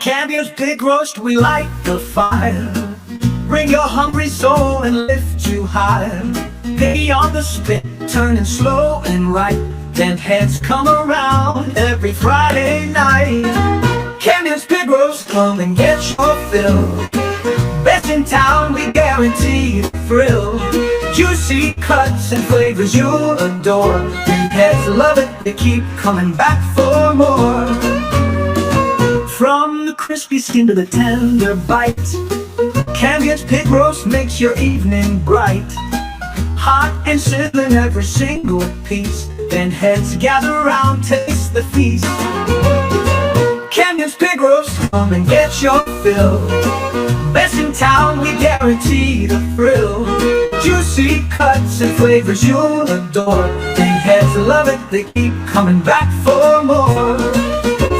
Caviar's Pigroast, we light the fire. Bring your hungry soul and lift you higher. Pay on the spit, turning slow and right. Then heads come around every Friday night. Caviar's Pigroast, come and get your fill. Best in town, we guarantee the thrill. Juicy cuts and flavors you'll adore. Then heads love it, they keep coming back for more. From the crispy skin to the tender bite, Caviar's Pigroast makes your evening bright. Hot and sizzling every single piece. Then heads gather round, taste the feast. Caviar's Pigroast, come and get your fill. Best in town, we guarantee the thrill. Juicy cuts and flavors you'll adore. Then heads love it, they keep coming back for more.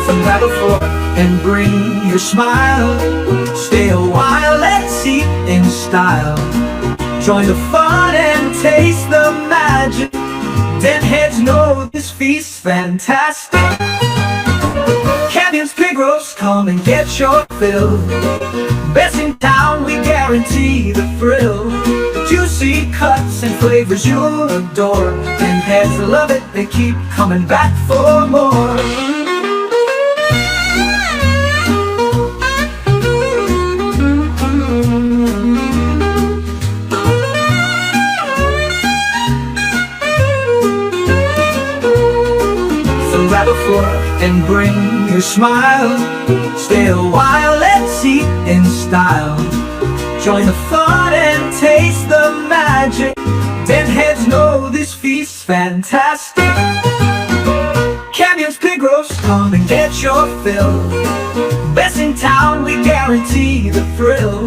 So grab a fork and bring your smile. Stay a while, let's eat in style. Join the fun and taste the magic. Then heads know this feast's fantastic. Caviar's Pigroast, come and get your fill. Best in town, we guarantee the thrill. Juicy cuts and flavors you'll adore. And heads love it, they keep coming back for more. Grab a fork and bring your smile. Stay a while, let's eat in style. Join the fun and taste the magic. Then heads know this feast's fantastic. Caviar's Pigroast, come and get your fill. Best in town, we guarantee the thrill.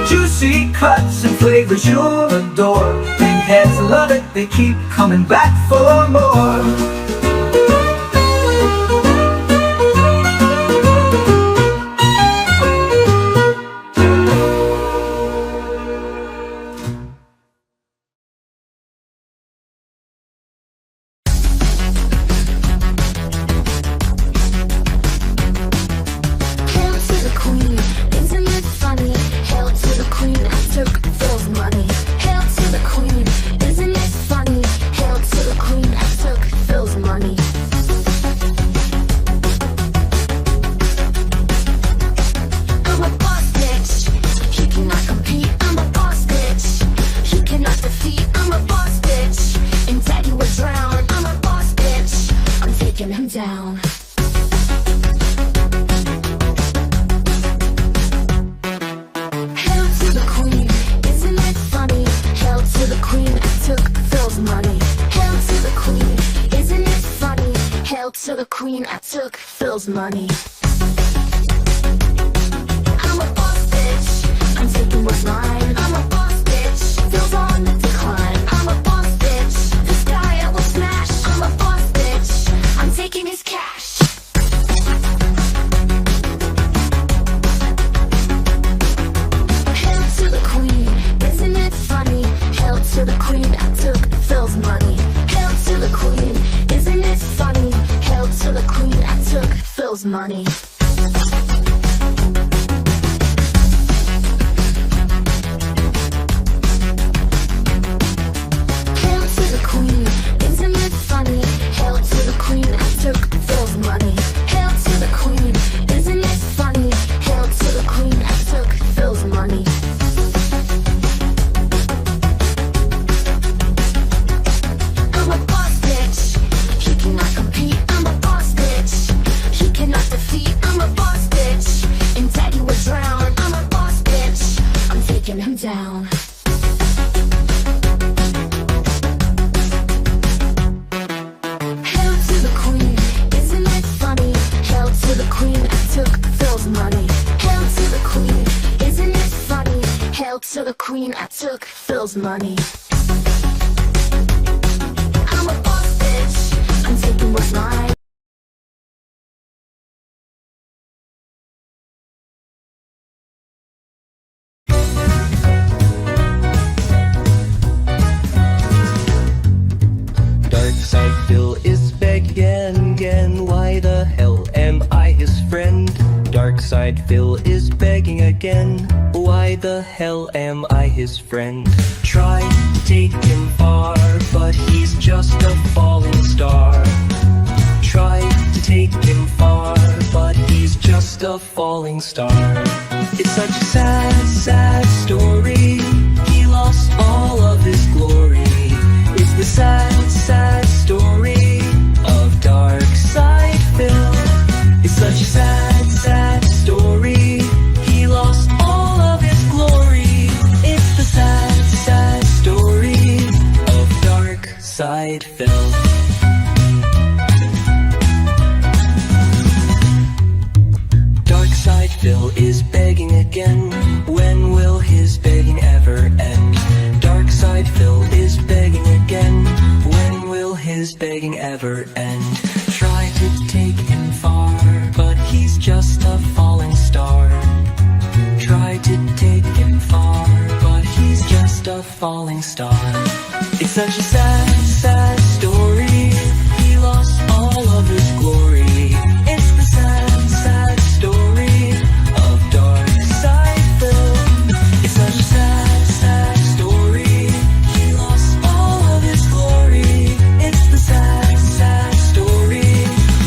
Juicy cuts and flavors you'll adore. Then heads love it, they keep coming back for more. Down. Hail to the queen, isn't it funny? Hail to the queen, I took Phil's money. Hail to the queen, isn't it funny? Hail to the queen, I took Phil's money. I'm a boss bitch, I'm taking what's mine. I'm a boss bitch, Phil's on the decline. I'm a boss bitch, this guy I will smash. I'm a boss bitch, I'm taking his cash. To the queen, I took Phil's money. Hail to the queen, isn't it funny? Hail to the queen, I took Phil's money. Hail to the queen, isn't it funny? Hail to the queen, I took Phil's money. Hail to the queen, isn't it funny? Hail to the queen, I took Phil's money. Him down. Hail to the queen, isn't it funny? Hail to the queen, I took Phil's money. Hail to the queen, isn't it funny? Hail to the queen, I took Phil's money. I'm a boss bitch, I'm taking what's mine. Darksydephil is back again. Why the hell am I his friend? Darksydephil Darksydephil is begging again. Why the hell am I his friend? Try to take him far, but he's just a falling star. Try to take him far, but he's just a falling star. It's such a sad, sad story. He lost all of his glory. It's the sad, sad story of Darksydephil. It's such a sad, sad story. He lost all of his glory. It's the sad, sad story of Darksydephil. Darksydephil is begging again. When will his begging ever end? Darksydephil is begging again. When will his begging ever end? Try to take him far, but he's just a falling star. Try to take him far, but he's just a falling star. It's such a sad, sad story. He lost all of his glory. It's the sad, sad story of Darksydephil. It's such a sad, sad story. He lost all of his glory. It's the sad, sad story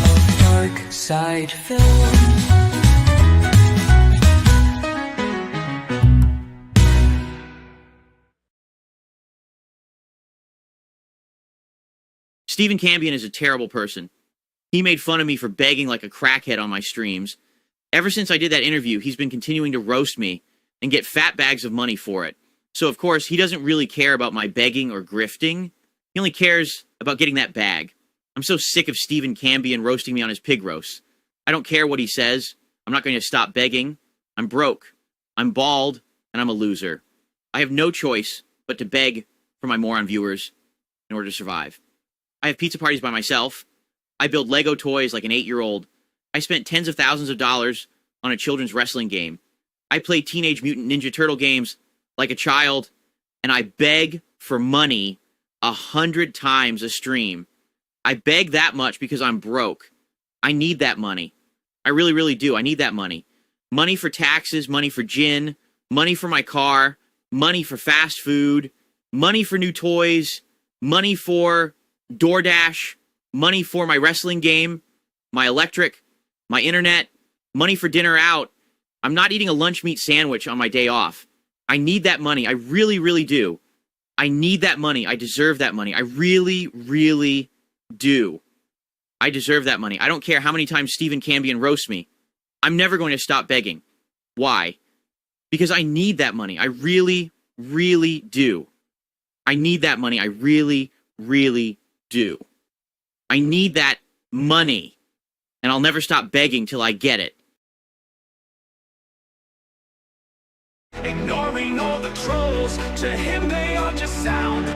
of Darksydephil. Stephen Cambion is a terrible person. He made fun of me for begging like a crackhead on my streams. Ever since I did that interview, he's been continuing to roast me and get fat bags of money for it. So, of course, he doesn't really care about my begging or grifting. He only cares about getting that bag. I'm so sick of Stephen Cambion roasting me on his pig roast. I don't care what he says. I'm not going to stop begging. I'm broke. I'm bald, and I'm a loser. I have no choice but to beg for my moron viewers in order to survive. I have pizza parties by myself. I build Lego toys like an 8-year-old. I spent tens of thousands of dollars on a children's wrestling game. I play Teenage Mutant Ninja Turtle games like a child, and I beg for money 100 times a stream. I beg that much because I'm broke. I need that money. I really, really do. I need that money. Money for taxes, money for gin, money for my car, money for fast food, money for new toys, money for DoorDash, money for my wrestling game, my electric, my internet, money for dinner out. I'm not eating a lunch meat sandwich on my day off. I need that money. I really, really do. I need that money. I deserve that money. I really, really do. I deserve that money. I don't care how many times Stephen Cambion roasts me. I'm never going to stop begging. Why? Because I need that money. I really, really do. I need that money. I really, really do. I need that money. And I'll never stop begging till I get it. Ignoring all the trolls, to him they are just sound.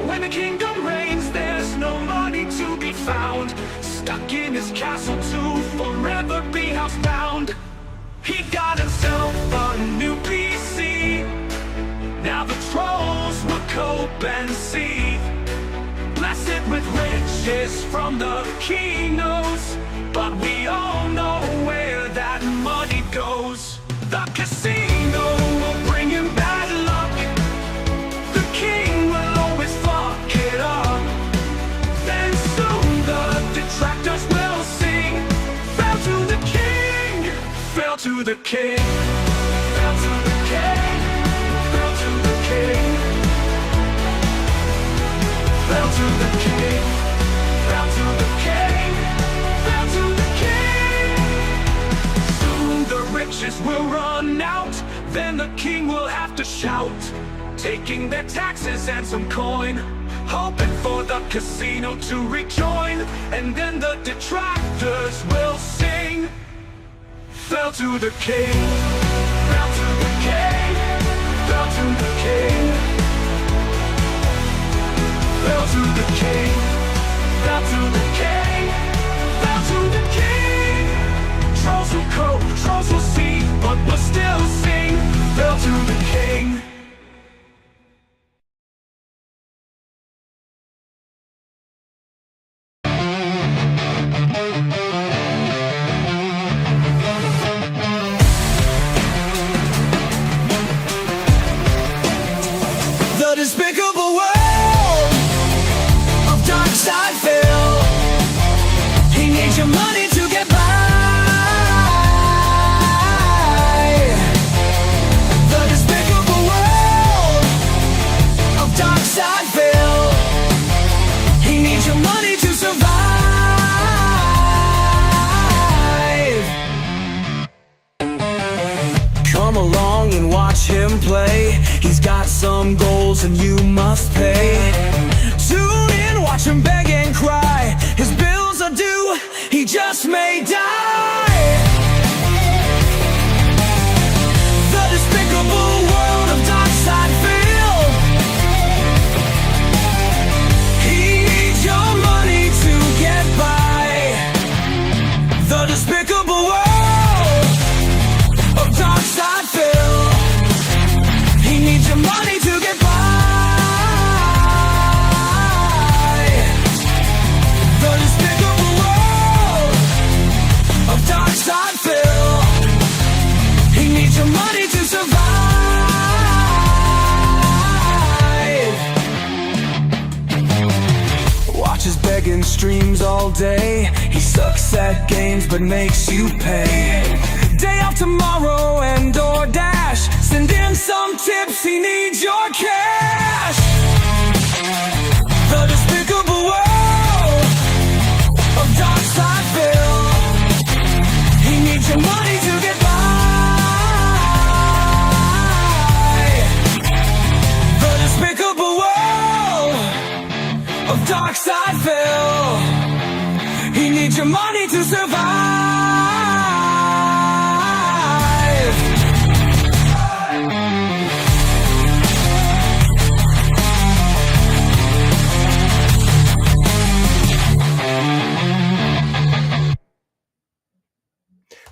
When the kingdom reigns, there's no money to be found. Stuck in his castle to forever be housebound. He got himself a new PC. Now the trolls will cope and see. Blessed with riches from the king knows, but we all know where that money goes. The casino will bring him bad luck. The king will always fuck it up. Then soon the detractors will sing, fell to the king, fell to the king, fell to the king, fell to the king, fell to the king, fell to the king, fell to the king. Soon the riches will run out, then the king will have to shout, taking their taxes and some coin, hoping for the casino to rejoin. And then the detractors will sing, fell to the king, fell to the king, fell to the king, fell to the king, fell to the king, fell to the king. Trolls will cope, trolls will see, but we'll still sing, fell to the king. debts and you must pay. Tune in, watch him beg and cry. His bills are due, he just may die. The despicable world of Darksydephil. He needs your money to get by. The despicable world of Darksydephil. He needs your money to get by. The despicable world of Darksydephil. He needs your money to survive. Watches begging streams all day. He sucks at games but makes you pay. Day off tomorrow and DoorDash. Send in some tips, he needs your cash. The despicable world of Darksydephil. He needs your money to get by. The despicable world of Darksydephil. He needs your money to survive.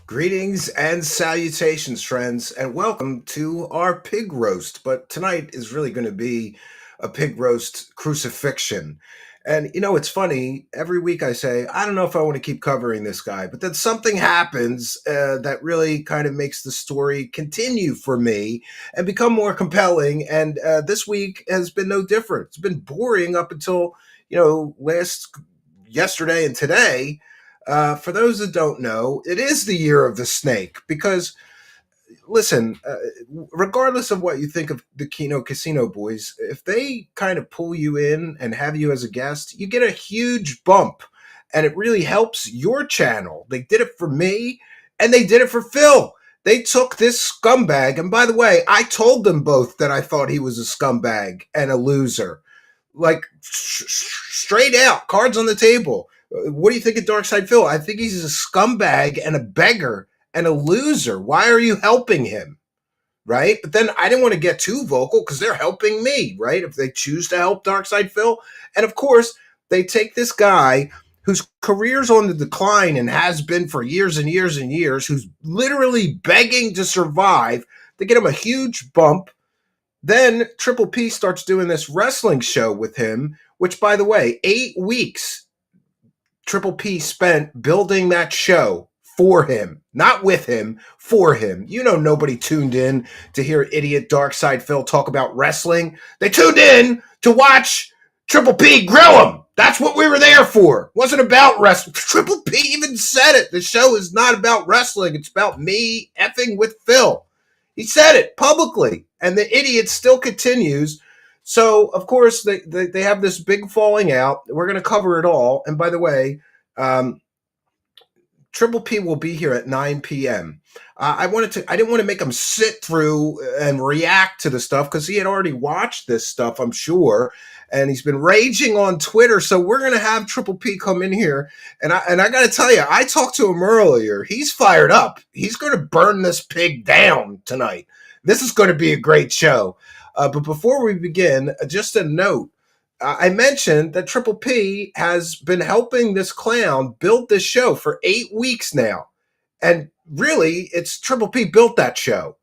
Greetings and salutations, friends, and welcome to our pig roast. But tonight is really going to be a pig roast crucifixion. And, it's funny. Every week I say, I don't know if I want to keep covering this guy. But then something happens that really kind of makes the story continue for me and become more compelling. And this week has been no different. It's been boring up until, yesterday and today. For those that don't know, it is the year of the snake because, listen, regardless of what you think of the Keno Casino boys, if they kind of pull you in and have you as a guest, you get a huge bump and it really helps your channel. They did it for me and they did it for Phil. They took this scumbag. And by the way, I told them both that I thought he was a scumbag and a loser. Like straight out, cards on the table. What do you think of Darksydephil? I think he's a scumbag and a beggar and a loser. Why are you helping him? Right? But then I didn't want to get too vocal because they're helping me, right? If they choose to help Darksydephil. And of course, they take this guy whose career's on the decline and has been for years and years and years, who's literally begging to survive. They get him a huge bump. Then Triple P starts doing this wrestling show with him, which, by the way, 8 weeks Triple P spent building that show for him, not with him, for him. Nobody tuned in to hear idiot Darksydephil talk about wrestling. They tuned in to watch Triple P grill him. That's what we were there for. It wasn't about wrestling. Triple P even said it. The show is not about wrestling. It's about me effing with Phil. He said it publicly, and the idiot still continues. So, of course, they have this big falling out. We're going to cover it all. And by the way, Triple P will be here at 9 p.m. I didn't want to make him sit through and react to the stuff because he had already watched this stuff, I'm sure, and he's been raging on Twitter. So we're going to have Triple P come in here, and I got to tell you, I talked to him earlier. He's fired up. He's going to burn this pig down tonight. This is going to be a great show. But before we begin, just a note. I mentioned that Triple P has been helping this clown build this show for 8 weeks now. And really, it's Triple P built that show.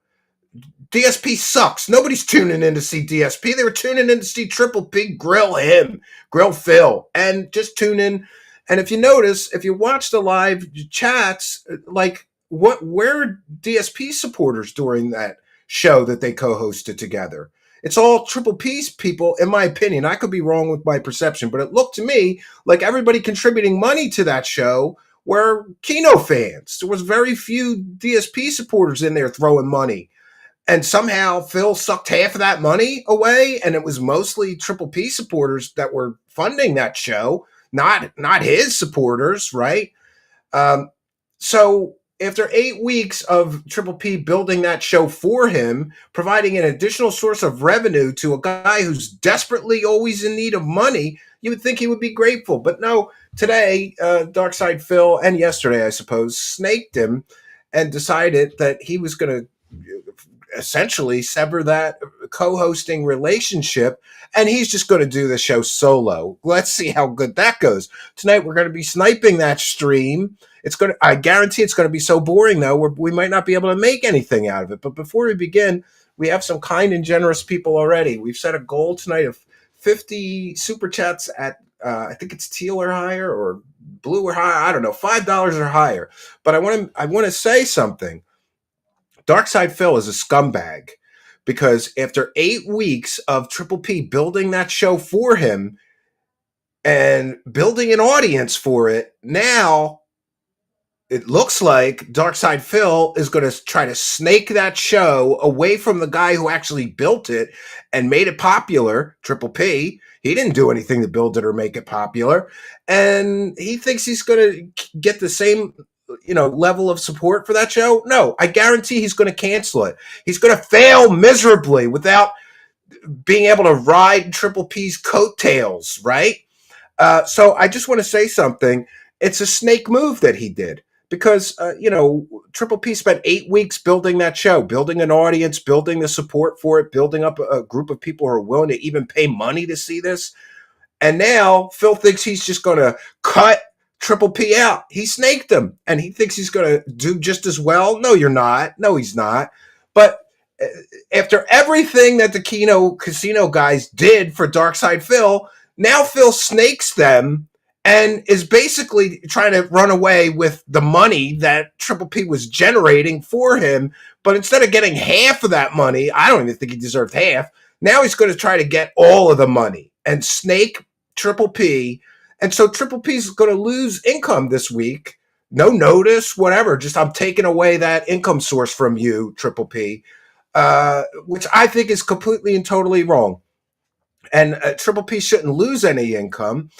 DSP sucks. Nobody's tuning in to see DSP. They were tuning in to see Triple P grill him, grill Phil, and just tune in. And if you notice, if you watch the live chats, where are DSP supporters during that show that they co-hosted together? It's all Triple P's people, in my opinion. I could be wrong with my perception, but it looked to me like everybody contributing money to that show were Keno fans. There was very few DSP supporters in there throwing money. And somehow Phil sucked half of that money away, and it was mostly Triple P supporters that were funding that show, not his supporters, right? So after 8 weeks of Triple P building that show for him, providing an additional source of revenue to a guy who's desperately always in need of money, you would think he would be grateful. But no, today, Darksydephil, and yesterday, I suppose, snaked him and decided that he was going to essentially sever that co-hosting relationship, and he's just going to do the show solo. Let's see how good that goes. Tonight we're going to be sniping that stream. I guarantee it's going to be so boring though, we might not be able to make anything out of it. But before we begin, we have some kind and generous people already. We've set a goal tonight of 50 super chats at I think it's teal or higher, or blue or higher. I don't know, $5 or higher. But I want to say something. Darksydephil is a scumbag, because after 8 weeks of Triple P building that show for him and building an audience for it, now it looks like Darksydephil is going to try to snake that show away from the guy who actually built it and made it popular, Triple P. He didn't do anything to build it or make it popular. And he thinks he's going to get the same level of support for that show. No, I guarantee he's going to cancel it. He's going to fail miserably without being able to ride Triple P's coattails, right? So I just want to say something. It's a snake move that he did, because, Triple P spent 8 weeks building that show, building an audience, building the support for it, building up a group of people who are willing to even pay money to see this. And now Phil thinks he's just going to cut Triple P out. He snaked him, and he thinks he's going to do just as well. No, you're not. No, he's not. But after everything that the Kino Casino guys did for Darksydephil, now Phil snakes them and is basically trying to run away with the money that Triple P was generating for him. But instead of getting half of that money, I don't even think he deserved half. Now he's going to try to get all of the money and snake Triple P. And so Triple P is going to lose income this week. No notice, whatever. Just I'm taking away that income source from you, Triple P, which I think is completely and totally wrong. And Triple P shouldn't lose any income.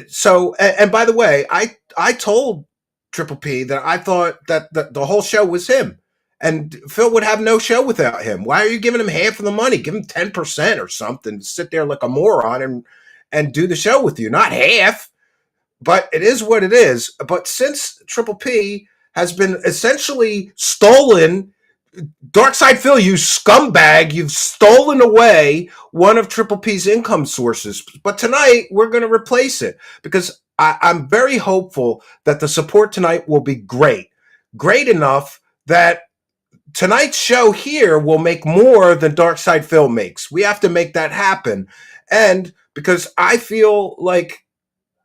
So, and by the way, I told Triple P that I thought that the whole show was him. And Phil would have no show without him. Why are you giving him half of the money? Give him 10% or something. Sit there like a moron and do the show with you. Not half, but it is what it is. But since Triple P has been essentially stolen, Darksydephil, you scumbag, you've stolen away one of Triple P's income sources. But tonight, we're going to replace it, because I'm very hopeful that the support tonight will be great. Great enough that tonight's show here will make more than Darksydephil makes. We have to make that happen. And because I feel like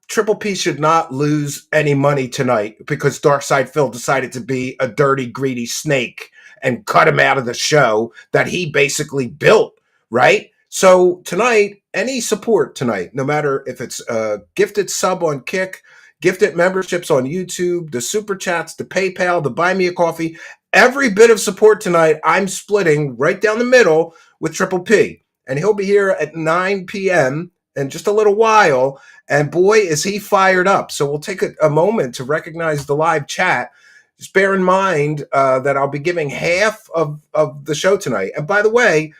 Triple P should not lose any money tonight, because Darksydephil decided to be a dirty, greedy snake and cut him out of the show that he basically built, right? So tonight, any support tonight, no matter if it's a gifted sub on Kick, gifted memberships on YouTube, the super chats, the PayPal, the Buy Me a Coffee, every bit of support tonight, I'm splitting right down the middle with Triple P. And he'll be here at 9 p.m. in just a little while. And boy, is he fired up. So we'll take a moment to recognize the live chat. Just bear in mind that I'll be giving half of the show tonight. And by the way,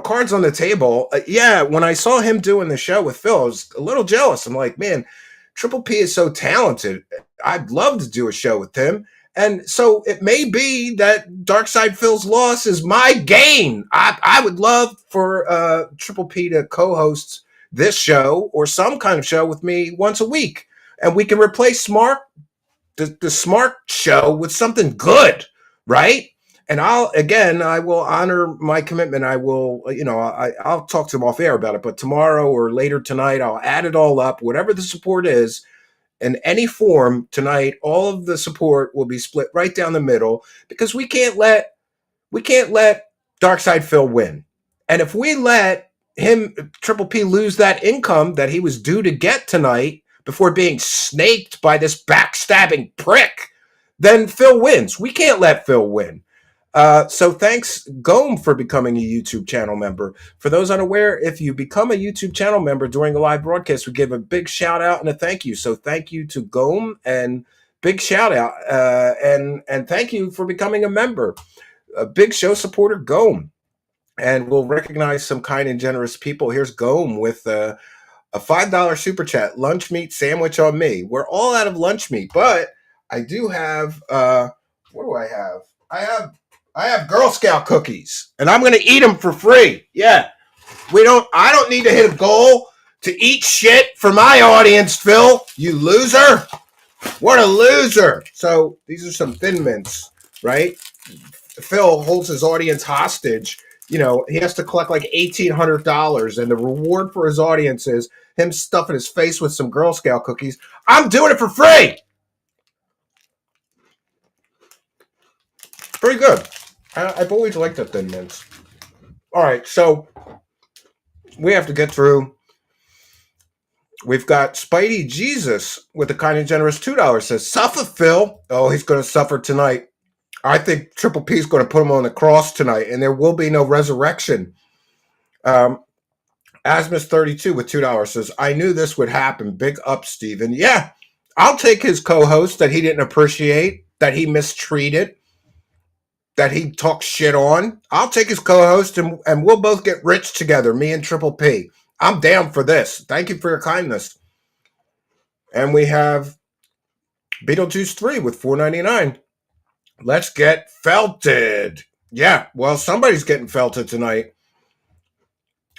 cards on the table. When I saw him doing the show with Phil, I was a little jealous. I'm like, man, Triple P is so talented. I'd love to do a show with him. And so it may be that Darksydephil's loss is my gain. I would love for Triple P to co-host this show or some kind of show with me once a week. And we can replace the Smart show with something good, right? And I will honor my commitment. I will, I'll talk to him off air about it, but tomorrow or later tonight, I'll add it all up, whatever the support is, in any form tonight. All of the support will be split right down the middle, because we can't let Darksydephil win. And if we let Triple P, lose that income that he was due to get tonight before being snaked by this backstabbing prick, then Phil wins. We can't let Phil win. So thanks, Gome, for becoming a YouTube channel member. For those unaware, if you become a YouTube channel member during a live broadcast, we give a big shout out and a thank you. So thank you to Gome, and big shout out and thank you for becoming a member. A big show supporter, Gome. And we'll recognize some kind and generous people. Here's Gome with a $5 super chat. Lunch meat sandwich on me. We're all out of lunch meat, but I do have what do I have? I have Girl Scout cookies, and I'm gonna eat them for free. Yeah. I don't need to hit a goal to eat shit for my audience, Phil. You loser. What a loser. So these are some Thin Mints, right? Phil holds his audience hostage. You know, he has to collect like $1,800, and the reward for his audience is him stuffing his face with some Girl Scout cookies. I'm doing it for free. Pretty good. I've always liked the Thin Mints. All right, so we have to get through. We've got Spidey Jesus with a kind and generous $2 says, suffer, Phil. Oh, he's going to suffer tonight. I think Triple P is going to put him on the cross tonight, and there will be no resurrection. Asmus32 with $2 says, I knew this would happen. Big up, Steven. Yeah, I'll take his co-host that he didn't appreciate, that he mistreated, that he talked shit on. I'll take his co-host, and we'll both get rich together, me and Triple P. I'm down for this. Thank you for your kindness. And we have Beetlejuice 3 with $4.99. Let's get felted. Yeah, well, somebody's getting felted tonight.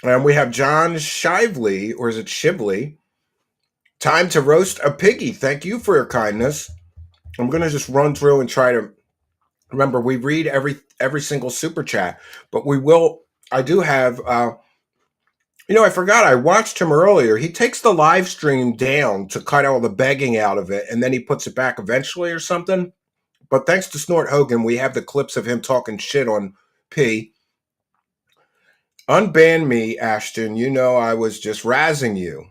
And we have John Shively, or is it Shively? Time to roast a piggy. Thank you for your kindness. I'm going to just run through and try to remember. We read every single super chat, but we will. I do have. I forgot. I watched him earlier. He takes the live stream down to cut all the begging out of it, and then he puts it back eventually or something. But thanks to Snort Hogan, we have the clips of him talking shit on P. Unban me, Ashton. You know I was just razzing you,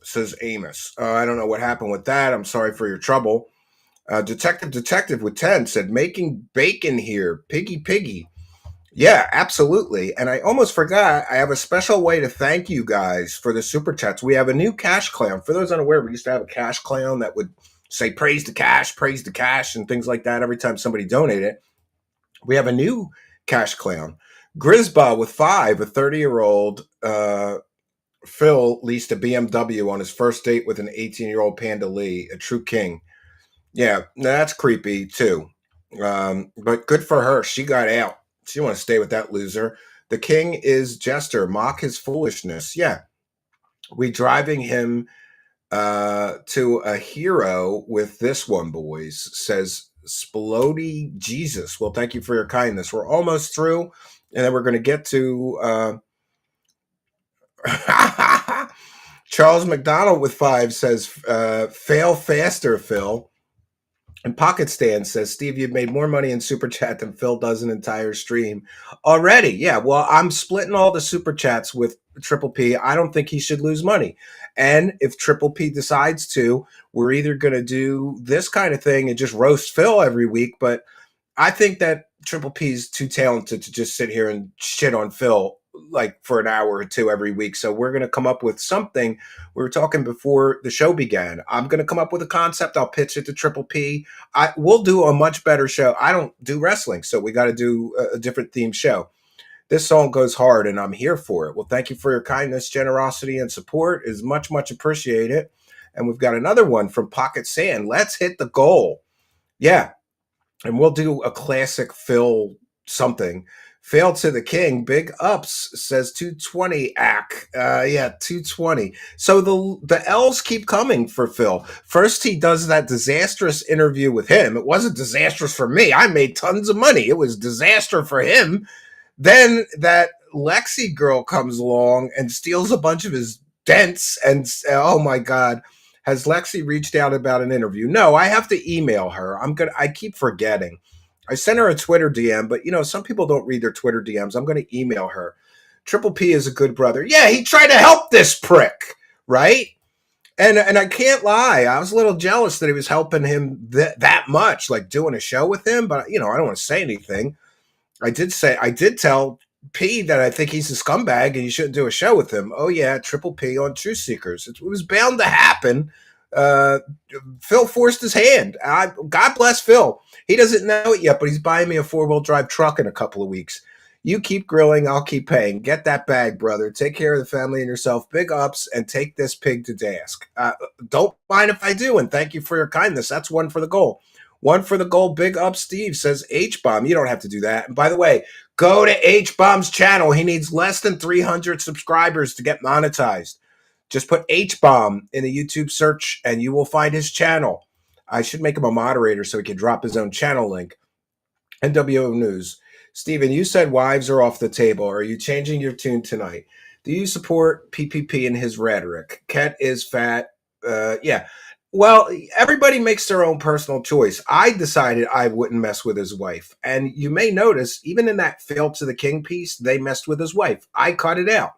says Amos. I don't know what happened with that. I'm sorry for your trouble. Detective with 10 said, making bacon here. Piggy. Yeah, absolutely. And I almost forgot, I have a special way to thank you guys for the super chats. We have a new cash clown. For those unaware, we used to have a cash clown that would say praise the cash, and things like that every time somebody donated. We have a new cash clown. Grisba with 5, a 30-year-old Phil leased a BMW on his first date with an 18-year-old Panda Lee, a true king. Yeah, that's creepy too. But good for her. She got out. She didn't want to stay with that loser. The king is Jester. Mock his foolishness. Yeah. We driving him to a hero with this one, boys, says Splody Jesus. Well, thank you for your kindness. We're almost through, and then we're going to get to Charles McDonald with 5 says, fail faster, Phil. And Pocket Stand says, Steve, you've made more money in Super Chat than Phil does an entire stream already. Yeah, well, I'm splitting all the Super Chats with Triple P. I don't think he should lose money. And if Triple P decides to, we're either going to do this kind of thing and just roast Phil every week. But I think that Triple P is too talented to just sit here and shit on Phil like for an hour or two every week. So we're going to come up with something. We were talking before the show began. I'm going to come up with a concept. I'll pitch it to Triple P. We'll do a much better show. I don't do wrestling, so we got to do a different themed show. This song goes hard, and I'm here for it. Well, thank you for your kindness, generosity, and support. Is much, much appreciated. And we've got another one from Pocket Sand. Let's hit the goal. Yeah. And we'll do a classic Phil something. Failed to the king. Big ups, says 220 ack. 220. So the L's keep coming for Phil. First, he does that disastrous interview with him. It wasn't disastrous for me. I made tons of money. It was disaster for him. Then that Lexi girl comes along and steals a bunch of his dents. And oh my God, has Lexi reached out about an interview? No, I have to email her. I keep forgetting. I sent her a Twitter DM, but some people don't read their Twitter DMs. I'm going to email her. Triple P is a good brother. Yeah, he tried to help this prick, right? And I can't lie. I was a little jealous that he was helping him that much, like doing a show with him. But I don't want to say anything. I did tell P that I think he's a scumbag and you shouldn't do a show with him. Oh yeah, Triple P on Truth Seekers. It was bound to happen. Phil forced his hand. God bless Phil. He doesn't know it yet, but he's buying me a 4-wheel drive truck in a couple of weeks. You keep grilling, I'll keep paying. Get that bag, brother. Take care of the family and yourself. Big ups, and take this pig to task. Don't mind if I do, and thank you for your kindness. That's one for the goal. One for the goal. Big up, Steve says H-Bomb. You don't have to do that. And by the way, go to H-Bomb's channel. He needs less than 300 subscribers to get monetized. Just put H-Bomb in the YouTube search, and you will find his channel. I should make him a moderator so he can drop his own channel link. NWO News. Steven, you said wives are off the table. Are you changing your tune tonight? Do you support PPP and his rhetoric? Ket is fat. Yeah. Well, everybody makes their own personal choice. I decided I wouldn't mess with his wife. And you may notice, even in that Fail to the King piece, they messed with his wife. I cut it out,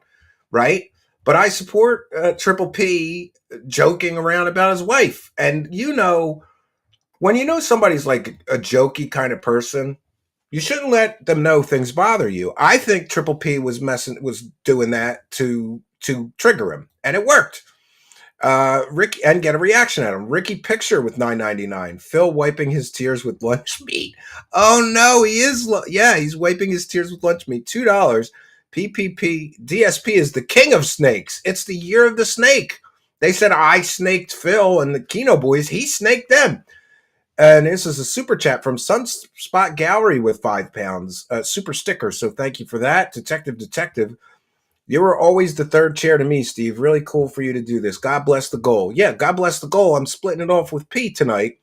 right? But I support Triple P joking around about his wife. And when you know somebody's like a jokey kind of person, you shouldn't let them know things bother you. I think Triple P was doing that to trigger him, and it worked. Ricky, and get a reaction at him. Ricky Picture with $9.99. Phil wiping his tears with lunch meat. Oh no, he is. He's wiping his tears with lunch meat. $2. PPP DSP is the king of snakes. It's the year of the snake. They said I snaked Phil and the Kino boys. He snaked them. And this is a super chat from Sunspot Gallery with £5. Super sticker. So thank you for that. Detective. You were always the third chair to me, Steve. Really cool for you to do this. God bless the goal. Yeah, God bless the goal. I'm splitting it off with P tonight.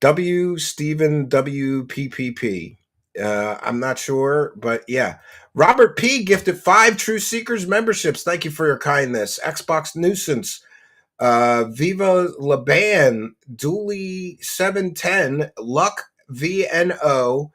Steven WPPP. I'm not sure, but yeah. Robert P gifted 5 True Seekers memberships. Thank you for your kindness. Xbox Nuisance. Viva Laban, Dooley 710, Luck VNO,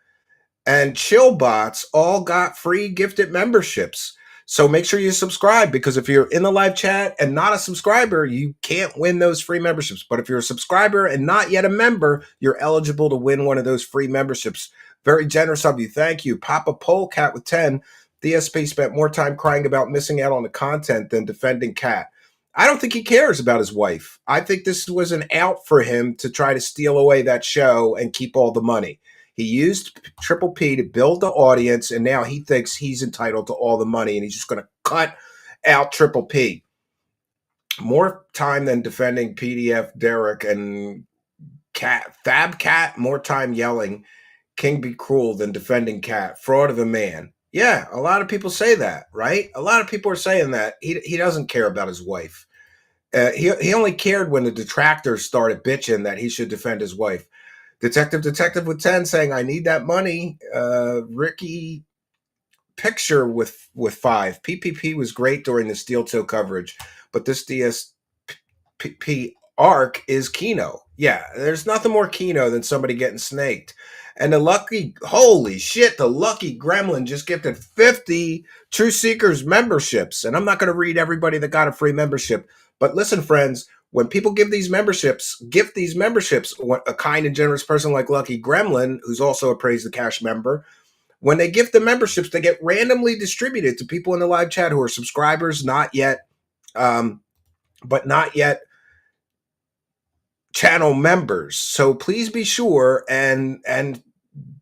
and Chillbots all got free gifted memberships. So make sure you subscribe, because if you're in the live chat and not a subscriber, you can't win those free memberships. But if you're a subscriber and not yet a member, you're eligible to win one of those free memberships. Very generous of you. Thank you. Papa Polecat with 10. DSP spent more time crying about missing out on the content than defending Cat. I don't think he cares about his wife. I think this was an out for him to try to steal away that show and keep all the money. He used Triple P to build the audience, and now he thinks he's entitled to all the money, and he's just going to cut out Triple P. More time than defending PDF Derek and Fab Cat. More time yelling King be cruel than defending Cat. Fraud of a man. Yeah, a lot of people say that, right? A lot of people are saying that. He doesn't care about his wife. He only cared when the detractors started bitching that he should defend his wife. Detective with 10 saying, I need that money. Ricky Picture with 5. PPP was great during the Steel Toe coverage, but this DSP arc is Kino. Yeah, there's nothing more Kino than somebody getting snaked. And the lucky gremlin just gifted 50 True Seekers memberships. And I'm not going to read everybody that got a free membership. But listen, friends, when people gift these memberships, a kind and generous person like Lucky Gremlin, who's also a Praise the Cash member, when they gift the memberships, they get randomly distributed to people in the live chat who are subscribers, not yet channel members. So please be sure and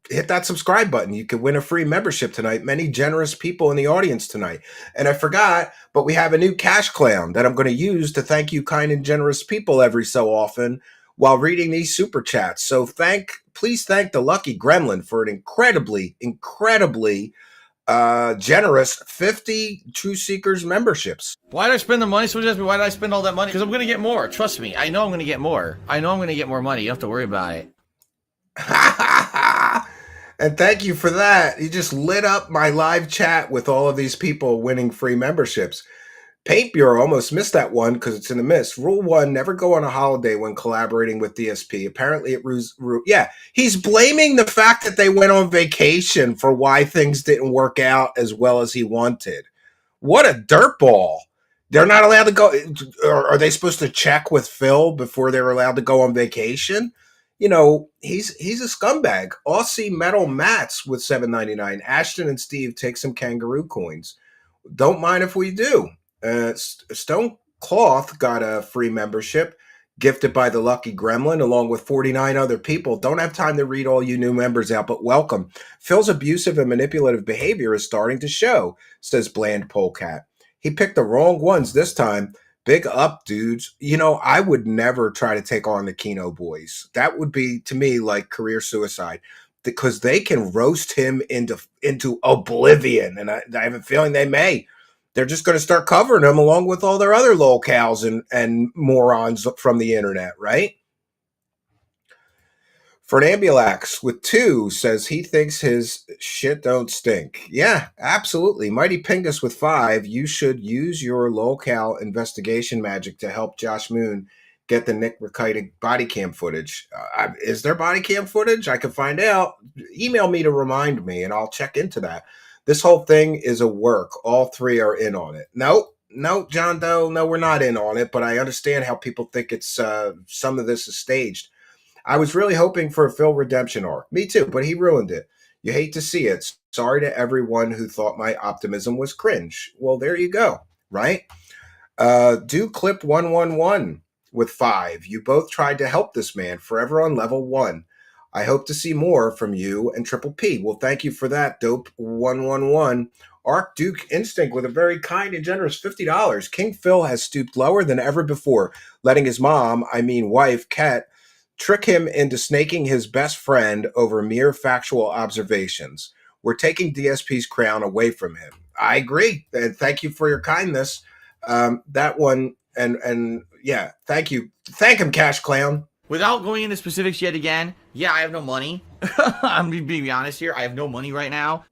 hit that subscribe button. You could win a free membership tonight. Many generous people in the audience tonight. And I forgot, but we have a new cash clown that I'm going to use to thank you kind and generous people every so often while reading these super chats. So please thank the Lucky Gremlin for an incredibly generous 50 True Seekers memberships. Why did I spend the money? Someone asked me, why did I spend all that money? Because I'm going to get more. Trust me. I know I'm going to get more. I know I'm going to get more money. You don't have to worry about it. And thank you for that. You just lit up my live chat with all of these people winning free memberships. Paint Bureau almost missed that one because it's in the miss. Rule 1, never go on a holiday when collaborating with DSP. Apparently he's blaming the fact that they went on vacation for why things didn't work out as well as he wanted. What a dirtball. They're not allowed to go. Are they supposed to check with Phil before they're allowed to go on vacation? You know, he's a scumbag. Aussie Metal Mats with $7.99. Ashton and Steve take some kangaroo coins. Don't mind if we do. Stone Cloth got a free membership gifted by the Lucky Gremlin along with 49 other people. Don't have time to read all you new members out, but welcome. Phil's abusive and manipulative behavior is starting to show, says Bland Polecat. He picked the wrong ones this time. Big up, dudes. You know, I would never try to take on the Keno boys. That would be, to me, like career suicide because they can roast him into oblivion. And I have a feeling they may. They're just going to start covering him along with all their other lolcows and morons from the internet, right? Fernambulax with 2 says he thinks his shit don't stink. Yeah, absolutely. Mighty Pingus with 5, you should use your lolcow investigation magic to help Josh Moon get the Nick Rekitic body cam footage. Is there body cam footage? I can find out. Email me to remind me, and I'll check into that. This whole thing is a work. All 3 are in on it. Nope, John Doe. No, we're not in on it, but I understand how people think it's some of this is staged. I was really hoping for a Phil redemption arc. Me too, but he ruined it. You hate to see it. Sorry to everyone who thought my optimism was cringe. Well, there you go, right? Do Clip 111 with 5. You both tried to help this man forever on level 1. I hope to see more from you and Triple P. Well, thank you for that, Dope 111. Archduke Instinct with a very kind and generous $50. King Phil has stooped lower than ever before, letting his wife, Kat, trick him into snaking his best friend over mere factual observations. We're taking DSP's crown away from him. I agree, and thank you for your kindness. That one, and yeah, thank you. Thank him, Cash Clown. Without going into specifics yet again, yeah, I have no money. I'm being honest here. I have no money right now.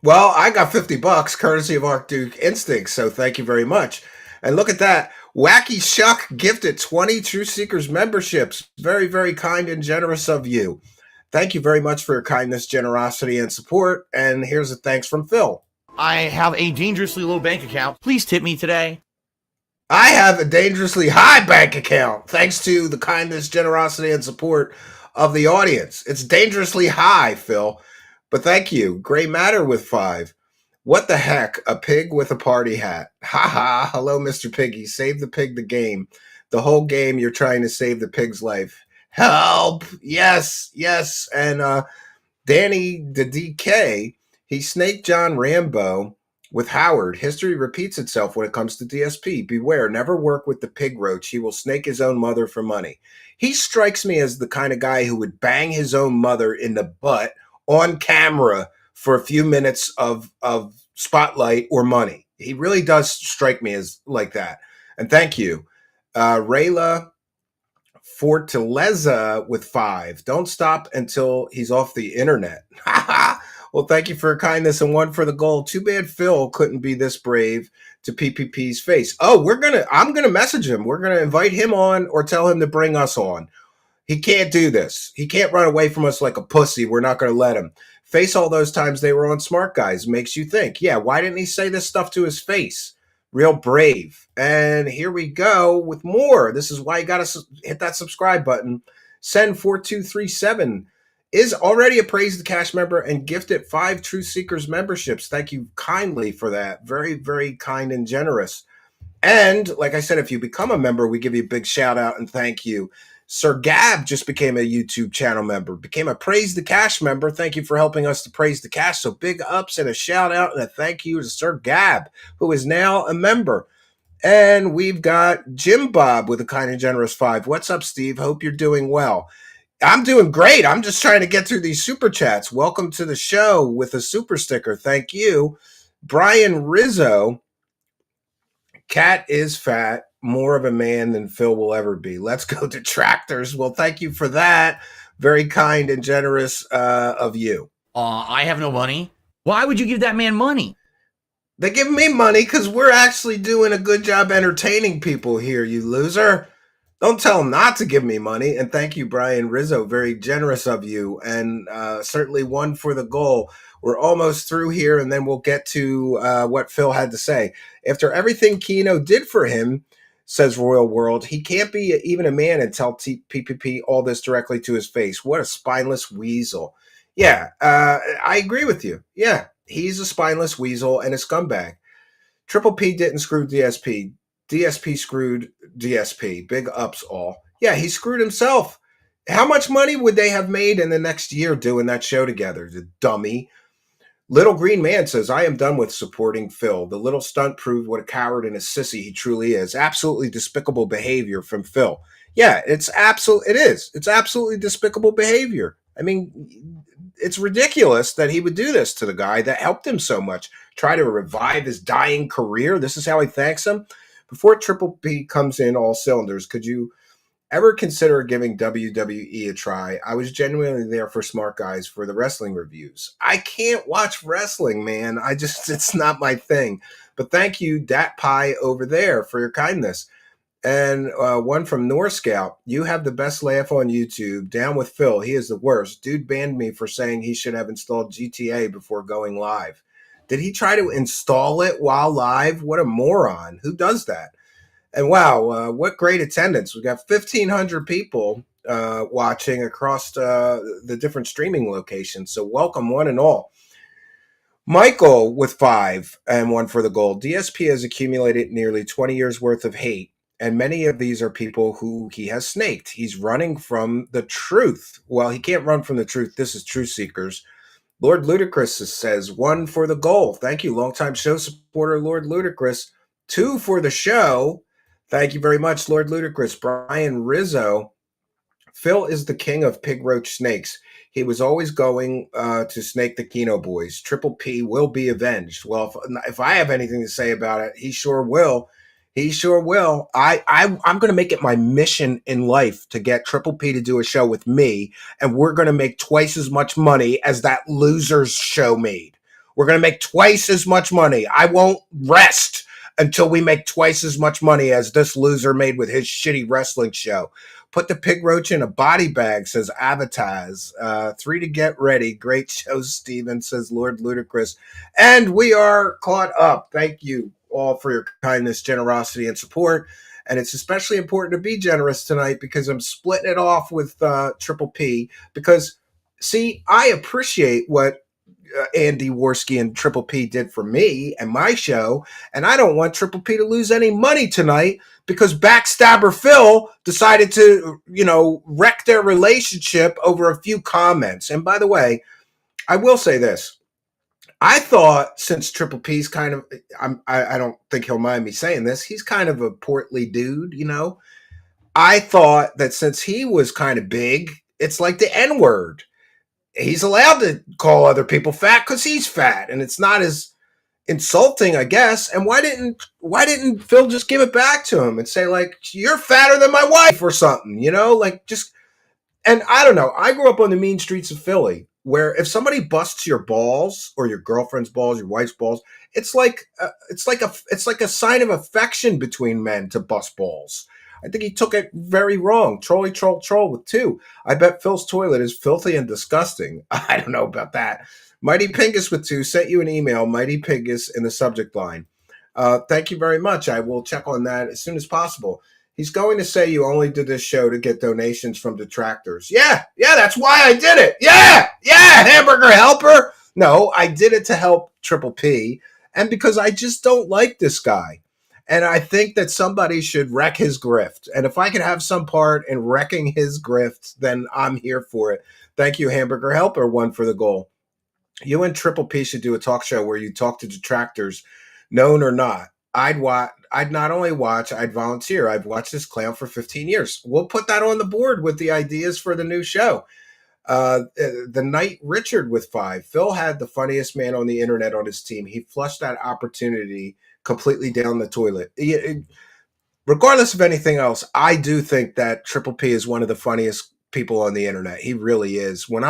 Well, I got $50 courtesy of Archduke Instinct, so thank you very much. And look at that. Wacky Shuck gifted 20 True Seekers memberships. Very, very kind and generous of you. Thank you very much for your kindness, generosity, and support. And here's a thanks from Phil. I have a dangerously low bank account. Please tip me today. I have a dangerously high bank account, thanks to the kindness, generosity, and support of the audience. It's dangerously high, Phil. But thank you. Gray Matter with 5. What the heck? A pig with a party hat. Ha ha. Hello, Mr. Piggy. Save the pig the game. The whole game you're trying to save the pig's life. Help. Yes. And Danny the DK, he snaked John Rambo with Howard. History repeats itself when it comes to DSP. Beware, never work with the pig roach. He will snake his own mother for money. He strikes me as the kind of guy who would bang his own mother in the butt on camera for a few minutes of spotlight or money. He really does strike me as like that. And thank you. Rayla Fortaleza with 5. Don't stop until he's off the internet. Well, thank you for your kindness and 1 for the gold. Too bad Phil couldn't be this brave to PPP's face. Oh, I'm gonna message him. We're gonna invite him on or tell him to bring us on. He can't do this. He can't run away from us like a pussy. We're not gonna let him. Face all those times they were on Smart Guys makes you think, yeah, why didn't he say this stuff to his face? Real brave. And here we go with more. This is why you got to hit that subscribe button. Send 4237 is already a Praise the Cash member and gifted 5 True Seekers memberships. Thank you kindly for that. Very, very kind and generous. And like I said, if you become a member, we give you a big shout out and thank you. Sir Gab just became a YouTube channel member, became a Praise the Cash member. Thank you for helping us to praise the cash. So big ups and a shout out and a thank you to Sir Gab, who is now a member. And we've got Jim Bob with a kind and generous 5. What's up, Steve? Hope you're doing well. I'm doing great. I'm just trying to get through these super chats. Welcome to the show with a super sticker. Thank you. Brian Rizzo. Cat is fat. More of a man than Phil will ever be. Let's go detractors. Well, thank you for that. Very kind and generous of you. I have no money. Why would you give that man money? They give me money because we're actually doing a good job entertaining people here, you loser. Don't tell them not to give me money. And thank you, Brian Rizzo. Very generous of you. And certainly 1 for the goal. We're almost through here, and then we'll get to what Phil had to say. After everything Keno did for him, says Royal World, he can't be even a man and tell PPP all this directly to his face. What a spineless weasel. Yeah, I agree with you. Yeah, he's a spineless weasel and a scumbag. Triple P didn't screw DSP. DSP screwed DSP. Big ups all. Yeah, he screwed himself. How much money would they have made in the next year doing that show together? The dummy. Little Green Man says, I am done with supporting Phil. The little stunt proved what a coward and a sissy he truly is. Absolutely despicable behavior from Phil. Yeah, it is. It's absolutely despicable behavior. I mean, it's ridiculous that he would do this to the guy that helped him so much. Try to revive his dying career. This is how he thanks him. Before Triple P comes in all cylinders, could you ever consider giving WWE a try? I was genuinely there for Smart Guys for the wrestling reviews. I can't watch wrestling, man. It's not my thing. But thank you, Dat Pie over there, for your kindness. And one from North Scout, you have the best laugh on YouTube. Down with Phil. He is the worst. Dude banned me for saying he should have installed GTA before going live. Did he try to install it while live? What a moron. Who does that? And wow, what great attendance. We got 1,500 people watching across the different streaming locations. So welcome one and all. Michael with 5 and 1 for the gold. DSP has accumulated nearly 20 years worth of hate, and many of these are people who he has snaked. He's running from the truth. Well, he can't run from the truth. This is Truth Seekers. Lord Ludacris says 1 for the goal. Thank you, longtime show supporter Lord Ludacris. 2 for the show. Thank you very much, Lord Ludacris. Brian Rizzo. Phil is the king of pig roach snakes. He was always going to snake the Keno boys. Triple P will be avenged. Well, if I have anything to say about it, he sure will. He sure will. I'm going to make it my mission in life to get Triple P to do a show with me, and we're going to make twice as much money as that loser's show made. We're going to make twice as much money. I won't rest until we make twice as much money as this loser made with his shitty wrestling show. Put the pig roach in a body bag, says Avataz. 3 to get ready. Great show, Steven, says Lord Ludacris. And we are caught up. Thank you all for your kindness, generosity, and support. And it's especially important to be generous tonight because I'm splitting it off with Triple P. Because, see, I appreciate what Andy Worski and Triple P did for me and my show, and I don't want Triple P to lose any money tonight because Backstabber Phil decided to, wreck their relationship over a few comments. And by the way, I will say this. I thought, since Triple P's kind of, I don't think he'll mind me saying this, he's kind of a portly dude, I thought that since he was kind of big, it's like the N-word. He's allowed to call other people fat because he's fat, and it's not as insulting, I guess. And why didn't Phil just give it back to him and say, like, you're fatter than my wife or something, just. And I don't know. I grew up on the mean streets of Philly, where if somebody busts your balls or your girlfriend's balls, your wife's balls, it's like a sign of affection between men to bust balls. I think he took it very wrong. Trolley troll with 2. I bet Phil's toilet is filthy and disgusting. I don't know about that. Mighty Pingus with 2 sent you an email, Mighty Pingus, in the subject line. Thank you very much. I will check on that as soon as possible. He's going to say you only did this show to get donations from detractors. Yeah, that's why I did it. Yeah, hamburger helper. No, I did it to help Triple P, and because I just don't like this guy. And I think that somebody should wreck his grift. And if I can have some part in wrecking his grift, then I'm here for it. Thank you, Hamburger Helper, 1 for the goal. You and Triple P should do a talk show where you talk to detractors, known or not. I'd not only watch, I'd volunteer. I've watched this clown for 15 years. We'll put that on the board with the ideas for the new show. The Knight Richard with 5. Phil had the funniest man on the internet on his team. He flushed that opportunity completely down the toilet. Regardless of anything else, I do think that Triple P is one of the funniest people on the internet. He really is. When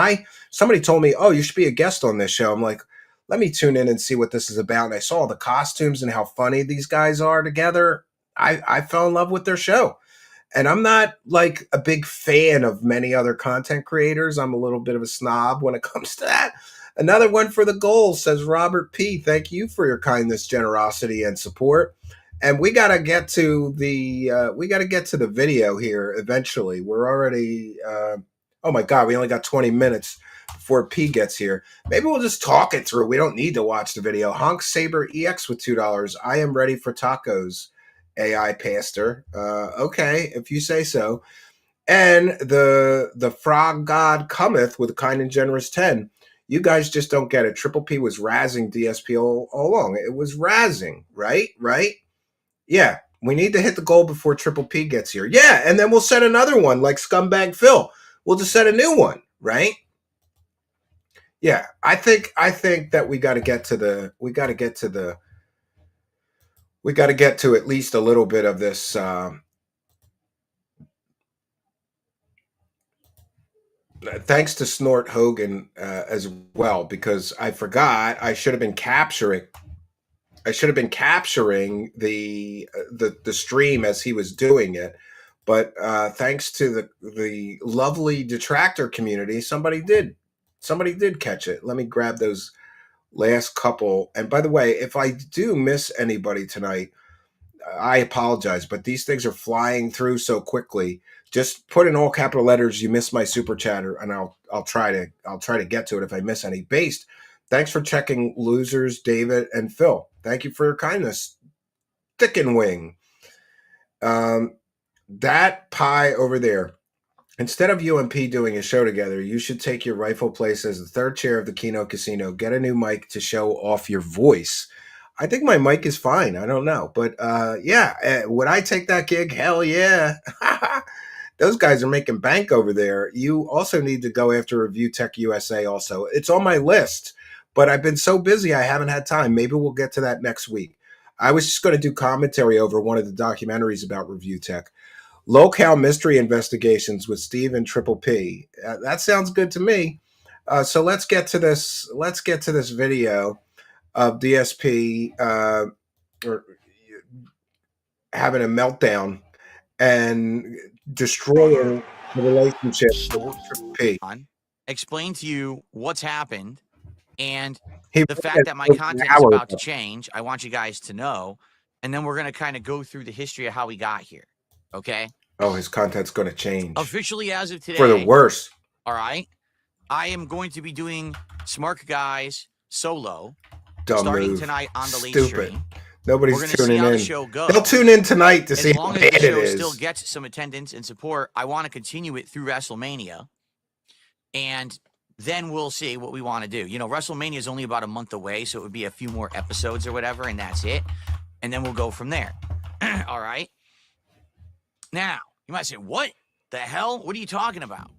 somebody told me, oh, you should be a guest on this show, I'm like, let me tune in and see what this is about. And I saw the costumes and how funny these guys are together. I fell in love with their show. And I'm not like a big fan of many other content creators. I'm a little bit of a snob when it comes to that. Another 1 for the goal, says Robert P. Thank you for your kindness, generosity, and support. And we gotta get to the video here eventually. We're already oh my god, we only got 20 minutes before P gets here. Maybe we'll just talk it through. We don't need to watch the video. Honk Saber EX with $2. I am ready for tacos. AI pastor. Okay, if you say so. And the frog god cometh with a kind and generous 10. You guys just don't get it. Triple P was razzing DSP all along. It was razzing, right? Right? Yeah. We need to hit the goal before Triple P gets here. Yeah, and then we'll set another one like Scumbag Phil. We'll just set a new one, right? Yeah, I think that we got to get to at least a little bit of this. Thanks to Snort Hogan as well, because I forgot I should have been capturing the stream as he was doing it, but thanks to the lovely detractor community, somebody did catch it. Let me grab those last couple. And by the way, if I do miss anybody tonight, I apologize, but these things are flying through so quickly. Just put in all capital letters, "You missed my super chatter," and I'll try to get to it if I miss any. Based, thanks for checking, losers, David and Phil. Thank you for your kindness. Thick and Wing. That pie over there. Instead of you and P doing a show together, you should take your rightful place as the third chair of the Keno Casino. Get a new mic to show off your voice. I think my mic is fine. I don't know. But yeah, would I take that gig? Hell yeah. Those guys are making bank over there. You also need to go after Review Tech USA also. It's on my list, but I've been so busy I haven't had time. Maybe we'll get to that next week. I was just going to do commentary over one of the documentaries about Review Tech. Locale Mystery Investigations with Steve and Triple P. That sounds good to me. So let's get to this. Let's get to this video of DSP having a meltdown and destroying the relationship with Triple P. Explain to you what's happened and He the fact that my content is about to change. I want you guys to know, and then we're going to kind of go through the history of how we got here. Okay? Oh, his content's going to change. Officially as of today. For the worse. All right? I am going to be doing Smart Guys solo. Dumb starting move. Tonight on the late Stupid. stream. Nobody's tuning in. The show goes. They'll tune in tonight to see how bad it is. As long as the show still gets some attendance and support, I want to continue it through WrestleMania. And then we'll see what we want to do. You know, WrestleMania is only about a month away, so it would be a few more episodes or whatever, and that's it. And then we'll go from there. All right? Now, you might say, what the hell? What are you talking about?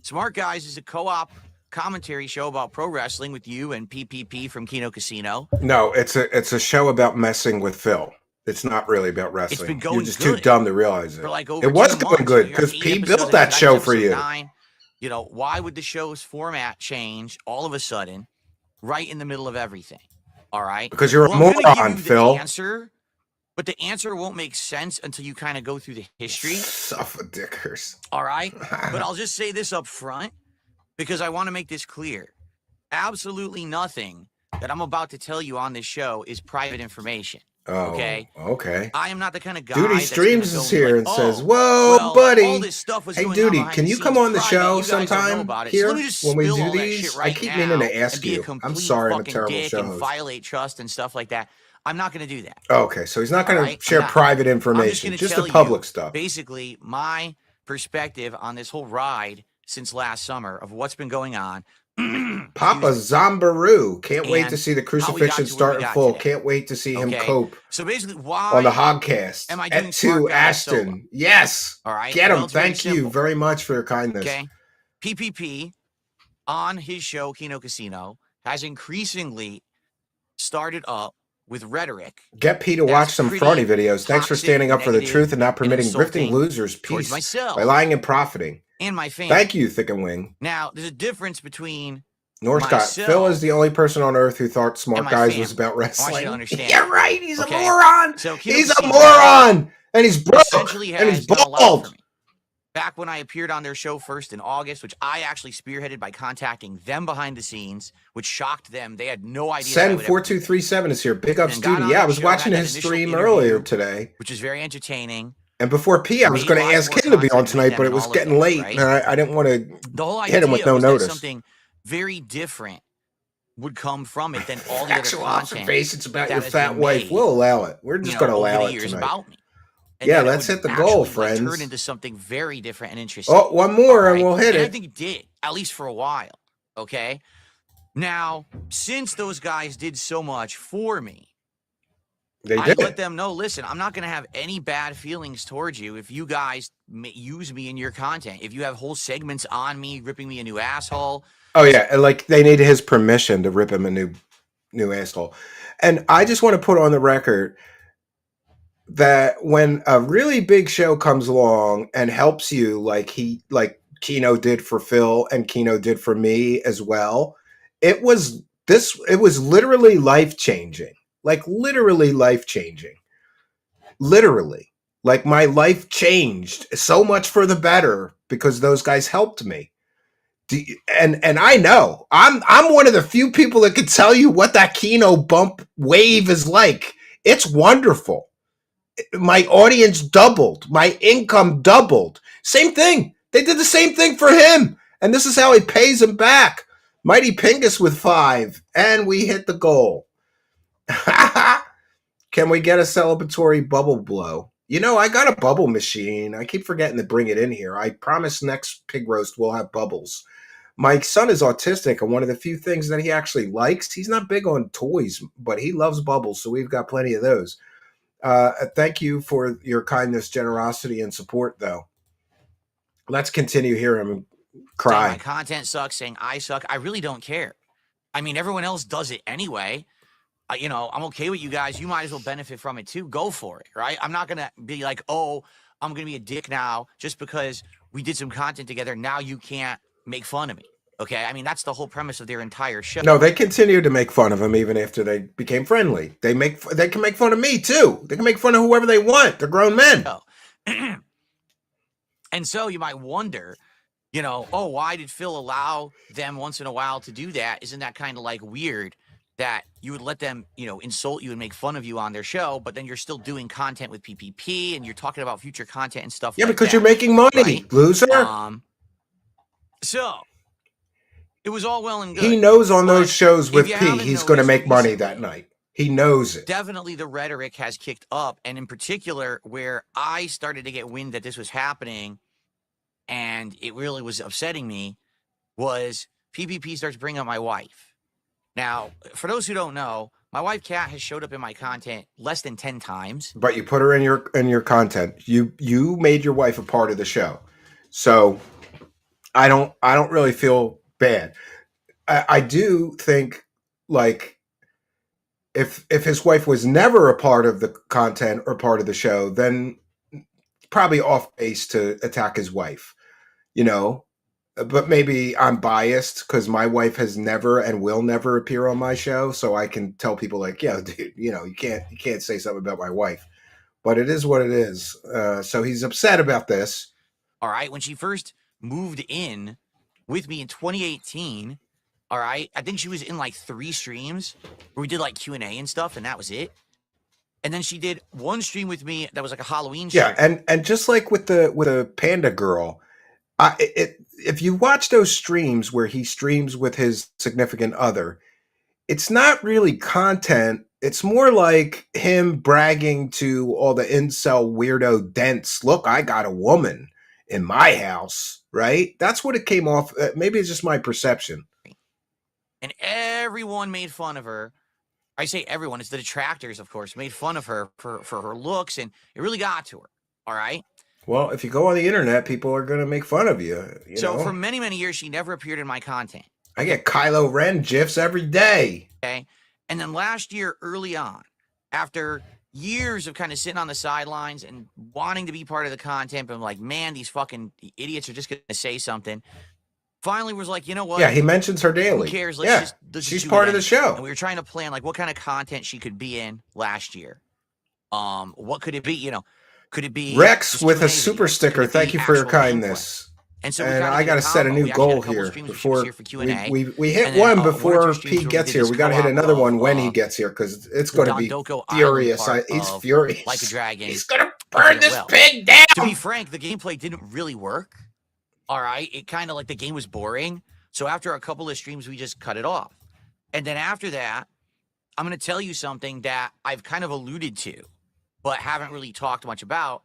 Smart Guys is a co-op commentary show about pro wrestling with you and PPP from Keno Casino. No, it's a show about messing with Phil. It's not really about wrestling. It's been going You're just good too dumb to realize it. For like over it was 2 going months. good because P built that show for you. 9. You know, why would the show's format change all of a sudden right in the middle of everything? All right? Because you're a moron, Phil. But the answer won't make sense until you kind of go through the history. Suffer dickers. All right? But I'll just say this up front because I want to make this clear. Absolutely nothing that I'm about to tell you on this show is private information. Oh, okay. I am not the kind of guy. Duty Streams is here and says, "Whoa, well, buddy! All this stuff was hey, going Duty, on can you come on the show sometime here when we do these? Right, I keep meaning to ask you. I'm sorry, I'm a terrible show host. And violate trust and stuff like that. I'm not going to do that. Okay, so he's not going to share private information, just the public stuff. Basically, my perspective on this whole ride since last summer of what's been going on. Papa Zombaroo. Can't wait to see the crucifixion start in full. Today. Can't wait to see him cope. So basically, why on the Hogcast? Am I doing to Ashton? Solo? Yes. All right. Get him. Thank you very much for your kindness. Okay. PPP on his show Keno Casino has increasingly started up with rhetoric. Get P to watch some fraudy videos. Thanks for standing up for the truth and not permitting grifting losers peace by lying and profiting. And my family. Thank you, Thick and Wing. Now, there's a difference between Northcott. Phil is the only person on earth who thought Smart Guys was about wrestling. I want you to understand. You're right. He's a moron. So he's a moron. And he's broke. And he's bald. Back when I appeared on their show first in August, which I actually spearheaded by contacting them behind the scenes, which shocked them. They had no idea. Send 4237 is here. Big ups, Duty. Yeah, I was watching his stream earlier today. Which is very entertaining. And before P, I was going to ask him to be on tonight, but it was getting late, and I didn't want to hit him with no notice. Something very different would come from it than all the actual other content. Observations about your fat wife. We'll allow it. We're just going to allow it tonight. About me. And Yeah, that it let's would hit the goal, actually like, turn friends. into something very different and interesting. Oh, one more All and we'll hit And I it. think it did, at least for a while. Okay. Now, since those guys did so much for me, They I did. let them know, listen, I'm not going to have any bad feelings towards you if you guys use me in your content. If you have whole segments on me, ripping me a new asshole. Oh yeah, and like they needed his permission to rip him a new asshole. And I just want to put on the record that when a really big show comes along and helps you, like Kino did for Phil and Kino did for me as well, it was literally life changing. Like literally life changing. Literally. Like my life changed so much for the better because those guys helped me. And I know I'm one of the few people that can tell you what that Kino bump wave is like. It's wonderful. My audience doubled. My income doubled. Same thing. They did the same thing for him. And this is how he pays him back. Mighty Pingus with 5. And we hit the goal. Can we get a celebratory bubble blow? You know, I got a bubble machine. I keep forgetting to bring it in here. I promise next pig roast we'll have bubbles. My son is autistic, and one of the few things that he actually likes, he's not big on toys, but he loves bubbles, so we've got plenty of those. Thank you for your kindness, generosity, and support, though. Let's continue hearing him cry. Saying my content sucks, saying I suck. I really don't care. I mean, everyone else does it anyway. You know, I'm okay with you guys. You might as well benefit from it too. Go for it, right? I'm not going to be like, oh, I'm going to be a dick now just because we did some content together. Now you can't make fun of me. Okay? I mean, that's the whole premise of their entire show. No, they continue to make fun of him even after they became friendly. They can make fun of me too. They can make fun of whoever they want. They're grown men. And so you might wonder, you know, oh, why did Phil allow them once in a while to do that? Isn't that kind of like weird that you would let them, you know, insult you and make fun of you on their show, but then you're still doing content with PPP and you're talking about future content and stuff Yeah, like because that, you're making money, right? loser. So it was all well and good. He knows on but those shows with if you P, haven't he's going to noticed make money recently, that night. He knows it. definitely the rhetoric has kicked up, and in particular where I started to get wind that this was happening and it really was upsetting me was PPP starts bringing up my wife. Now, for those who don't know, my wife Kat has showed up in my content less than 10 times. But you put her in your content. You made your wife a part of the show. So I don't really feel bad. I do think, like, if his wife was never a part of the content or part of the show, then probably off base to attack his wife, you know. But maybe I'm biased because my wife has never and will never appear on my show, so I can tell people like, yeah, dude, you know, you can't say something about my wife. But it is what it is. So he's upset about this. All right, when she first moved in with me in 2018, all right, I think she was in like 3 streams where we did like Q&A and stuff, and that was it. And then she did one stream with me that was like a Halloween stream. Yeah, and just like with the Panda Girl, if you watch those streams where he streams with his significant other, it's not really content. It's more like him bragging to all the incel weirdo dents. Look, I got a woman in my house, right? That's what it came off. Maybe it's just my perception. And everyone made fun of her. I say everyone, it's the detractors, of course, made fun of her for her looks, and it really got to her. All right. Well, if you go on the internet, people are going to make fun of you. So know? For many, many years, she never appeared in my content. I get Kylo Ren gifs every day. Okay. And then last year, early on, after years of kind of sitting on the sidelines and wanting to be part of the content, but I'm like, man, these fucking idiots are just going to say something. Finally was like, you know what? Yeah, he mentions her daily. Who cares? Let's she's part of the show. And we were trying to plan like what kind of content she could be in last year. What could it be? You know, could it be Rex with a super sticker? Thank you for your kindness. And so I got to set a new goal here before we hit one before P gets here. We got to hit another one when he gets here because it's going to be furious. He's furious. Like a dragon. He's going to burn this pig down. To be frank, the gameplay didn't really work. All right. It kind of like the game was boring. So after a couple of streams, we just cut it off. And then after that, I'm going to tell you something that I've kind of alluded to, but haven't really talked much about.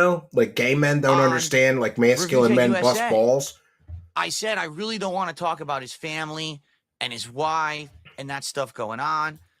know? Like gay men don't On understand like masculine Review men Check bust USA. balls. I said I really don't want to talk about his family and his wife and that stuff going on.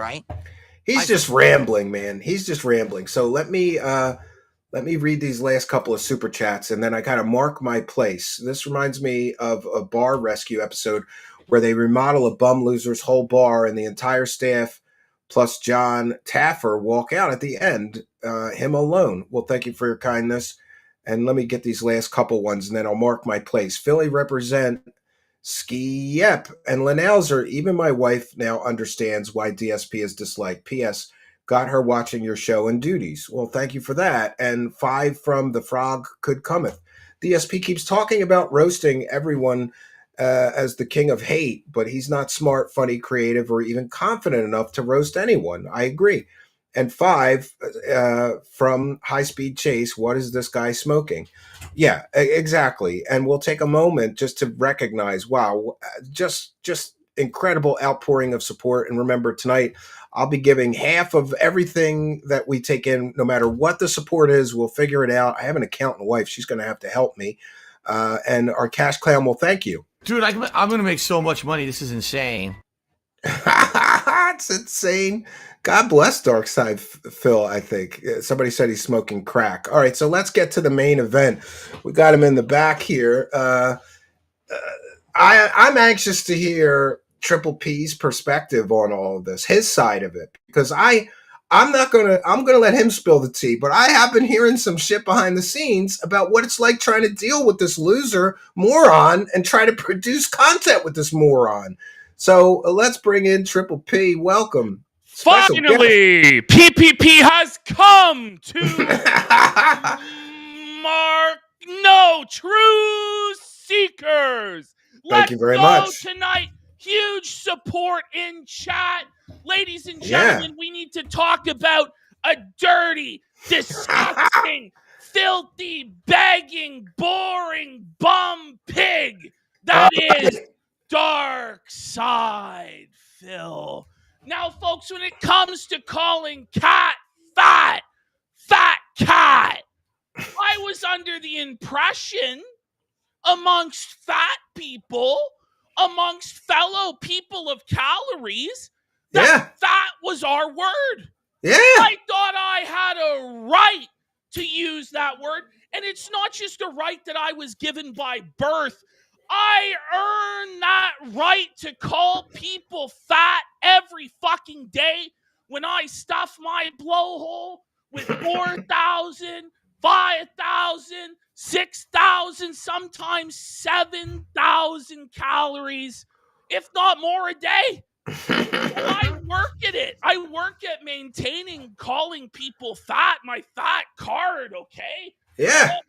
right? He's just rambling, man. He's just rambling. So let me read these last couple of super chats, and then I kind of mark my place. This reminds me of a bar rescue episode where they remodel a bum loser's whole bar, and the entire staff plus John Taffer walk out at the end, him alone. Well, thank you for your kindness. And let me get these last couple ones, and then I'll mark my place. Philly represent Ski Yep and Linalzer. Even my wife now understands why DSP is disliked. P.S. Got her watching your show and duties. Well, thank you for that. And 5 from The Frog Could Cometh. DSP keeps talking about roasting everyone as the king of hate, but he's not smart, funny, creative, or even confident enough to roast anyone. I agree. And 5, from High Speed Chase, what is this guy smoking? Yeah, exactly. And we'll take a moment just to recognize, wow, just incredible outpouring of support. And remember, tonight I'll be giving half of everything that we take in, no matter what the support is. We'll figure it out. I have an accountant wife; she's going to have to help me. And our cash clown will thank you. Dude, I'm going to make so much money. This is insane. It's insane. God bless Darksydephil, I think. Somebody said he's smoking crack. All right, so let's get to the main event. We got him in the back here. I'm anxious to hear Triple P's perspective on all of this, his side of it, because I'm gonna let him spill the tea, but I have been hearing some shit behind the scenes about what it's like trying to deal with this loser moron and try to produce content with this moron. So let's bring in Triple P. Welcome. Special Finally, PPP has come to mark. No, true seekers. Thank you very go much. Tonight. Huge support in chat. Ladies and gentlemen, we need to talk about a dirty, disgusting, filthy, begging, boring, bum pig that is Darksydephil. Now, folks, when it comes to calling Cat fat cat, I was under the impression amongst fat people, amongst fellow people of calories, that fat was our word. Yeah. I thought I had a right to use that word. And it's not just a right that I was given by birth. I earned that right to call people fat every fucking day when I stuff my blowhole with 4,000, 5,000, 6,000, sometimes 7,000 calories, if not more a day. I work at it. I work at maintaining calling people fat, my fat card, okay? Yeah. Look,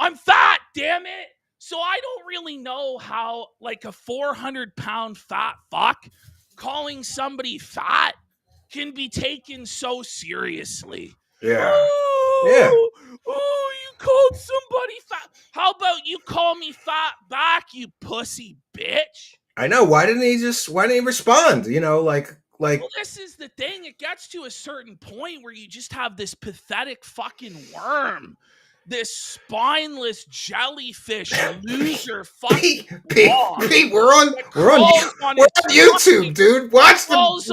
I'm fat, damn it. So I don't really know how, like, a 400-pound fat fuck calling somebody fat can be taken so seriously. Yeah. Oh, you called somebody fat. How about you call me fat back, you pussy bitch? I know. Why didn't he respond? You know, like. Well, this is the thing. It gets to a certain point where you just have this pathetic fucking worm, this spineless jellyfish loser fucking. Pete, we're on YouTube, dude. Watch those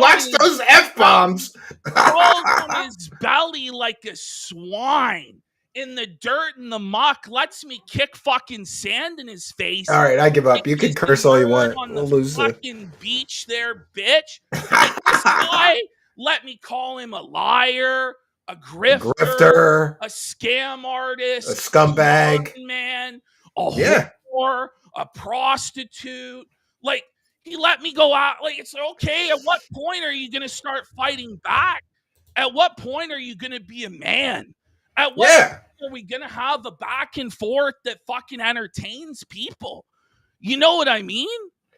F-bombs. Rolls on his belly like a swine in the dirt and the muck, lets me kick fucking sand in his face. All right, I give up. You can curse all you want. On we'll the lose fucking beach there, bitch. Like, this guy, let me call him a liar, a grifter, a scam artist, a scumbag, man, a whore, a prostitute. Like, he let me go out. Like, it's okay. At what point are you going to start fighting back? At what point are you going to be a man? At what point are we going to have a back and forth that fucking entertains people? You know what I mean?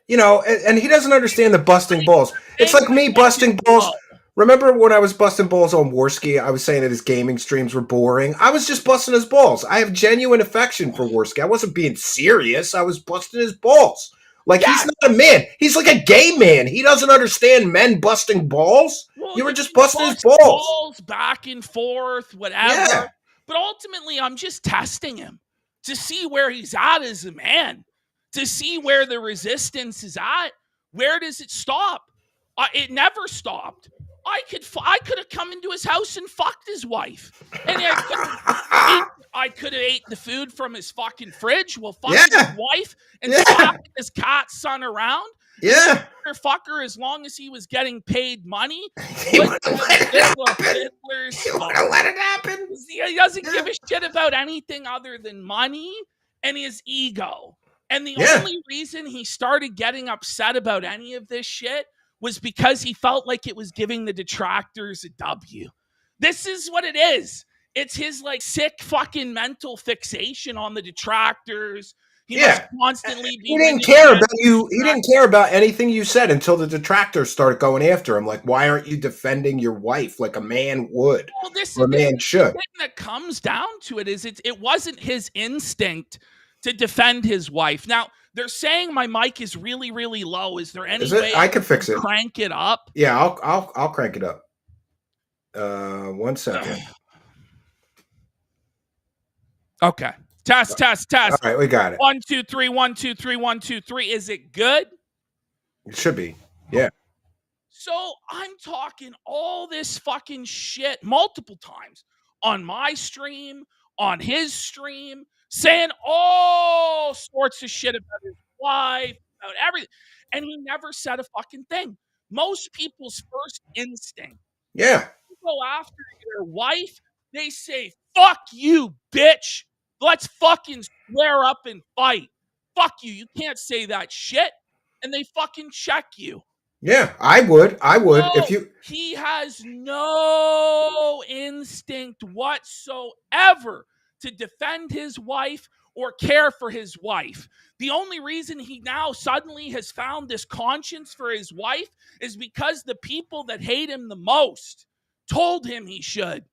You know, and he doesn't understand the busting balls. It's like me busting balls. Remember when I was busting balls on Warski, I was saying that his gaming streams were boring. I was just busting his balls. I have genuine affection for Warski. I wasn't being serious. I was busting his balls. Like, he's not a man. He's like a gay man. He doesn't understand men busting balls. Well, you were just busting his balls. Back and forth, whatever. Yeah. But ultimately, I'm just testing him to see where he's at as a man, to see where the resistance is at. Where does it stop? It never stopped. I could have come into his house and fucked his wife, and I could have ate the food from his fucking fridge while fucking his wife and slapping his cat son around. Yeah, fucker. As long as he was getting paid money, he would have let it happen. He doesn't give a shit about anything other than money and his ego. And the only reason he started getting upset about any of this shit was because he felt like it was giving the detractors a W. This is what it is. It's his, like, sick fucking mental fixation on the detractors. He must Yeah. constantly be He didn't renewing care it. about you. He didn't care about anything you said until the detractors started going after him. Like, why aren't you defending your wife like a man would Well, this or is a man the should? thing that comes down to it is it wasn't his instinct to defend his wife. Now they're saying my mic is really, really low. Is there any Is it? way I can fix it. crank it up? Yeah, I'll crank it up. 1 second. Okay. Test. All right, we got it. 1, 2, 3, 1, 2, 3, 1, 2, 3. Is it good? It should be. Yeah. So I'm talking all this fucking shit multiple times on my stream, on his stream, saying all sorts of shit about his wife, about everything. And he never said a fucking thing. Most people's first instinct Yeah. to go after their wife, they say, fuck you, bitch. Let's fucking square up and fight. Fuck you. You can't say that shit. And they fucking check you. Yeah, I would. No, If you he has no instinct whatsoever to defend his wife or care for his wife. The only reason he now suddenly has found this conscience for his wife is because the people that hate him the most told him he should,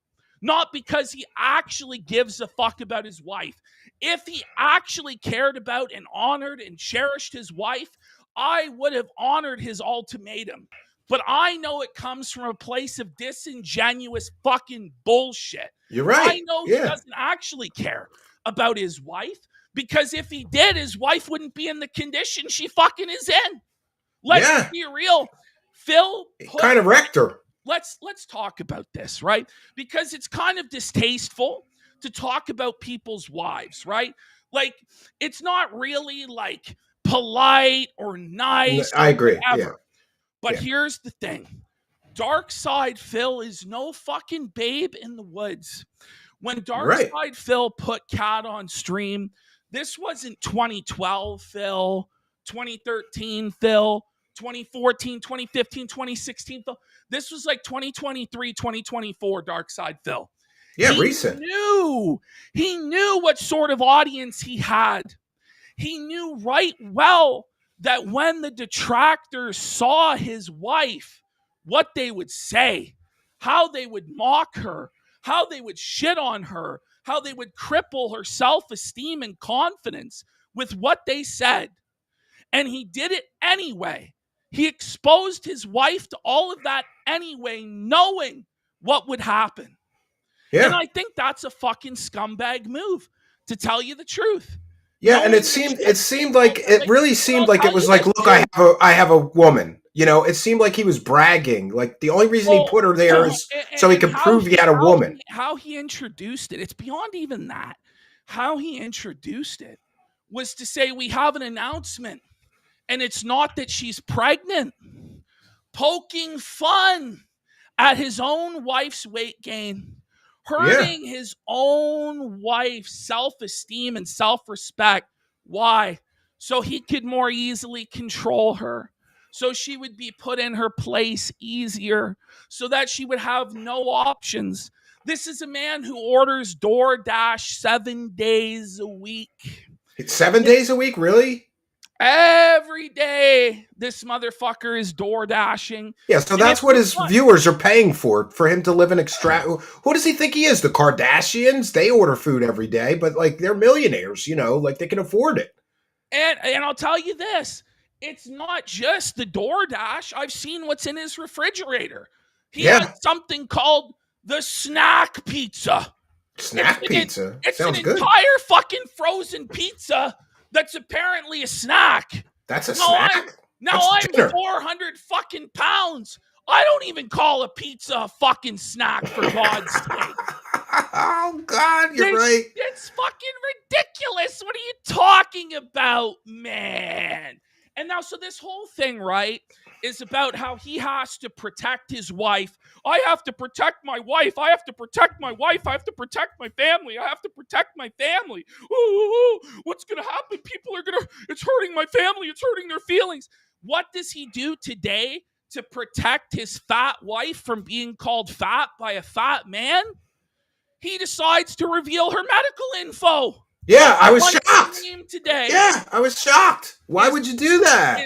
not because he actually gives a fuck about his wife. If he actually cared about and honored and cherished his wife, I would have honored his ultimatum. But I know it comes from a place of disingenuous fucking bullshit. You're right. I know he doesn't actually care about his wife, because if he did, his wife wouldn't be in the condition she fucking is in. Let's be real. Phil kind of wrecked her. Let's talk about this, right? Because it's kind of distasteful to talk about people's wives, right? Like, it's not really like polite or nice. I agree. Yeah. But here's the thing. Darksydephil is no fucking babe in the woods. When Darksydephil put Cat on stream, this wasn't 2012 Phil, 2013 Phil, 2014, 2015, 2016 Phil. This was like 2023, 2024 Darksydephil. Yeah, recent. He knew what sort of audience he had. He knew right well that when the detractors saw his wife, what they would say, how they would mock her, how they would shit on her, how they would cripple her self-esteem and confidence with what they said. And he did it anyway. He exposed his wife to all of that anyway, knowing what would happen. Yeah. And I think that's a fucking scumbag move, to tell you the truth. Yeah, and it seemed like it was like, look, I have a woman. You know, it seemed like he was bragging. Like the only reason he put her there is so he could prove he had a woman. How he introduced it, it's beyond even that. How he introduced it was to say, we have an announcement, and it's not that she's pregnant. Poking fun at his own wife's weight gain. Hurting his own wife's self-esteem and self-respect. Why? So he could more easily control her. So she would be put in her place easier. So that she would have no options. This is a man who orders DoorDash 7 days a week. 7 days a week? Really? Every day, this motherfucker is door dashing. Yeah, so that's what his viewers are paying for him to live an Who does he think he is? The Kardashians? They order food every day, but like they're millionaires, you know, like they can afford it. And I'll tell you this, it's not just the DoorDash. I've seen what's in his refrigerator. He has something called the snack pizza. Snack pizza? It's Sounds good. Entire fucking frozen pizza that's apparently a snack. That's a snack? I'm 400 fucking pounds. I don't even call a pizza a fucking snack, for God's sake. Oh, God, you're right. It's fucking ridiculous. What are you talking about, man? And now, so this whole thing, right, is about how he has to protect his wife. I have to protect my wife. I have to protect my wife. I have to protect my family. I have to protect my family. Ooh, what's going to happen? It's hurting my family. It's hurting their feelings. What does he do today to protect his fat wife from being called fat by a fat man? He decides to reveal her medical info. Yeah, I was shocked. today. Yeah, I was shocked. Why would you do that?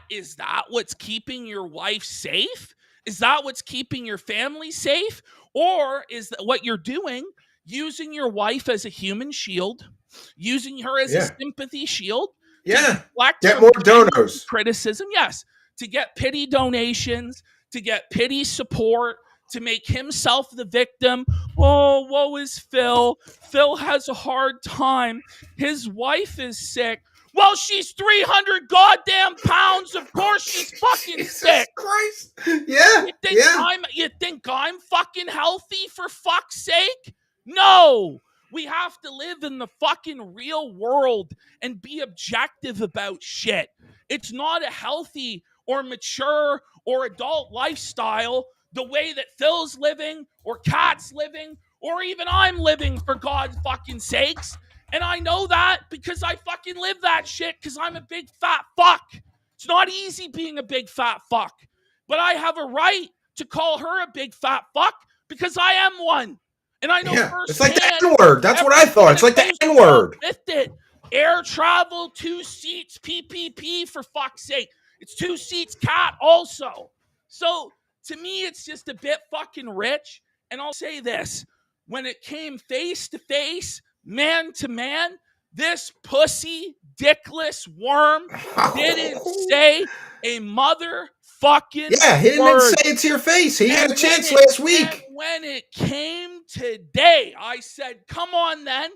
Is that what's keeping your wife safe? Is that what's keeping your family safe? Or is that what you're doing, using your wife as a human shield, using her as a Yeah. sympathy shield to Yeah. deflect Get from more genuine donors. criticism? Yes, to get pity donations, to get pity support, to make himself the victim. Oh, woe is Phil. Phil has a hard time. His wife is sick. Well, she's 300 goddamn pounds. Of course she's fucking Jesus sick. Christ. Yeah. You think I'm fucking healthy, for fuck's sake? No. We have to live in the fucking real world and be objective about shit. It's not a healthy or mature or adult lifestyle the way that Phil's living or Kat's living or even I'm living, for God's fucking sakes. And I know that because I fucking live that shit because I'm a big fat fuck. It's not easy being a big fat fuck, but I have a right to call her a big fat fuck because I am one. And I know It's like the firsthand N-word. That's what I thought. It's like the N-word. with it. Air travel, 2 seats, PPP, for fuck's sake. It's 2 seats, Cat also. So to me, it's just a bit fucking rich. And I'll say this. When it came face to face, man to man, this pussy, dickless worm didn't say a motherfucking Yeah, he didn't word. say it to your face. He had a And chance when it- last week. and when it came today, I said, come on then,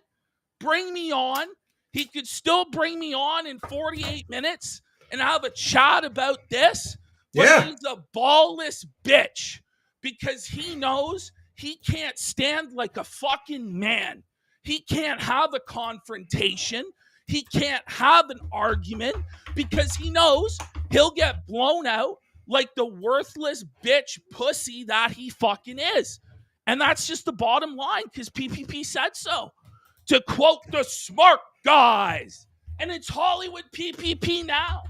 bring me on. He could still bring me on in 48 minutes and have a chat about this. But Yeah. he's a ballless bitch because he knows he can't stand like a fucking man. He can't have a confrontation. He can't have an argument because he knows he'll get blown out like the worthless bitch pussy that he fucking is. And that's just the bottom line because PPP said so. To quote the smart guys. And it's Hollywood PPP now.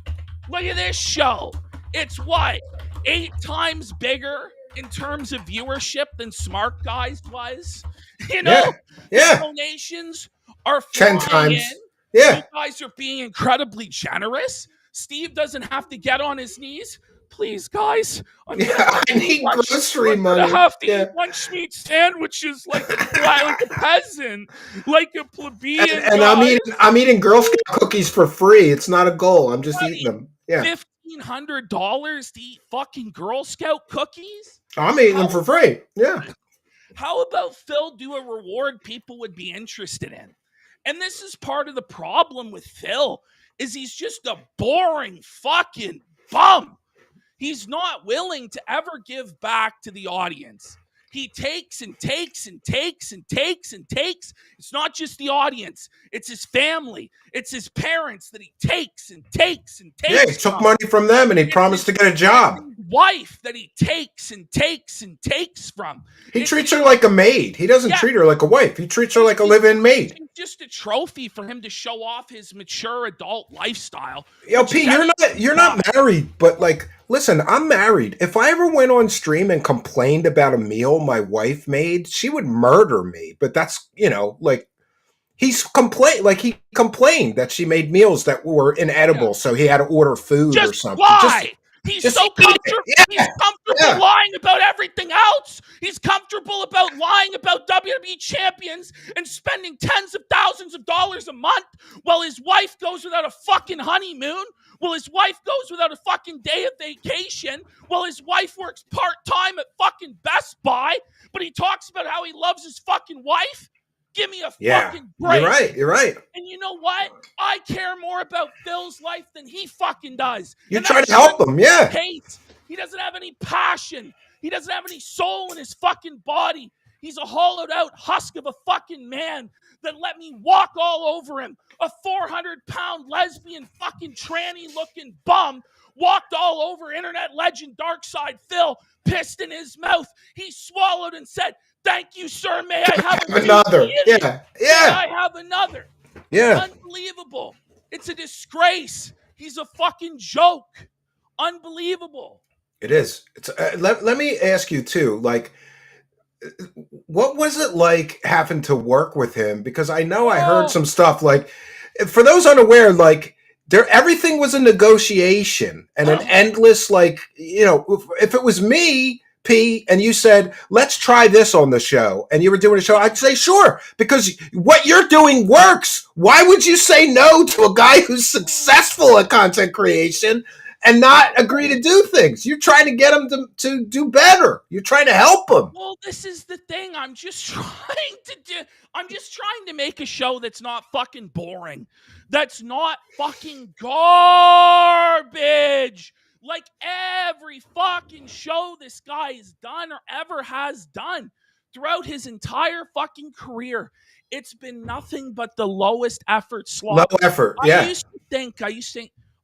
Look at this show. It's what? 8 times bigger in terms of viewership than Smart Guys was. You know, Yeah. the donations are 10 flying times. in. Yeah. You guys are being incredibly generous. Steve doesn't have to get on his knees. Please, guys, I'm gonna Yeah, have I to need eat lunch- grocery I'm gonna money. have to Yeah. eat lunch meat sandwiches like a peasant, like a plebeian. And guys. I'm eating Girl Scout cookies for free. It's not a goal. I'm just Buddy, eating them. Yeah. $1,500 to eat fucking Girl Scout cookies? I'm eating them for free. Yeah. How about Phil do a reward people would be interested in? And this is part of the problem with Phil, is he's just a boring fucking bum. He's not willing to ever give back to the audience. He takes and takes and takes and takes and takes. It's not just the audience. It's his family. It's his parents that he takes and takes and takes. Yeah, he took from. money from them and he It's promised to his- get a job. it's his wife that he takes and takes and takes from. He It's treats her like a maid. He doesn't Yeah. treat her like a wife. He treats her like a live-in maid. It's just a trophy for him to show off his mature adult lifestyle. Yo, which P, is you're not married, but like, listen, I'm married. If I ever went on stream and complained about a meal my wife made, she would murder me. But that's, like, he complained that she made meals that were inedible, so he had to order food or just something. lie. He's just so eat it. comfortable. Yeah. He's comfortable Yeah. lying about everything else. He's comfortable about lying about WWE champions and spending tens of thousands of dollars a month while his wife goes without a fucking honeymoon, while his wife goes without a fucking day of vacation, while his wife works part-time at fucking Best Buy, but he talks about how he loves his fucking wife. Give me a fucking break. You're right. And you know what? I care more about Phil's life than he fucking does. You And try that to help shit him, yeah. Hate. He doesn't have any passion. He doesn't have any soul in his fucking body. He's a hollowed out husk of a fucking man that let me walk all over him. A 400-pound lesbian fucking tranny looking bum walked all over internet legend Darksydephil, pissed in his mouth. He swallowed and said, "Thank you, sir. May I have Another. May Yeah. I have another?" Yeah. Unbelievable. It's a disgrace. He's a fucking joke. Unbelievable. It is. It's let me ask you too, like, what was it like having to work with him? Because I know I heard some stuff like for those unaware, like everything was a negotiation and an endless, like, if it was me, P, and you said, let's try this on the show, and you were doing a show, I'd say sure, because what you're doing works. Why would you say no to a guy who's successful at content creation and not agree to do things? You're trying to get him to do better. You're trying to help him. Well, this is the thing. I'm just trying to make a show that's not fucking boring. That's not fucking garbage. Like every fucking show this guy has done or ever has done throughout his entire fucking career, it's been nothing but the lowest effort slog. Low effort, yeah. I used to think,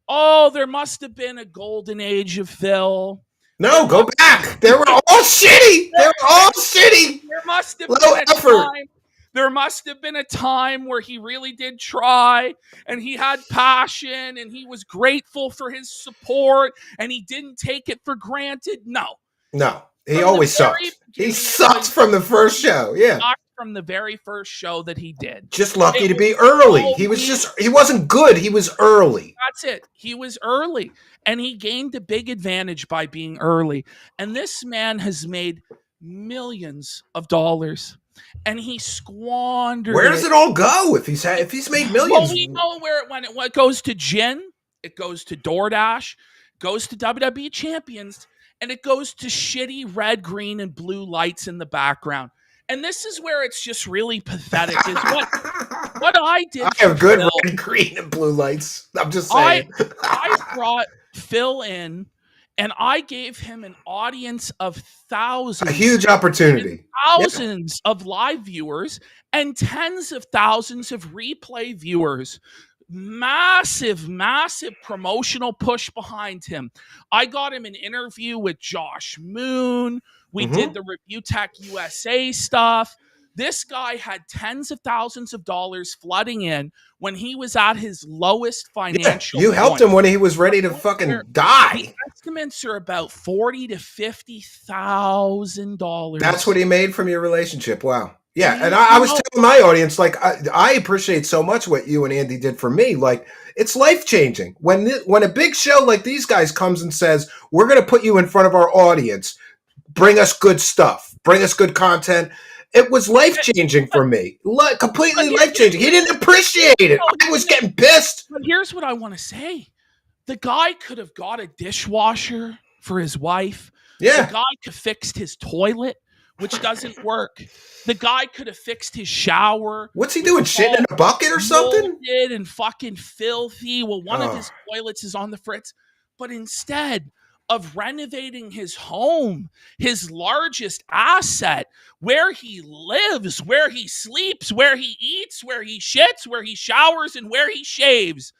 oh, there must have been a golden age of Phil. No, go back. They were all shitty. They were all shitty. There must have Low been a effort. time. There must have been a time where he really did try and he had passion and he was grateful for his support and he didn't take it for granted. No. He always sucked. He sucked from the first show. Yeah. From the very first show that he did. Just lucky to be early. He wasn't good. He was early. That's it. He was early and he gained a big advantage by being early. And this man has made millions of dollars. And he squandered. Where does it all go if he's made millions? Well, we know where it went. It goes to gin, it goes to DoorDash, goes to WWE champions, and it goes to shitty red, green, and blue lights in the background. And this is where it's just really pathetic. Is what I did. I have good red, green, and blue lights. I'm just saying. I brought Phil in. And I gave him an audience of thousands. A huge opportunity. Thousands of live viewers and tens of thousands of replay viewers. Massive, massive promotional push behind him. I got him an interview with Josh Moon. We did the Review Tech USA stuff. This guy had tens of thousands of dollars flooding in when he was at his lowest financial. You helped him when he was ready to fucking die. The estimates are about $40,000 to $50,000. That's what he made from your relationship. Wow. Yeah, and I was telling my audience, like, I appreciate so much what you and Andy did for me. Like, it's life-changing. When a big show like these guys comes and says, we're going to put you in front of our audience, bring us good stuff, bring us good content. It was life-changing for me. Completely life-changing. He didn't appreciate it. I was getting pissed. But here's what I want to say. The guy could have got a dishwasher for his wife. Yeah. The guy could have fixed his toilet, which doesn't work. The guy could have fixed his shower. What's he doing? Shitting in a bucket or something? And fucking filthy. Well, one of his toilets is on the fritz. But instead of renovating his home, his largest asset, where he lives, where he sleeps, where he eats, where he shits, where he showers, and where he shaves,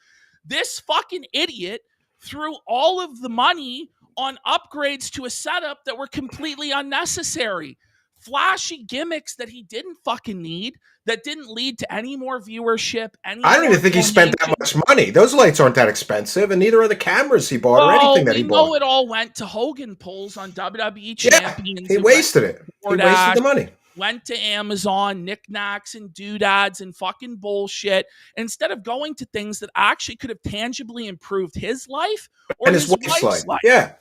this fucking idiot threw all of the money on upgrades to a setup that were completely unnecessary. Flashy gimmicks that he didn't fucking need, that didn't lead to any more viewership. I don't even think he spent that much money. Those lights aren't that expensive, and neither are the cameras he bought or anything that he bought. We know it all went to Hogan polls on WWE Champions. He wasted it. He wasted the money. Went to Amazon, knickknacks and doodads and fucking bullshit, instead of going to things that actually could have tangibly improved his life or his wife's life. Yeah.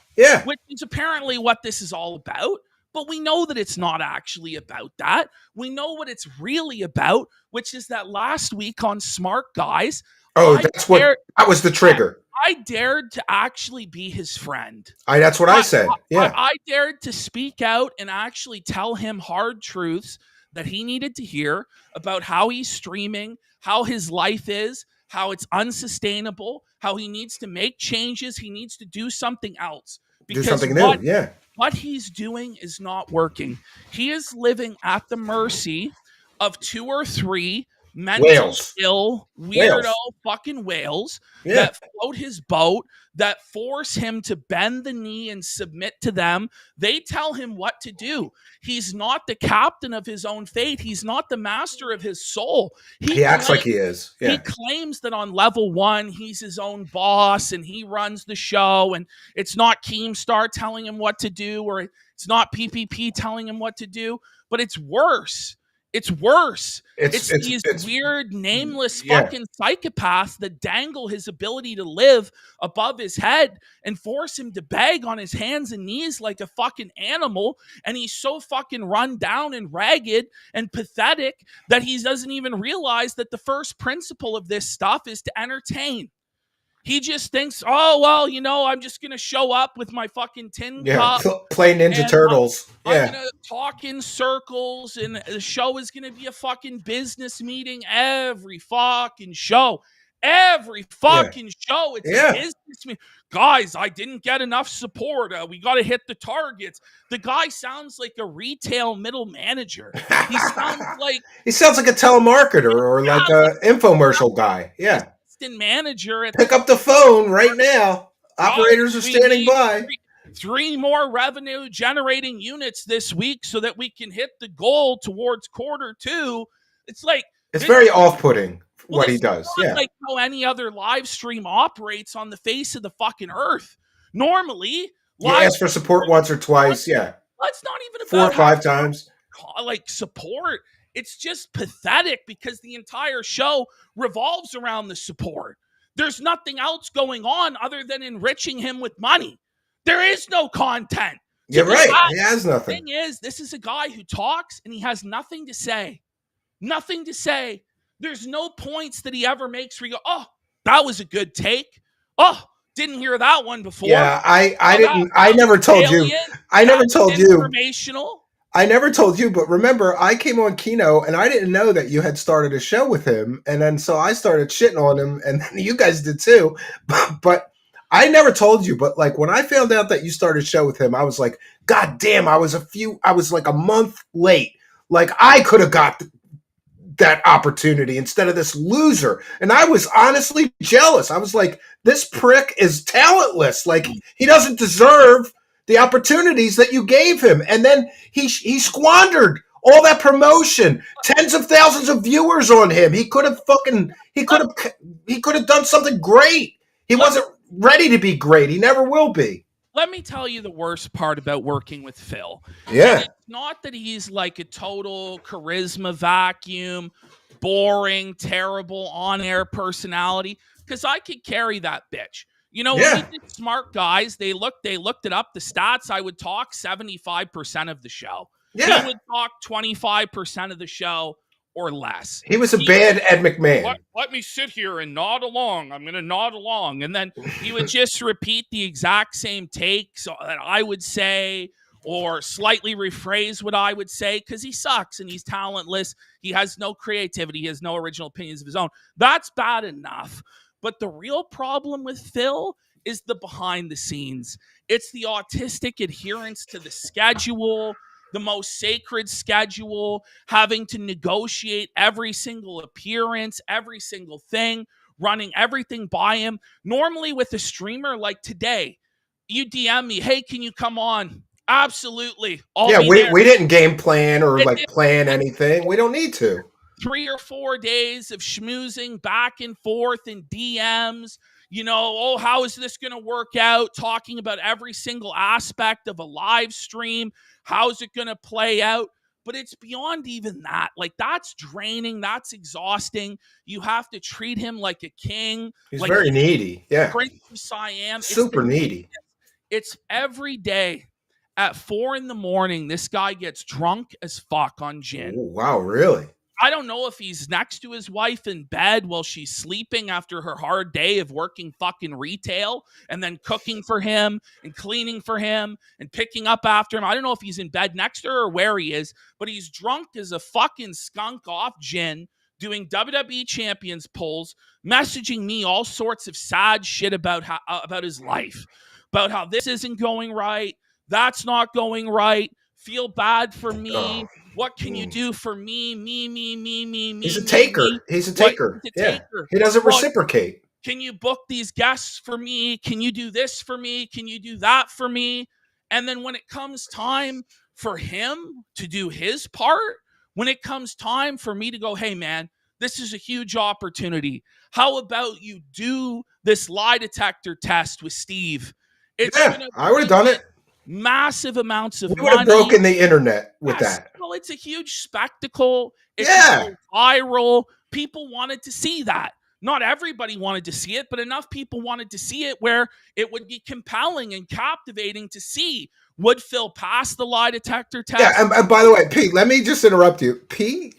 Which is apparently what this is all about. But we know that it's not actually about that. We know what it's really about, which is that last week on Smart Guys. That was the trigger. I dared to actually be his friend. That's what I said. Yeah. I dared to speak out and actually tell him hard truths that he needed to hear about how he's streaming, how his life is, how it's unsustainable, how he needs to make changes. He needs to do something else. Do something new. Yeah. What he's doing is not working. He is living at the mercy of 2 or 3 mental ill, weirdo fucking whales that float his boat, that force him to bend the knee and submit to them. They tell him what to do. He's not the captain of his own fate. He's not the master of his soul. He acts like he is. Yeah. He claims that on level 1, he's his own boss and he runs the show, and it's not Keemstar telling him what to do, or it's not PPP telling him what to do, but it's worse. It's worse. It's These weird, nameless yeah. fucking psychopaths that dangle his ability to live above his head and force him to beg on his hands and knees like a fucking animal. And he's so fucking run down and ragged and pathetic that he doesn't even realize that the first principle of this stuff is to entertain. He just thinks, oh, well, I'm just going to show up with my fucking tin cup. Play Ninja Turtles. I'm going to talk in circles, and the show is going to be a fucking business meeting every fucking show. Every fucking show. It's a business meeting. Guys, I didn't get enough support. We got to hit the targets. The guy sounds like a retail middle manager. He sounds like a telemarketer or like a infomercial guy. Yeah. Manager. Pick up the phone right now. Operators are standing by. Three more revenue generating units this week so that we can hit the goal towards Q2. It's like it's very off-putting what he does. Yeah, like how any other live stream operates on the face of the fucking earth. Normally, you ask for support once or twice. That's not even about 4 or 5 times. Like support. It's just pathetic because the entire show revolves around the support. There's nothing else going on other than enriching him with money. There is no content. You're right. He has nothing. The thing is, this is a guy who talks and he has nothing to say. Nothing to say. There's no points that he ever makes where you go, oh, that was a good take. Oh, didn't hear that one before. Yeah, I never told you. I never told you. Informational. I never told you, but remember, I came on Kino and I didn't know that you had started a show with him. And then so I started shitting on him, and then you guys did too. But I never told you. But like when I found out that you started a show with him, I was like, God damn, I was like a month late. Like I could have got that opportunity instead of this loser. And I was honestly jealous. I was like, this prick is talentless. Like he doesn't deserve the opportunities that you gave him. And then he squandered all that promotion, tens of thousands of viewers on him. He could have done something great. He wasn't ready to be great. He never will be. Let me tell you the worst part about working with Phil. Yeah. It's not that he's like a total charisma vacuum, boring, terrible on-air personality, because I could carry that bitch. When we did Smart Guys, they looked it up, the stats. I would talk 75% of the show. Yeah. He would talk 25% of the show or less. He was a bad Ed McMahon. Let me sit here and nod along. I'm going to nod along. And then he would just repeat the exact same takes that I would say or slightly rephrase what I would say because he sucks and he's talentless. He has no creativity. He has no original opinions of his own. That's bad enough. But the real problem with Phil is the behind the scenes. It's the autistic adherence to the schedule, the most sacred schedule, having to negotiate every single appearance, every single thing, running everything by him. Normally with a streamer like today, you DM me, hey, can you come on? Absolutely. We didn't game plan or plan anything. We don't need to. 3 or 4 days of schmoozing back and forth in DMs, how is this going to work out? Talking about every single aspect of a live stream. How's it going to play out? But it's beyond even that. Like, that's draining. That's exhausting. You have to treat him like a king. He's like very needy. Yeah. Prince of Siam. Super needy. It's every day at 4 a.m. This guy gets drunk as fuck on gin. Oh, wow, really? I don't know if he's next to his wife in bed while she's sleeping after her hard day of working fucking retail and then cooking for him and cleaning for him and picking up after him. I don't know if he's in bed next to her or where he is, but he's drunk as a fucking skunk off gin, doing WWE champions pulls, messaging me all sorts of sad shit about his life, about how this isn't going right, that's not going right, feel bad for me. What can you do for me? Me. He's a taker. He's a taker. He doesn't reciprocate. Can you book these guests for me? Can you do this for me? Can you do that for me? And then when it comes time for him to do his part, when it comes time for me to go, hey, man, this is a huge opportunity. How about you do this lie detector test with Steve? I would have done it. massive amounts of We would have money. broken the internet with Yes. that. Well, it's a huge spectacle. It's Yeah. viral. People wanted to see that. Not everybody wanted to see it, but enough people wanted to see it where it would be compelling and captivating to see. Would Phil pass the lie detector test? Yeah, and by the way, Pete, let me just interrupt you. Pete,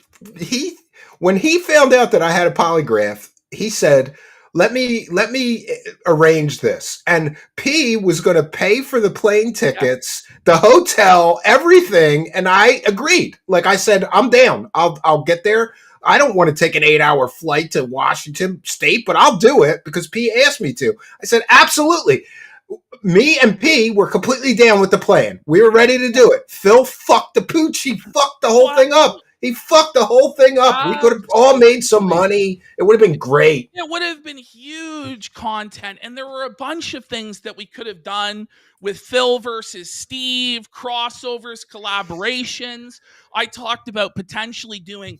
when he found out that I had a polygraph, he said, let me arrange this. And P was going to pay for the plane tickets, the hotel, everything, and I agreed. Like I said, I'm down. I'll get there. I don't want to take an 8-hour flight to Washington State, but I'll do it because P asked me to. I said, absolutely. Me and P were completely down with the plan. We were ready to do it. Phil fucked the pooch. He fucked the whole thing up. He fucked the whole thing up. We could have all made some money. It would have been great. It would have been huge content. And there were a bunch of things that we could have done with Phil versus Steve, crossovers, collaborations. I talked about potentially doing,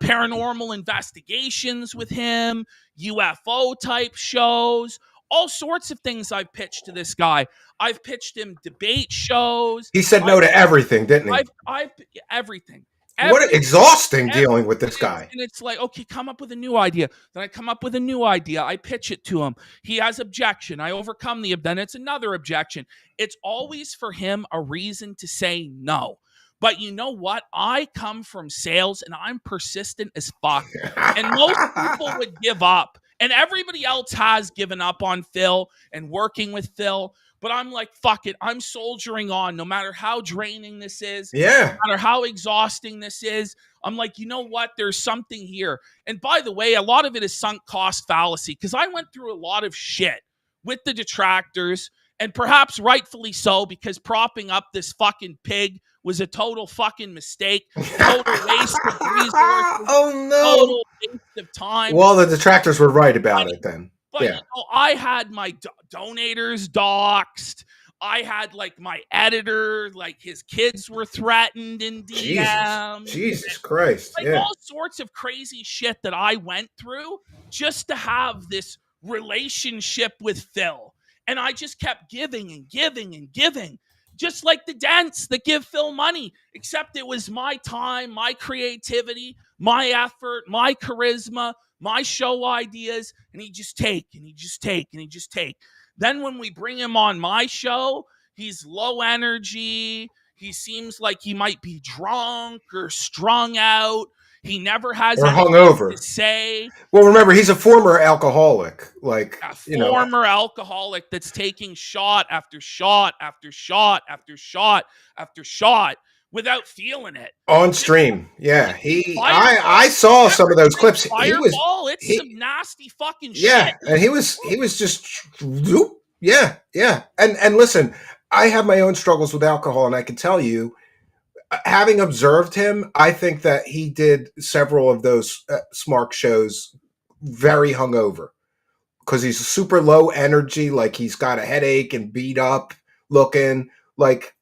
paranormal investigations with him, UFO type shows, all sorts of things I've pitched to this guy. I've pitched him debate shows. He said no to everything, didn't he? I've everything. What exhausting dealing with this guy. And it's like, okay, come up with a new idea. Then I come up with a new idea. I pitch it to him. He has objection. I overcome then it's another objection. It's always for him a reason to say no. But you know what? I come from sales and I'm persistent as fuck. And most people would give up. And everybody else has given up on Phil and working with Phil. But I'm like, fuck it. I'm soldiering on no matter how draining this is. Yeah. No matter how exhausting this is. I'm like, you know what? There's something here. And by the way, a lot of it is sunk cost fallacy because I went through a lot of shit with the detractors, and perhaps rightfully so, because propping up this fucking pig was a total fucking mistake. Total waste of resources. Oh, no. Total waste of time. Well, the detractors were right about it then. But yeah. I had my donators doxxed. I had my editor, his kids were threatened in DMs. Jesus Christ. All sorts of crazy shit that I went through just to have this relationship with Phil. And I just kept giving and giving and giving. Just like the dents that give Phil money, except it was my time, my creativity, my effort, my charisma, my show ideas, and he just take, and he just take, and he just take. Then when we bring him on my show, he's low energy. He seems like he might be drunk or strung out. He never has anything hungover to say. Well, remember, he's a former alcoholic. Former alcoholic that's taking shot after shot after shot after shot after shot without feeling it. On stream. Yeah. I saw some of those clips. It's some nasty fucking shit. Yeah. And he was just, yeah. And listen, I have my own struggles with alcohol, and I can tell you, having observed him, I think that he did several of those Smart shows very hungover because he's super low energy. He's got a headache and beat up looking.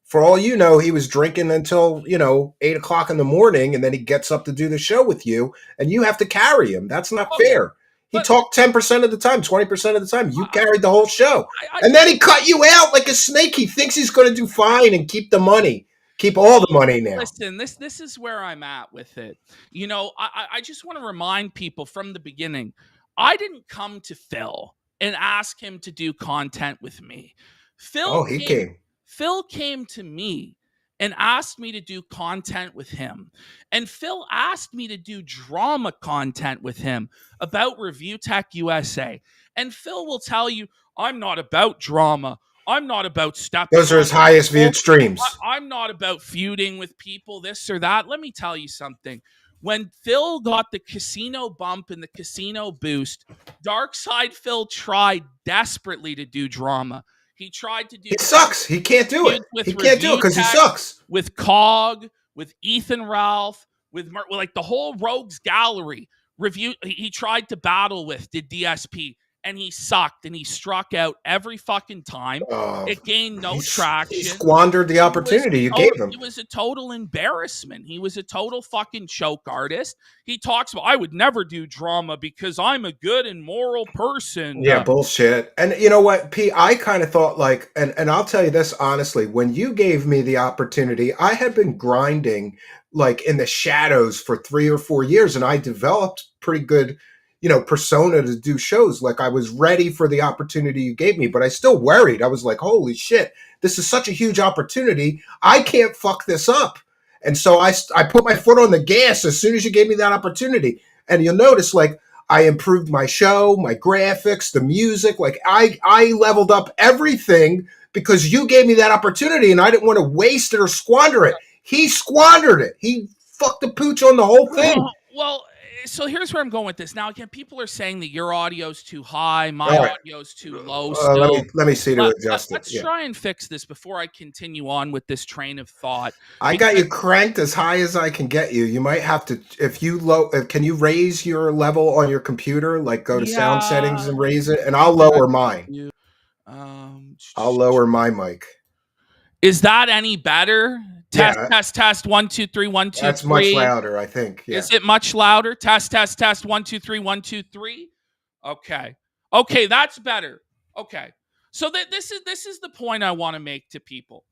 For all you know, he was drinking until 8:00 in the morning, and then he gets up to do the show with you, and you have to carry him. That's not fair. He talked 10% of the time, 20% of the time. You carried the whole show, and then he cut you out like a snake. He thinks he's going to do fine and keep the money. Keep all the money now. Listen, this is where I'm at with it. I just want to remind people from the beginning, I didn't come to Phil and ask him to do content with me. Phil came to me and asked me to do content with him. And Phil asked me to do drama content with him about Review Tech USA. And Phil will tell you, I'm not about drama. I'm not about stepping. Those are his highest viewed streams. I'm not about feuding with people, this or that. Let me tell you something. When Phil got the casino bump and the casino boost, Darksydephil tried desperately to do drama. He tried to do. It sucks. He can't do it. He can't do it because he sucks. With Cog, with Ethan Ralph, with the whole Rogues Gallery review. He tried to battle with, did DSP. and he sucked and he struck out every fucking time. It gained no He traction. squandered the opportunity you gave him. He was a total embarrassment. He was a total fucking choke artist. He talks about, I would never do drama because I'm a good and moral person. Yeah, bullshit. And you know what, P, I kind of thought like, and I'll tell you this honestly, when you gave me the opportunity, I had been grinding like in the shadows for 3 or 4 years, and I developed pretty good, persona to do shows. Like I was ready for the opportunity you gave me, but I still worried. I was like, holy shit, this is such a huge opportunity. I can't fuck this up. And so I put my foot on the gas as soon as you gave me that opportunity. And you'll notice like, I improved my show, my graphics, the music. Like I leveled up everything because you gave me that opportunity and I didn't want to waste it or squander it. He squandered it. He fucked the pooch on the whole thing. Well, so here's where I'm going with this. Now, again, people are saying that your audio's too high, my audio's too low. Let me see to adjust it. Let's try and fix this before I continue on with this train of thought. I got you cranked as high as I can get you. You might have to, can you raise your level on your computer? Like go to sound settings and raise it, and I'll lower mine. I'll lower my mic. Is that any better? Test. 1, 2, 3, 1, 2, 3. That's much louder, I think. Yeah. Is it much louder? Test. 1, 2, 3, 1, 2, 3. Okay, that's better. Okay. So this is the point I want to make to people.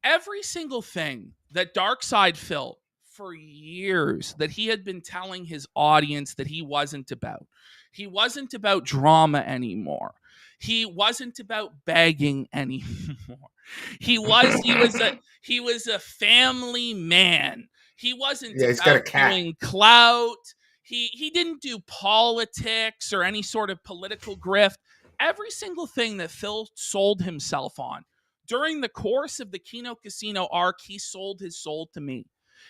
Every single thing that Darksydephil for years that he had been telling his audience that he wasn't about. He wasn't about drama anymore. He wasn't about begging anymore. He was a family man. He wasn't about doing clout. He didn't do politics or any sort of political grift. Every single thing that Phil sold himself on during the course of the Kino Casino arc, he sold his soul to me.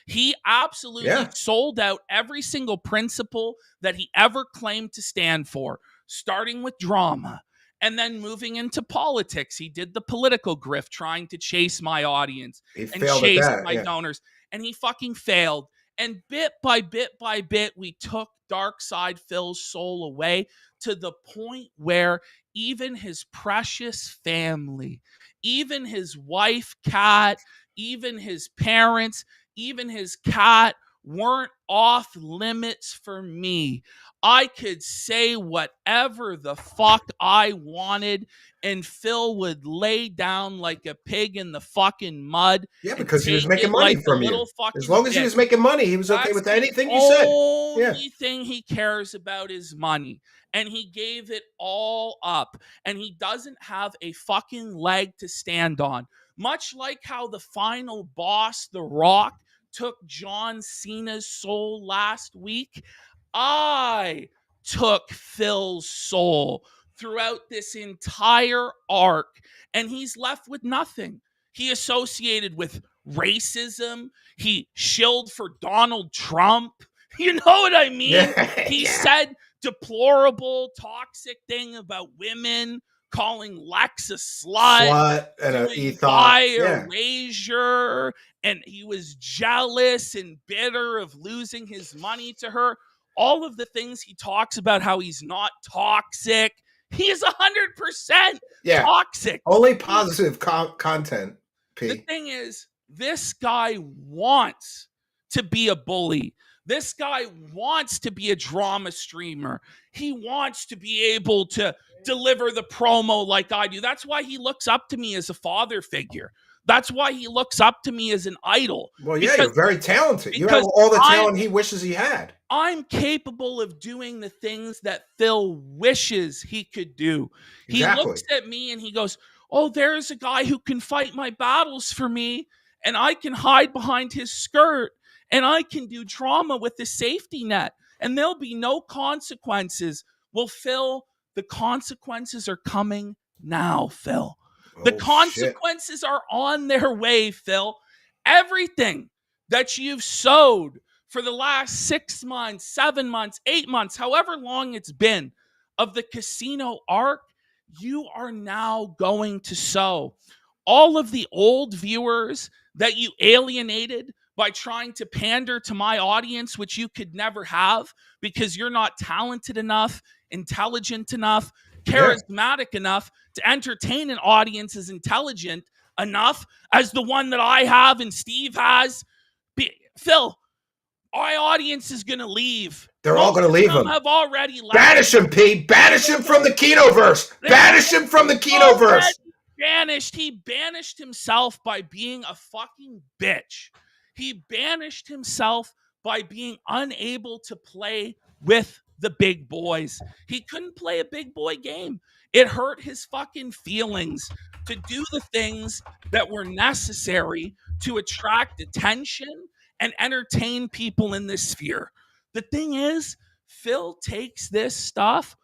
He absolutely sold out every single principle that he ever claimed to stand for, starting with drama. And then moving into politics, he did the political grift, trying to chase my audience and chase my donors. And he fucking failed. And bit by bit by bit, we took Darksydephil's soul away to the point where even his precious family, even his wife, Kat, even his parents, even his cat weren't off limits for me. I could say whatever the fuck I wanted, and Phil would lay down like a pig in the fucking mud. Yeah, because he was making money from you. As long as he was making money, he was okay with anything you said. The only thing he cares about is money. And he gave it all up. And he doesn't have a fucking leg to stand on. Much like how the final boss, The Rock, took John Cena's soul last week, I took Phil's soul throughout this entire arc, and he's left with nothing. He associated with racism. He shilled for Donald Trump. You know what I mean? He said deplorable, toxic thing about women, calling Lex a slut and an erasure, and he was jealous and bitter of losing his money to her. All of the things he talks about, how he's not toxic. He is 100% toxic. Only positive content, P. The thing is, this guy wants to be a bully. This guy wants to be a drama streamer. He wants to be able to deliver the promo like I do. That's why he looks up to me as a father figure. That's why he looks up to me as an idol. Well, yeah, you're very talented. You have all the talent he wishes he had. I'm capable of doing the things that Phil wishes he could do. Exactly. He looks at me and he goes, oh, there's a guy who can fight my battles for me, and I can hide behind his skirt, and I can do drama with the safety net, and there'll be no consequences. Well, Phil, the consequences are coming now, Phil. The consequences are on their way, Phil. Everything that you've sowed for the last 6 months, 7 months, 8 months, however long it's been of the casino arc, you are now going to sow. All of the old viewers that you alienated by trying to pander to my audience, which you could never have because you're not talented enough, intelligent enough, charismatic enough to entertain an audience as intelligent enough as the one that I have and Steve has. Phil, our audience is going to leave. They're all going to leave him. Have already left. Banish him, P. Banish him from the Kinoverse. Banish him from the Kinoverse. Banished. He banished himself by being a fucking bitch. He banished himself by being unable to play with the big boys. He couldn't play a big boy game. It hurt his fucking feelings to do the things that were necessary to attract attention and entertain people in this sphere. The thing is, Phil takes this stuff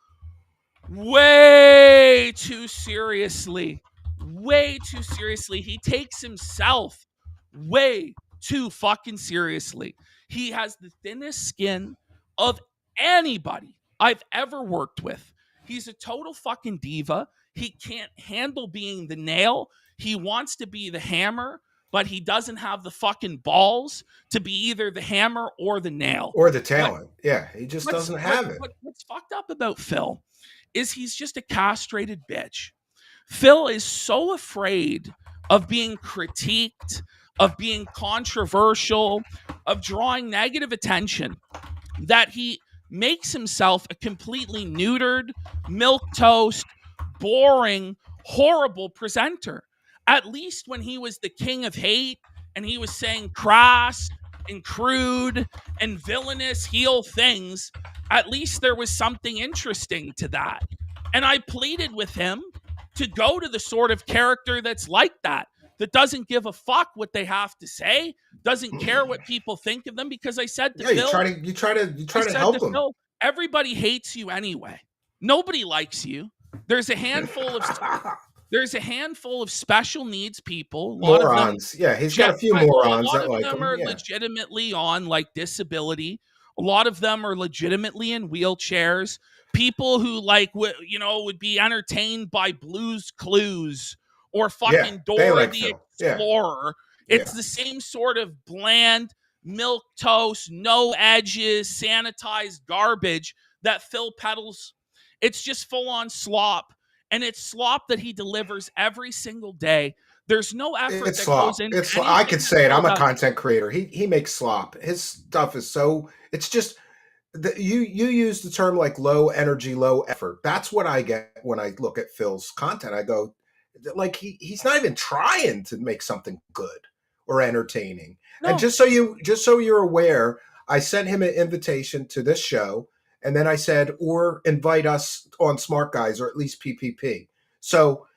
way too seriously. Way too seriously. He takes himself way too fucking seriously. He has the thinnest skin of anybody I've ever worked with. He's a total fucking diva. He can't handle being the nail. He wants to be the hammer, but he doesn't have the fucking balls to be either the hammer or the nail. Or the talent. He just doesn't have it. What's fucked up about Phil is he's just a castrated bitch. Phil is so afraid of being critiqued, of being controversial, of drawing negative attention, that he makes himself a completely neutered, milquetoast, boring, horrible presenter. At least when he was the king of hate and he was saying crass and crude and villainous heel things, at least there was something interesting to that. And I pleaded with him to go to the sort of character that's like that doesn't give a fuck what they have to say, doesn't care what people think of them, because I said to Phil, you try to help them. Phil, everybody hates you anyway. Nobody likes you. There's a handful of special needs people. Morons. He's got a few morons. A lot of them are legitimately on like disability. A lot of them are legitimately in wheelchairs. People who would be entertained by Blue's Clues or fucking Dora the Explorer. It's the same sort of bland, milquetoast, no edges, sanitized garbage that Phil peddles. It's just full on slop. And it's slop that he delivers every single day. There's no effort that goes into it. I could say it. I'm a content creator. He makes slop. His stuff is so. It's just you use the term like low energy, low effort. That's what I get when I look at Phil's content. I go, like he's not even trying to make something good or entertaining. No. And just so you're aware, I sent him an invitation to this show. And then I said, or invite us on Smart Guys, or at least PPP. So,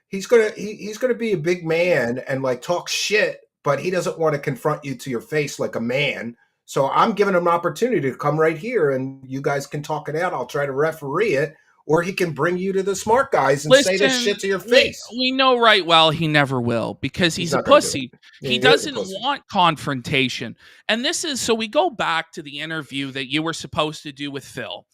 he's gonna be a big man and like talk shit, but he doesn't want to confront you to your face like a man. So I'm giving him an opportunity to come right here, and you guys can talk it out. I'll try to referee it, or he can bring you to the Smart Guys and say this shit to your face. We know right well he never will, because he's a pussy. He doesn't want confrontation. And so we go back to the interview that you were supposed to do with Phil.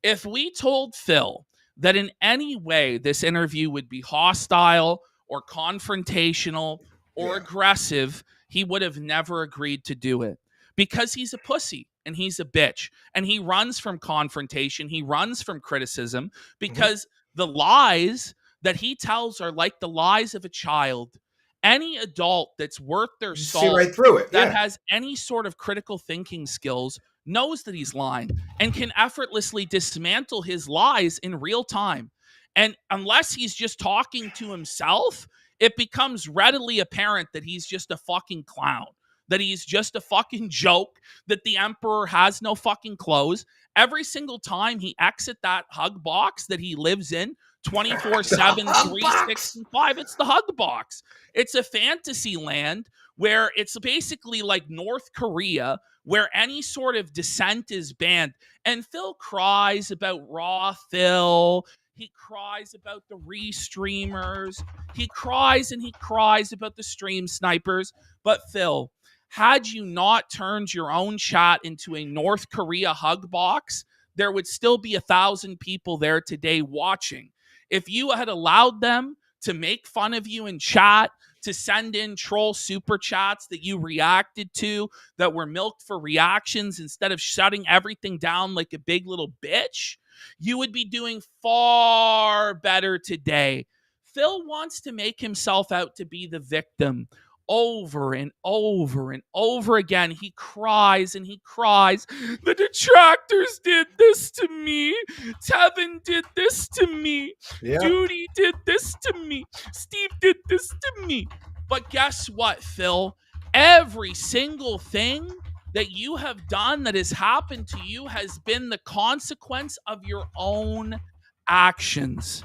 If we told Phil that in any way this interview would be hostile or confrontational or aggressive, he would have never agreed to do it, because he's a pussy. And he's a bitch. And he runs from confrontation. He runs from criticism, because the lies that he tells are like the lies of a child. Any adult that's worth their salt, see right through it. that has any sort of critical thinking skills, knows that he's lying and can effortlessly dismantle his lies in real time. And unless he's just talking to himself, it becomes readily apparent that he's just a fucking clown, that he's just a fucking joke, that the emperor has no fucking clothes. Every single time he exits that hug box that he lives in 24/7, 365, it's the hug box. It's a fantasy land where it's basically like North Korea, where any sort of dissent is banned. And Phil cries about Raw Phil. He cries about the restreamers. He cries about the stream snipers. But Phil, had you not turned your own chat into a North Korea hug box, there would still be 1,000 people there today watching. If you had allowed them to make fun of you in chat, to send in troll super chats that you reacted to, that were milked for reactions, instead of shutting everything down like a big little bitch, You would be doing far better today. Phil wants to make himself out to be the victim over and over and over again. He cries and he cries. The detractors did this to me. Tevin did this to me. Yeah. Duty did this to me. Steve did this to me. But guess what, Phil? Every single thing that you have done that has happened to you has been the consequence of your own actions.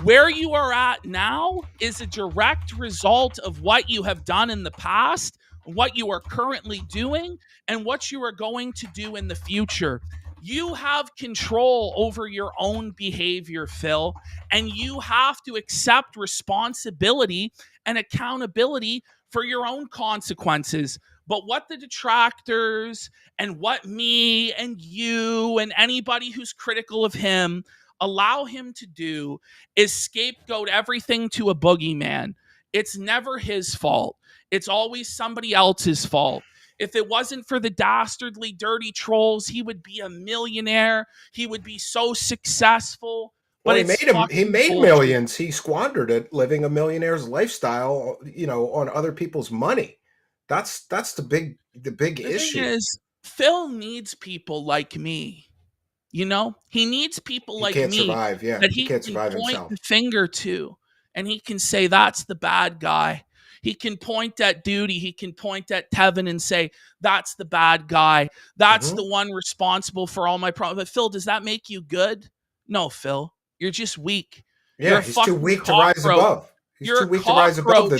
Where you are at now is a direct result of what you have done in the past, what you are currently doing, and what you are going to do in the future. You have control over your own behavior, Phil, and you have to accept responsibility and accountability for your own consequences. But what the detractors and what me and you and anybody who's critical of him allow him to do is scapegoat everything to a boogeyman. It's never his fault. It's always somebody else's fault. If it wasn't for the dastardly, dirty trolls, he would be a millionaire. He would be so successful. But Well, he made millions. He squandered it living a millionaire's lifestyle, on other people's money. That's the big issue. Thing is, Phil needs people like me. He needs people like me survive. Yeah, that he can't can survive point himself. the finger to, and he can say, that's the bad guy. He can point at Duty. He can point at Tevin and say, that's the bad guy. That's the one responsible for all my problems. But Phil, does that make you good? No, Phil. You're just weak. Yeah, he's too weak to rise above. You're too weak to rise above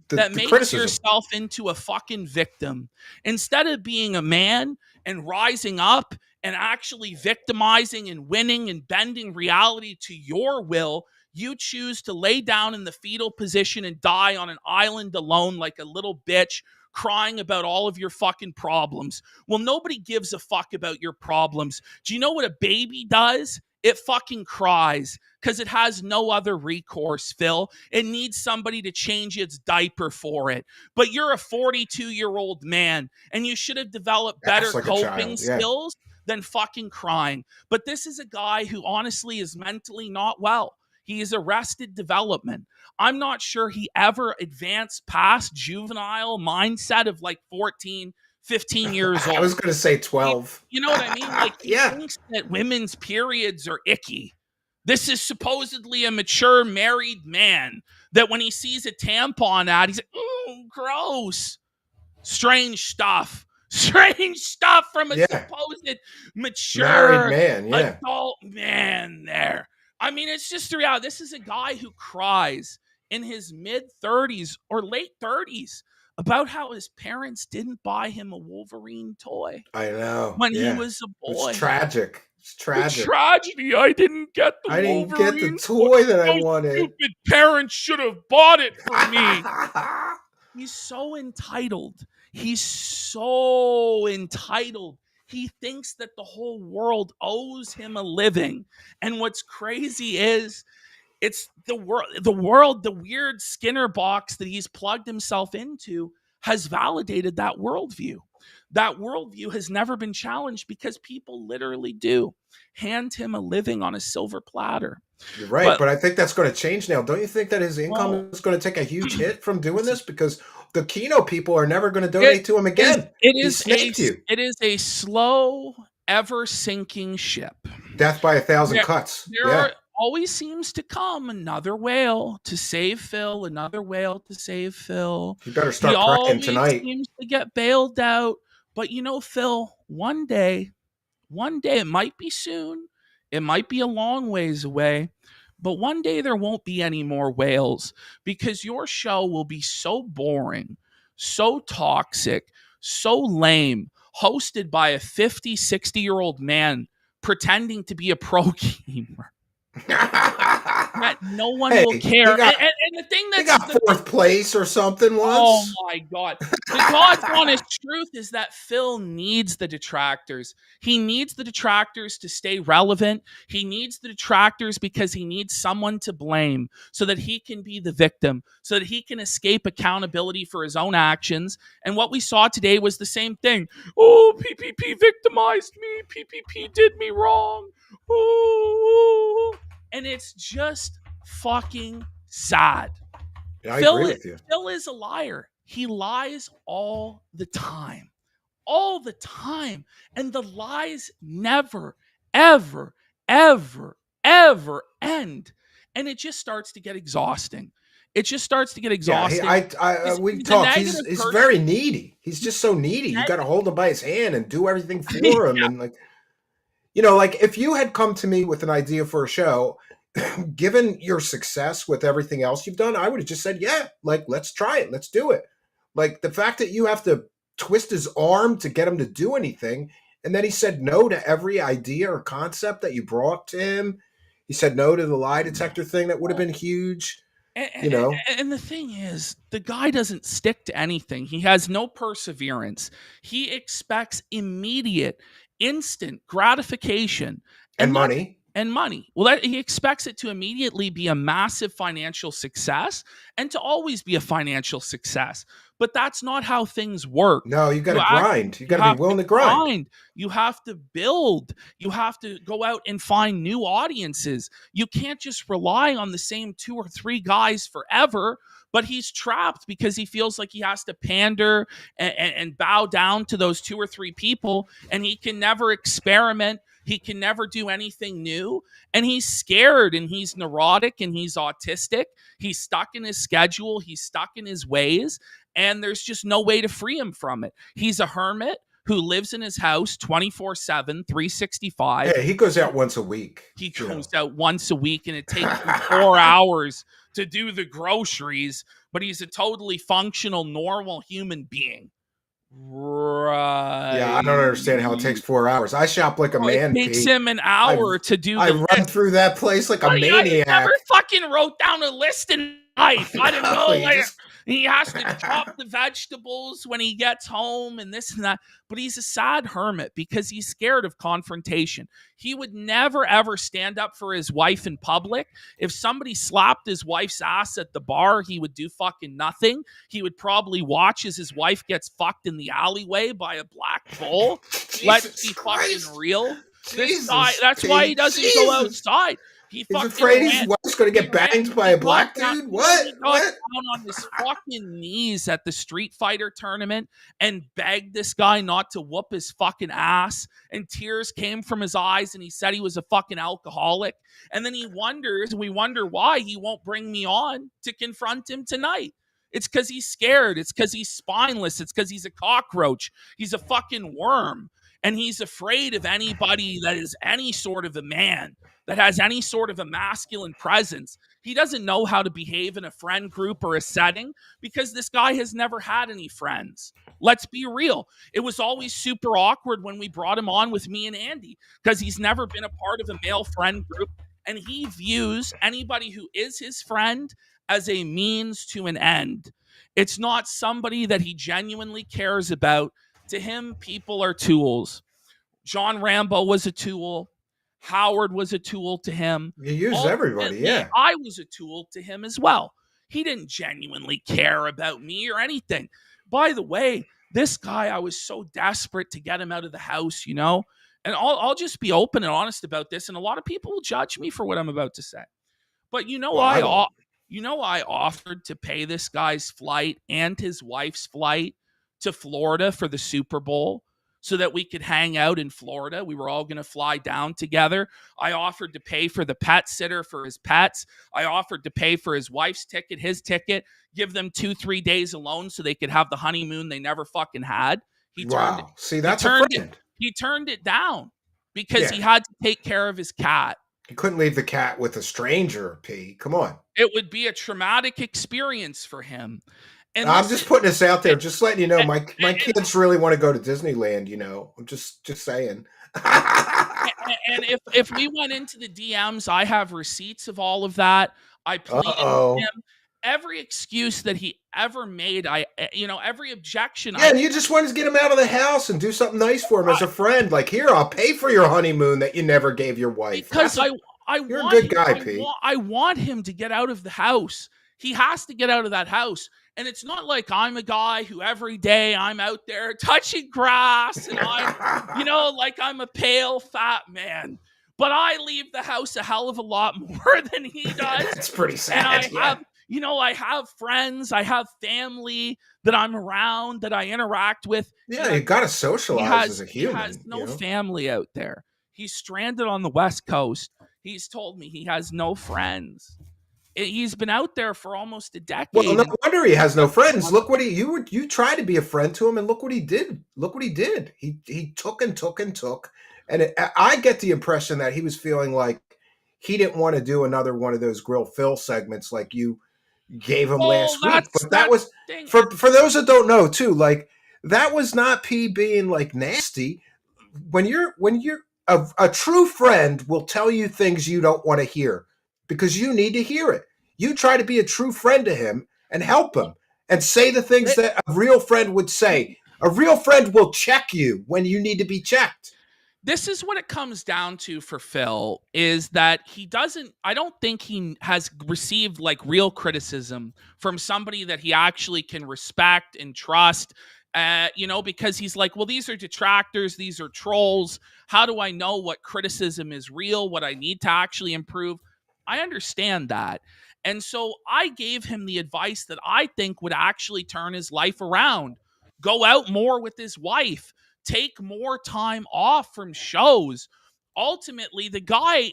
that makes criticism. yourself into a fucking victim. Instead of being a man and rising up and actually victimizing and winning and bending reality to your will, you choose to lay down in the fetal position and die on an island alone like a little bitch, crying about all of your fucking problems. Well, nobody gives a fuck about your problems. Do you know what a baby does? It fucking cries because it has no other recourse, Phil. It needs somebody to change its diaper for it. But you're a 42-year-old man, and you should have developed better coping skills than fucking crying. But this is a guy who honestly is mentally not well. He is arrested development. I'm not sure he ever advanced past juvenile mindset of like 14, 15 years old. I was going to say 12. You know what I mean? Like, he thinks that women's periods are icky. This is supposedly a mature married man that when he sees a tampon ad, he's like, ooh, gross. Strange stuff. Strange stuff from a supposed mature married man, adult man there. I mean, it's just the reality. This is a guy who cries in his mid-30s or late 30s about how his parents didn't buy him a Wolverine toy. I know. When he was a boy. It's tragic. It's tragic. The tragedy. I didn't get the Wolverine. I didn't get the toy that I wanted. Stupid parents should have bought it for me. He's so entitled. He's so entitled. He thinks that the whole world owes him a living. And what's crazy is it's the world, the weird Skinner box that he's plugged himself into has validated that worldview. That worldview has never been challenged because people literally do hand him a living on a silver platter. You're right, but I think that's going to change now. Don't you think that his income is going to take a huge hit from doing this? Because the Kino people are never going to donate to him again. It is a slow, ever sinking ship. Death by 1,000 cuts. There always seems to come another whale to save Phil, another whale to save Phil. You better start crying tonight. He seems to get bailed out. But Phil, one day, it might be soon, it might be a long ways away, but one day there won't be any more whales because your show will be so boring, so toxic, so lame, hosted by a 50, 60-year-old man pretending to be a pro gamer. That no one will care. And the thing They that's got fourth place or something oh once. my God. The God's honest truth is that Phil needs the detractors. He needs the detractors to stay relevant. He needs the detractors because he needs someone to blame so that he can be the victim, so that he can escape accountability for his own actions. And what we saw today was the same thing. Oh, PPP victimized me. PPP did me wrong. Ooh. And it's just fucking sad. Yeah, I agree with you. Phil is a liar. He lies all the time. All the time. And the lies never, ever, ever, ever end. And it just starts to get exhausting. It just starts to get Yeah, exhausting. we He's a talked. negative He's person. very needy. He's just so needy. You got to hold him by his hand and do everything for him. And like, like if you had come to me with an idea for a show, given your success with everything else you've done, I would have just said, yeah, like, let's try it. Let's do it. Like the fact that you have to twist his arm to get him to do anything. And then he said no to every idea or concept that you brought to him. He said no to the lie detector thing that would have been huge. And the thing is, the guy doesn't stick to anything. He has no perseverance. He expects immediate, instant gratification And that- money. and money. Well, he expects it to immediately be a massive financial success and to always be a financial success. But that's not how things work. No, you got to grind. You got to have be willing to grind. You have to build. You have to go out and find new audiences. You can't just rely on the same 2 or 3 guys forever. But he's trapped because he feels like he has to pander and bow down to those 2 or 3 people, and he can never experiment. He can never do anything new. And he's scared, and he's neurotic, and he's autistic. He's stuck in his schedule. He's stuck in his ways. And there's just no way to free him from it. He's a hermit who lives in his house 24/7, 365. Yeah, he goes out once a week. He goes out once a week, and it takes him 4 hours to do the groceries, but he's a totally functional, normal human being. Right. Yeah, I don't understand how it takes 4 hours. I shop like a man. It takes him an hour to do I the run through that place like a I maniac. never fucking wrote down a list in life. I don't know. No, He has to chop the vegetables when he gets home and this and that. But he's a sad hermit because he's scared of confrontation. He would never, ever stand up for his wife in public. If somebody slapped his wife's ass at the bar, he would do fucking nothing. He would probably watch as his wife gets fucked in the alleyway by a black bull. Let's be fucking real. This guy, that's why he doesn't go outside. He's afraid his wife's going to get banged by a black dude? What? He got down on his fucking knees at the Street Fighter tournament and begged this guy not to whoop his fucking ass. And tears came from his eyes, and he said he was a fucking alcoholic. And then we wonder why he won't bring me on to confront him tonight. It's because he's scared. It's because he's spineless. It's because he's a cockroach. He's a fucking worm. And he's afraid of anybody that is any sort of a man, that has any sort of a masculine presence. He doesn't know how to behave in a friend group or a setting because this guy has never had any friends. Let's be real. It was always super awkward when we brought him on with me and Andy because he's never been a part of a male friend group, and he views anybody who is his friend as a means to an end. It's not somebody that he genuinely cares about. To him, people are tools. John Rambo was a tool. Howard was a tool to him. You use everybody, yeah. I was a tool to him as well. He didn't genuinely care about me or anything. By the way, this guy, I was so desperate to get him out of the house, And I'll just be open and honest about this, and a lot of people will judge me for what I'm about to say. But I offered to pay this guy's flight and his wife's flight to Florida for the Super Bowl so that we could hang out in Florida. We were all going to fly down together. I offered to pay for the pet sitter for his pets. I offered to pay for his wife's ticket, his ticket, give them 2-3 days alone so they could have the honeymoon they never fucking had. See, that's a friend. He turned it down because he had to take care of his cat. He couldn't leave the cat with a stranger, P. Come on. It would be a traumatic experience for him. And I'm just putting this out there, just letting you know, my kids really want to go to Disneyland, I'm just saying. And if we went into the DMs, I have receipts of all of that. I pleaded with him. every excuse that he ever made, every objection. Yeah, and you just wanted to get him out of the house and do something nice for him as a friend. Like, here, I'll pay for your honeymoon that you never gave your wife. Because You're a good guy, Pete. I want him to get out of the house. He has to get out of that house. And it's not like I'm a guy who every day I'm out there touching grass and I'm, like I'm a pale, fat man. But I leave the house a hell of a lot more than he does. It's pretty sad. And I have friends, I have family that I'm around, that I interact with. Yeah, you got to socialize as a human. He has no family out there. He's stranded on the West Coast. He's told me he has no friends. He's been out there for almost a decade. Well, no wonder he has no friends. Look what you tried to be a friend to him, and look what he did. Look what he did. He took and took and took. And I get the impression that he was feeling like he didn't want to do another one of those Grill Phil segments like you gave him last week. But that was for those that don't know too. Like, that was not P being like nasty. When you're a true friend will tell you things you don't want to hear because you need to hear it. You try to be a true friend to him and help him and say the things that a real friend would say. A real friend will check you when you need to be checked. This is what it comes down to for Phil, is that I don't think he has received like real criticism from somebody that he actually can respect and trust, because he's like, well, these are detractors, these are trolls. How do I know what criticism is real, what I need to actually improve? I understand that. And so I gave him the advice that I think would actually turn his life around. Go out more with his wife. Take more time off from shows. Ultimately, the guy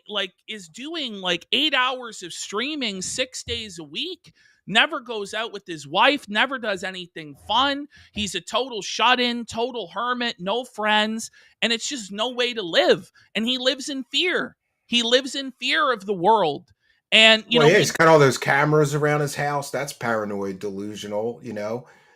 is doing 8 hours of streaming 6 days a week, never goes out with his wife, never does anything fun. He's a total shut-in, total hermit, no friends, and it's just no way to live. And he lives in fear. He lives in fear of the world. And, he's got all those cameras around his house. That's paranoid, delusional,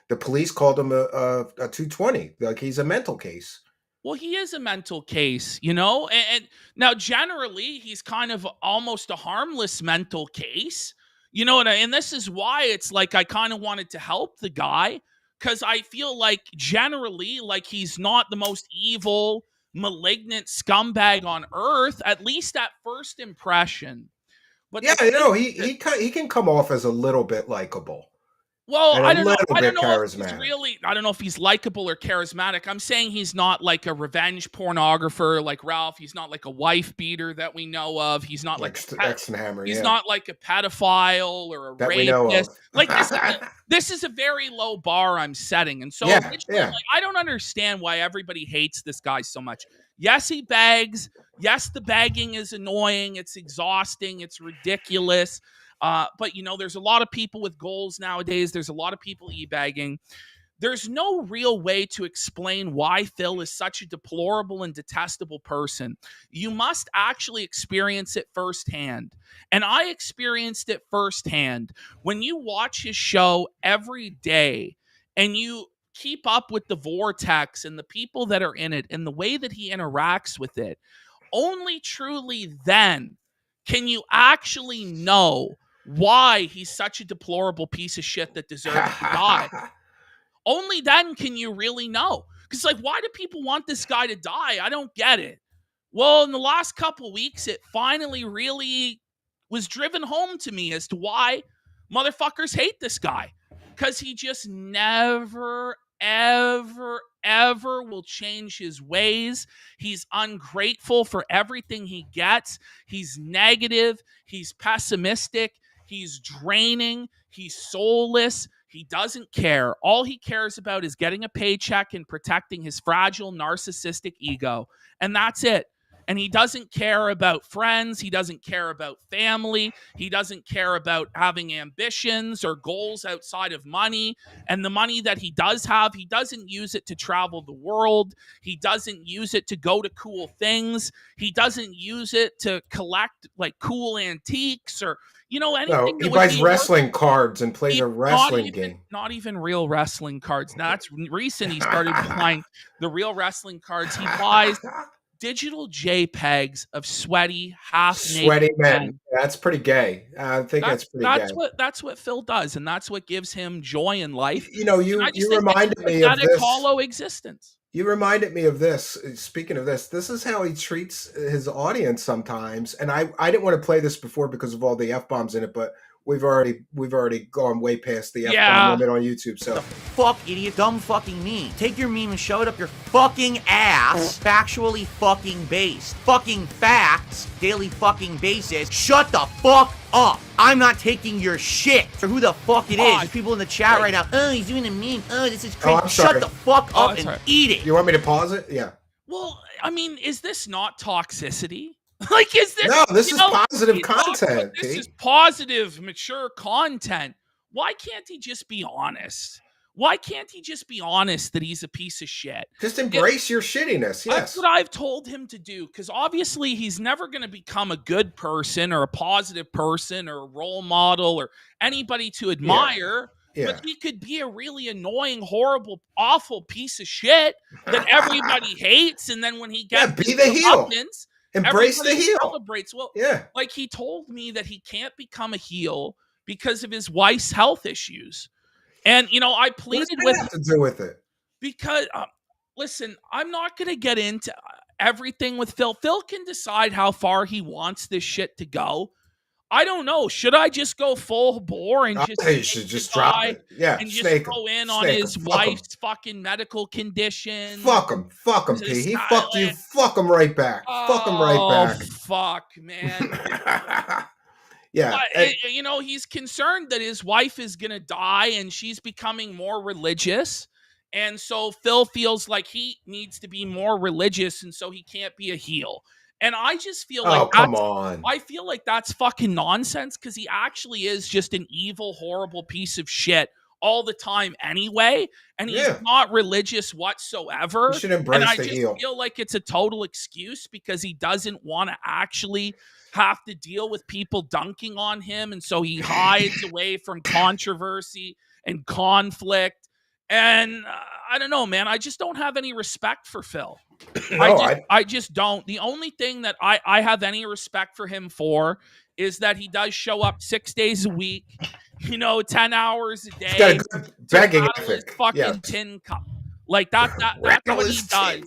The police called him a 220, like he's a mental case. Well, he is a mental case, and now generally he's kind of almost a harmless mental case, and this is why it's like I kind of wanted to help the guy, because I feel like generally he's not the most evil, malignant scumbag on earth, at least at first impression. But he can come off as a little bit likable. Well, I don't know. I don't know if he's likable or charismatic. I'm saying he's not like a revenge pornographer like Ralph. He's not like a wife beater that we know of. He's not he's not like a pedophile or a rapist. Like this is a very low bar I'm setting. And so I don't understand why everybody hates this guy so much. Yes, he begs. Yes, the begging is annoying. It's exhausting. It's ridiculous. But there's a lot of people with goals nowadays. There's a lot of people e-bagging. There's no real way to explain why Phil is such a deplorable and detestable person. You must actually experience it firsthand. And I experienced it firsthand. When you watch his show every day and you keep up with the vortex and the people that are in it and the way that he interacts with it, only truly then can you actually know why he's such a deplorable piece of shit that deserves to die. Only then can you really know. Because why do people want this guy to die? I don't get it. Well, in the last couple weeks, it finally really was driven home to me as to why motherfuckers hate this guy. Because he just never, ever, ever will change his ways. He's ungrateful for everything he gets. He's negative. He's pessimistic. He's draining. He's soulless. He doesn't care. All he cares about is getting a paycheck and protecting his fragile, narcissistic ego. And that's it. And he doesn't care about friends. He doesn't care about family. He doesn't care about having ambitions or goals outside of money. And the money that he does have, he doesn't use it to travel the world. He doesn't use it to go to cool things. He doesn't use it to collect cool antiques or, anything. No, he buys wrestling cards and plays a wrestling game. Not even real wrestling cards. Now, that's recent. He started buying the real wrestling cards. He buys digital JPEGs of sweaty, half-naked Sweaty men. men. That's pretty gay. I think that's pretty gay. That's what Phil does, and that's what gives him joy in life. You know, And I you just think it's reminded a me of pathetic, this. hollow existence. You reminded me of this. Speaking of this is how he treats his audience sometimes. And I didn't want to play this before because of all the F-bombs in it, but we've already gone way past the F-bomb limit on YouTube. So Fuck, idiot. Dumb fucking meme. Take your meme and shove it up your fucking ass. Factually fucking based. Fucking facts. Daily fucking basis. Shut the fuck up. I'm not taking your shit. For who the fuck it is. There's people in the chat right now. Oh, he's doing a meme. Oh, this is crazy. I'm sorry. Shut the fuck up and eat it. You want me to pause it? Yeah. Well, I mean, is this not toxicity? Like, is this? No, this is positive he talks about content. This T. is positive, mature content. Why can't he just be honest? Why can't he just be honest that he's a piece of shit? Just embrace your shittiness. Yes. That's what I've told him to do, because obviously he's never going to become a good person or a positive person or a role model or anybody to admire. Yeah. But he could be a really annoying, horrible, awful piece of shit that everybody hates. And then when he gets be the heel. Embrace the everybody heel. celebrates. Well, Yeah. like he told me that he can't become a heel because of his wife's health issues. And, you know, I What pleaded does that with have to do with it? because, listen, I'm not going to get into everything with Phil. Phil can decide how far he wants this shit to go. I don't know. Should I just go full bore and just You should just drop it. Yeah, and just snake go him. in on Snake his him. Fuck him. wife's fucking medical condition? Fuck him, Is P. it He fucked you. silent? Fuck him right back. Fuck him right back. Fuck, man. Yeah. But, you know, he's concerned that his wife is going to die and she's becoming more religious. And so Phil feels like he needs to be more religious, and so he can't be a heel. And I just feel like come on. I feel like that's fucking nonsense, because he actually is just an evil, horrible piece of shit all the time anyway. And he's not religious whatsoever. You should embrace and I the just heel. feel like it's a total excuse because he doesn't want to actually have to deal with people dunking on him. And so he hides away from controversy and conflict. And I don't know, man. I just don't have any respect for Phil. I just don't. The only thing that I have any respect for him for is that he does show up 6 days a week, you know, 10 hours a day. He's got a good begging ethic. Fucking tin cup. Like that's what he does.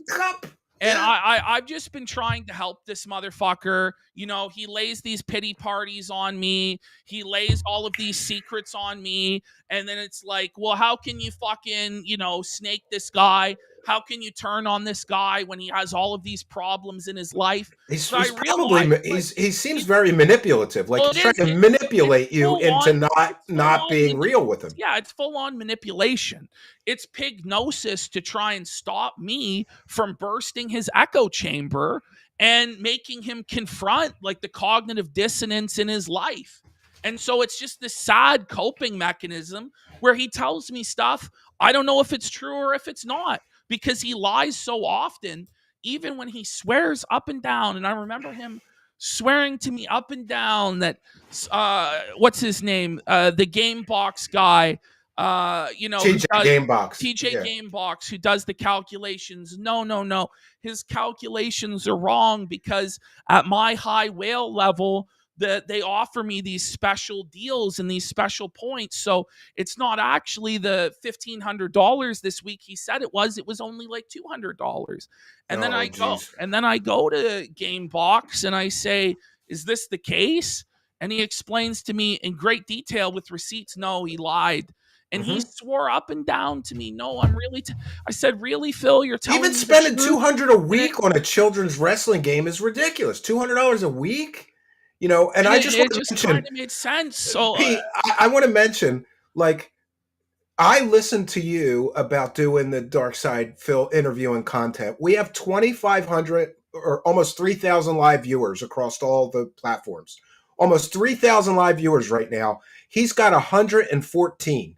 And I've just been trying to help this motherfucker. You know, he lays these pity parties on me. He lays all of these secrets on me. And then it's like, well, how can you fucking, you know, snake this guy? How can you turn on this guy when he has all of these problems in his life? He seems very manipulative. Like he's trying to manipulate you into not being real with him. Yeah, it's full on manipulation. It's pignosis to try and stop me from bursting his echo chamber and making him confront like the cognitive dissonance in his life. And so it's just this sad coping mechanism where he tells me stuff. I don't know if it's true or if it's not, because he lies so often, even when he swears up and down. And I remember him swearing to me up and down that, what's his name? The Game Box guy, you know, TJ Gamebox, who does the calculations. No. His calculations are wrong, because at my high whale level, that they offer me these special deals and these special points. So it's not actually the $1,500 this week he said it was only like $200. And then I go to Gamebox and I say, is this the case? And he explains to me in great detail with receipts, no, he lied. And he swore up and down to me, no, I'm really I said, really, Phil, you're telling me even spending $200 a week on a children's wrestling game is ridiculous. $200 a week? You know, and I just want to mention, kind of made sense. So Pete, I want to mention, like, I listened to you about doing the Darksydephil interviewing content. We have 2,500 or almost 3,000 live viewers across all the platforms. Almost 3,000 live viewers right now. He's got 114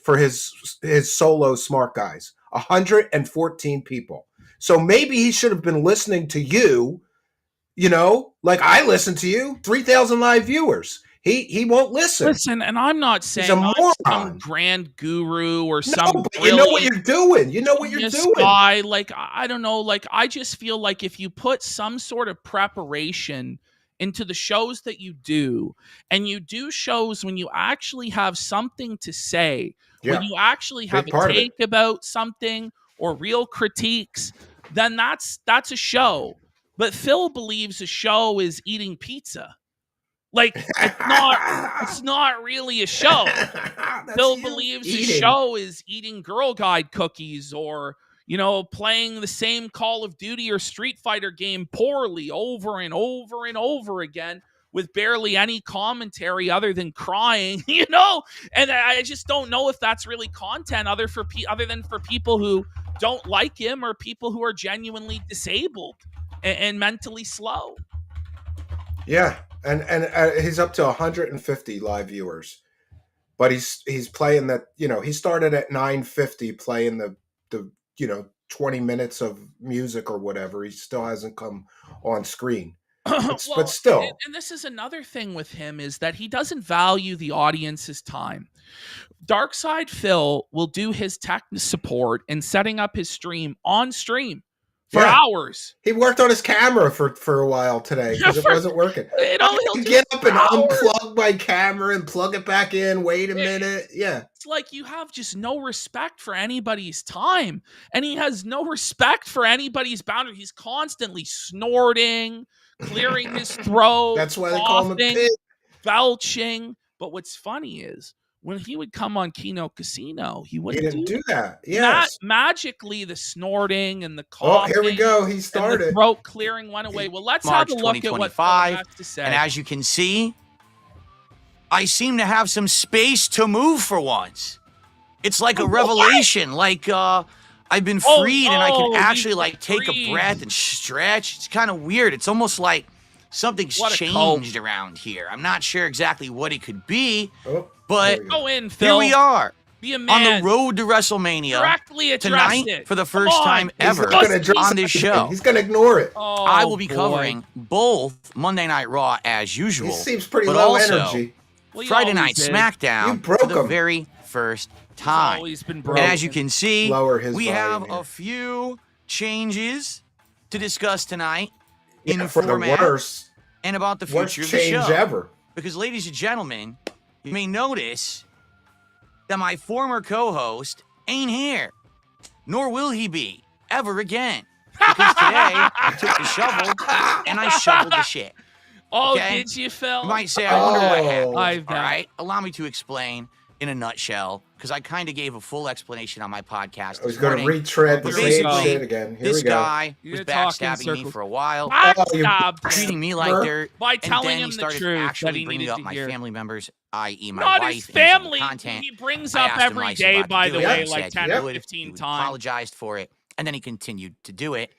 for his solo Smart Guys. 114 people. So maybe he should have been listening to you. You know, like I listen to you, 3,000 live viewers. He won't listen. Listen, and I'm not saying a I'm some moron. grand guru or No, some but you know what you're doing. You know what you're genius doing. guy. Like, I don't know. Like, I just feel like if you put some sort of preparation into the shows that you do, and you do shows when you actually have something to say, when Yeah. you actually have Big a part of it. take about something or real critiques, then that's a show. But Phil believes a show is eating pizza. Like, it's not really a show. That's Phil you believes a eating. show is eating Girl Guide cookies or, playing the same Call of Duty or Street Fighter game poorly over and over and over again with barely any commentary other than crying, And I just don't know if that's really content other than for people who don't like him or people who are genuinely disabled and mentally slow. Yeah, and he's up to 150 live viewers, but he's playing that. He started at 950 playing the 20 minutes of music or whatever. He still hasn't come on screen, but still. And this is another thing with him is that he doesn't value the audience's time. Darksydephil will do his tech support and setting up his stream on stream for hours. He worked on his camera for a while today because it wasn't working. He'll get up and unplug my camera and plug it back in. Wait a minute. Yeah. It's like you have just no respect for anybody's time. And he has no respect for anybody's boundary. He's constantly snorting, clearing his throat. That's why they call him a pig. Belching. But what's funny is when he would come on Kino Casino, he wouldn't do that. Yes. Magically, the snorting and the Oh, coughing. here we go. He started. And the throat clearing went away. Well, let's March have a look at what Phil has to say. And as you can see, I seem to have some space to move for once. It's like a revelation. Like I've been freed and I can actually take a breath and stretch. It's kind of weird. It's almost like something's changed around here. I'm not sure exactly what it could be, but go in, Phil. Here we are. Be a man. On the road to WrestleMania Directly address tonight it. for the first time ever on this show. He's going to ignore it. Oh, I will be covering both Monday Night Raw as usual. He seems pretty but low also energy. Friday Night SmackDown for the very first time. Always been And broken. as you can see, we have here. a few changes to discuss tonight in for the format worst and about the future of the change show. ever. Because, ladies and gentlemen, you may notice that my former co-host ain't here, nor will he be ever again. Because today I took the shovel and I shoveled the shit. Oh, okay? did you, Phil? You might say, I wonder what happened. I've All right, allow me to explain in a nutshell, because I kind of gave a full explanation on my podcast. I was going to retread the But same basically, shit again. Here this we go. guy was You're talking backstabbing me circles. for a while, Backstabbed treating me like dirt, by and telling then him he the started truth that actually he bringing needed up to my hear. family members, i.e. my Not wife, his and some family. content. He brings I up asked him every nicely day, about by to the do it. way, He like said 10 he or would. 15 He times. apologized for it, and then he continued to do it.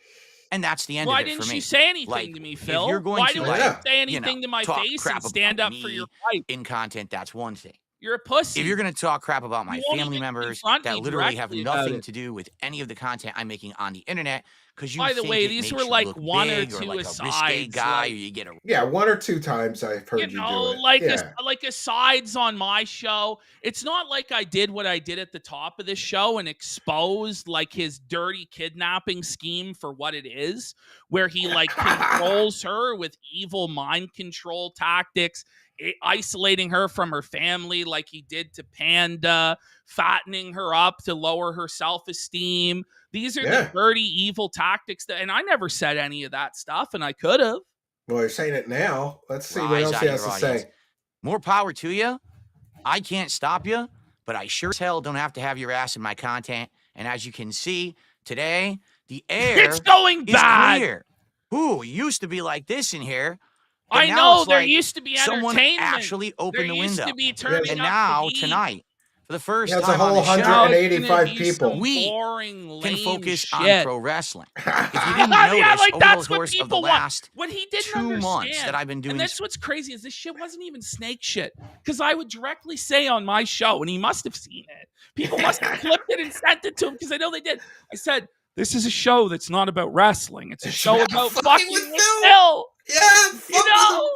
And that's the end Why of it for didn't me. you say anything Like, to me, if Phil? you're going Why to, didn't like, you say you know, anything to my talk face crap and stand about up for me your right? in content, that's one thing. You're a pussy. If you're going to talk crap about my You won't family even members confront that me literally have directly about nothing it. to do with any of the content I'm making on the internet, because you By the think way, it these makes were you like look one or big two like a risque asides, guy, like- or you get a Yeah, one or two times I've heard you, You know, do it. like Yeah. like asides on my show. It's not like I did what I did at the top of this show and exposed like his dirty kidnapping scheme for what it is, where he like controls her with evil mind control tactics, isolating her from her family like he did to Panda, fattening her up to lower her self-esteem. These are the dirty, evil tactics and I never said any of that stuff, and I could have. Well, you're saying it now. Let's see what rise else out he of has your to audience. say. More power to you. I can't stop you, but I sure as hell don't have to have your ass in my content. And as you can see, today, the air It's going is bad. clear. Ooh, it used to be like this in here. but I now know it's there like used to be someone entertainment. actually opened there the used window. to be turning And up now, the heat. tonight, for the first Yeah, it's a time on whole the show, 185 It's gonna be people. some We boring, can lame focus shit. on pro wrestling. If you didn't Yeah, notice like over that's the what course of the people want. last What he didn't 2 months understand, that I've been doing and this, that's what's crazy is this shit wasn't even snake shit. Because I would directly say on my show, and he must have seen it. People must have clipped it and sent it to him because I know they did. I said, "This is a show that's not about wrestling. It's a show about fucking with Phil." Yeah, You know.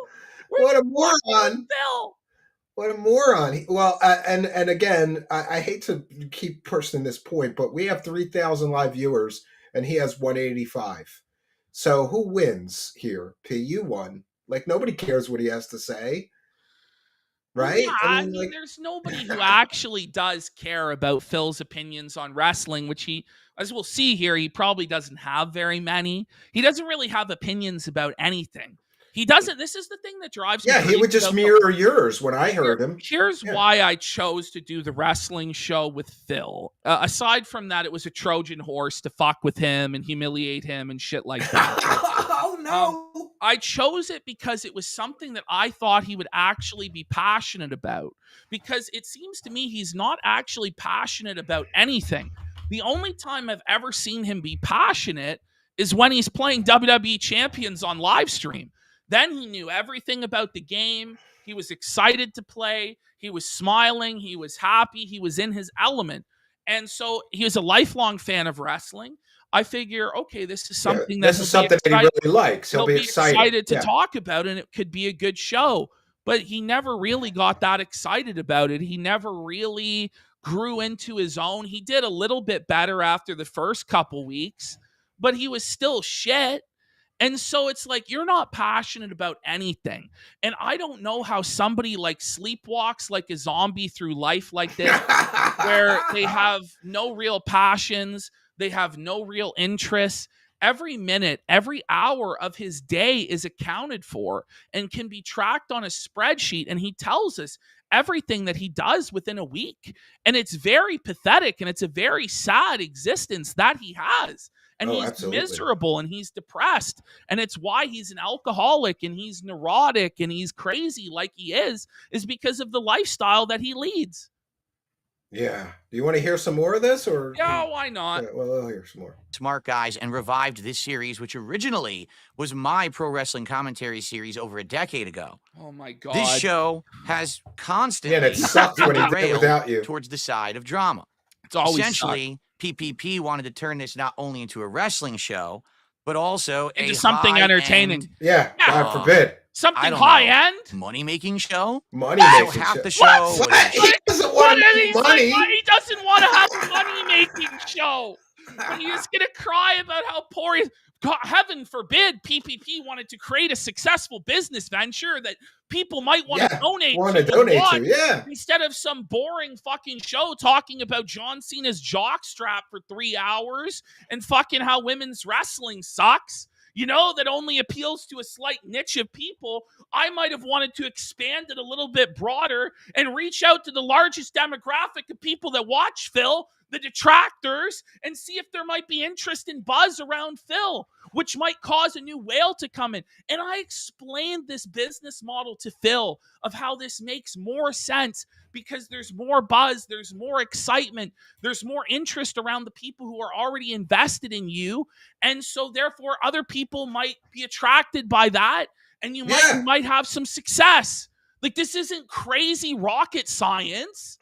What a moron! Phil. What a moron! Well, and again, I hate to keep pushing this point, but we have 3,000 live viewers, and he has 185. So who wins here? P, you won. Like nobody cares what he has to say, right? Yeah, I mean, there's nobody who actually does care about Phil's opinions on wrestling, which he, as we'll see here, he probably doesn't have very many. He doesn't really have opinions about anything. He doesn't. This is the thing that drives me Yeah, he crazy would just about mirror yours when I heard him. Here's Yeah. why I chose to do the wrestling show with Phil. Aside from that, it was a Trojan horse to fuck with him and humiliate him and shit like that. Oh no! I chose it because it was something that I thought he would actually be passionate about. Because it seems to me he's not actually passionate about anything. The only time I've ever seen him be passionate is when he's playing WWE Champions on live stream. Then he knew everything about the game. He was excited to play. He was smiling. He was happy. He was in his element. And so he was a lifelong fan of wrestling. I figure, okay, this is something this is something that he really likes. He'll be excited to talk about, and it could be a good show. But he never really got that excited about it. He never really grew into his own. He did a little bit better after the first couple weeks, but he was still shit. And so it's like, you're not passionate about anything. And I don't know how somebody like sleepwalks like a zombie through life like this, where they have no real passions, they have no real interests. Every minute, every hour of his day is accounted for and can be tracked on a spreadsheet. And he tells us everything that he does within a week. And it's very pathetic, and it's a very sad existence that he has. And he's absolutely miserable, and he's depressed. And it's why he's an alcoholic, and he's neurotic, and he's crazy like he is because of the lifestyle that he leads. Yeah. Do you want to hear some more of this, or? Yeah, why not? Yeah, well, I'll hear some more. Smart guys, and revived this series, which originally was my pro wrestling commentary series over a decade ago. Oh my God. This show has constantly Yeah, and it sucked when he did it derailed without you. towards the side of drama. It's always Essentially, PPP wanted to turn this not only into a wrestling show, but also into a something high-end entertaining. Yeah, God forbid. Something high end. money-making show. Money So making half show. the show was He doesn't want to make money. He doesn't want to have a money-making show. But he's going to cry about how poor he is. God, heaven forbid PPP wanted to create a successful business venture that people might want to donate to. Yeah. Instead of some boring fucking show talking about John Cena's jockstrap for 3 hours and fucking how women's wrestling sucks. You know, that only appeals to a slight niche of people. I might have wanted to expand it a little bit broader and reach out to the largest demographic of people that watch Phil, the detractors, and see if there might be interest and buzz around Phil, which might cause a new whale to come in. And I explained this business model to Phil of how this makes more sense because there's more buzz, there's more excitement, there's more interest around the people who are already invested in you. And so therefore other people might be attracted by that, and you might have some success. Like, this isn't crazy rocket science.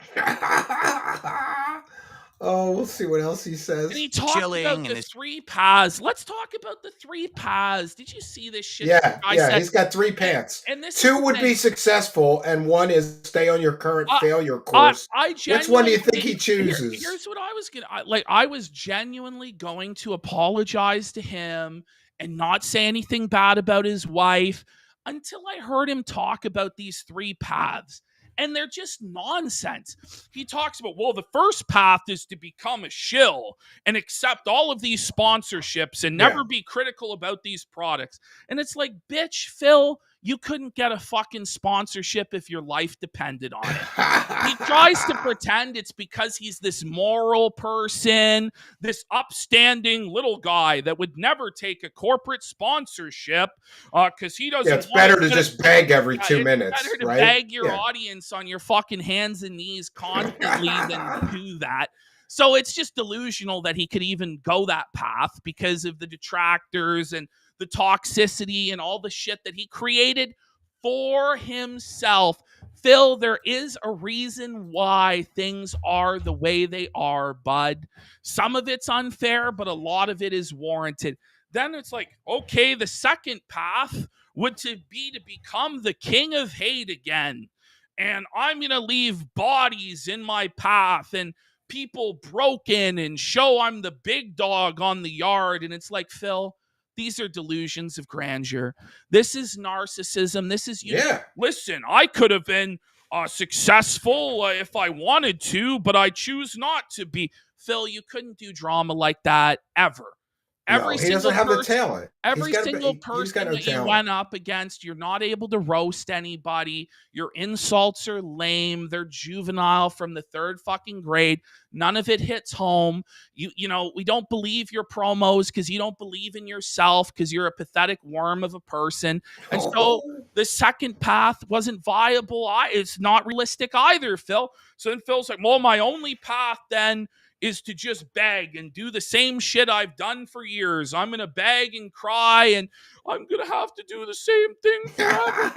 Oh, we'll see what else he says. And he talked about the 3 paths. Let's talk about the 3 paths. Did you see this shit? Yeah, he's got 3 paths. And this 2 would be successful, and 1 is stay on your current failure course. Which one do you think he chooses? Here's what I was gonna I was genuinely going to apologize to him and not say anything bad about his wife until I heard him talk about these 3 paths. And they're just nonsense. He talks about, well, the first path is to become a shill and accept all of these sponsorships and never be critical about these products. And it's like, bitch, Phil, you couldn't get a fucking sponsorship if your life depended on it. He tries to pretend it's because he's this moral person, this upstanding little guy that would never take a corporate sponsorship because he doesn't. Yeah, it's better to just beg every 2 minutes. It's better to right? beg your audience on your fucking hands and knees constantly than do that. So it's just delusional that he could even go that path because of the detractors and the toxicity and all the shit that he created for himself. Phil, there is a reason why things are the way they are, bud. Some of it's unfair, but a lot of it is warranted. Then it's like, okay, the second path, would to become the king of hate again. And I'm going to leave bodies in my path and people broken and show I'm the big dog on the yard. And it's like, Phil, these are delusions of grandeur. This is narcissism. This is, listen, I could have been successful if I wanted to, but I choose not to be. Phil, you couldn't do drama like that ever. He doesn't have the talent. Every single person that you talent. went up against, you're not able to roast anybody. Your insults are lame. They're juvenile from the third fucking grade. None of it hits home. You know, we don't believe your promos because you don't believe in yourself because you're a pathetic worm of a person. And so the second path wasn't viable. It's not realistic either, Phil. So then Phil's like, well, my only path then is to just beg and do the same shit I've done for years. I'm going to beg and cry, and I'm going to have to do the same thing forever.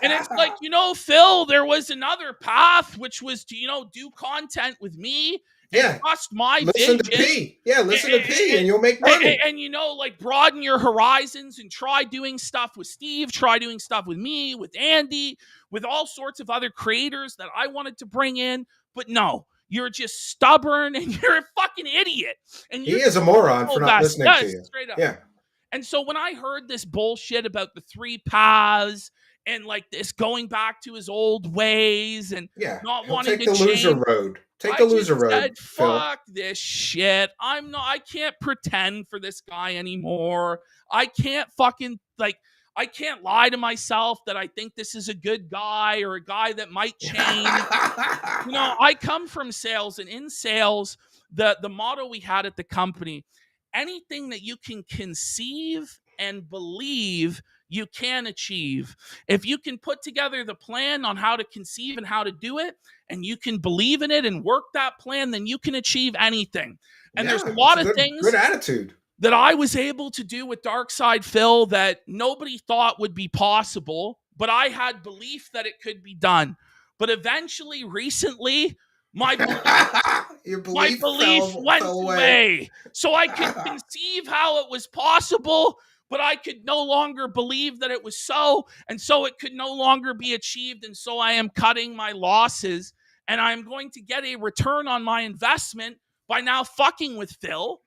And it's like, you know, Phil, there was another path, which was to, you know, do content with me. Yeah. Trust my listen vision. To P. Yeah, listen to P, and you'll make money. And, you know, like, broaden your horizons and try doing stuff with Steve, try doing stuff with me, with Andy, with all sorts of other creators that I wanted to bring in. But no. You're just stubborn and you're a fucking idiot. And he is a moron for not listening to you. Straight up. Yeah. And so when I heard this bullshit about the 3 paths and like this going back to his old ways and not wanting to take the loser road. Take the loser road. Said, fuck this shit. I can't pretend for this guy anymore. I can't fucking I can't lie to myself that I think this is a good guy or a guy that might change. You know, I come from sales, and in sales, the motto we had at the company, anything that you can conceive and believe, you can achieve. If you can put together the plan on how to conceive and how to do it, and you can believe in it and work that plan, then you can achieve anything. And there's a lot of things. Good attitude. That I was able to do with Darksydephil that nobody thought would be possible, but I had belief that it could be done. But eventually, recently, my belief went away. So I could conceive how it was possible, but I could no longer believe that it was so, and so it could no longer be achieved, and so I am cutting my losses, and I'm going to get a return on my investment by now fucking with Phil.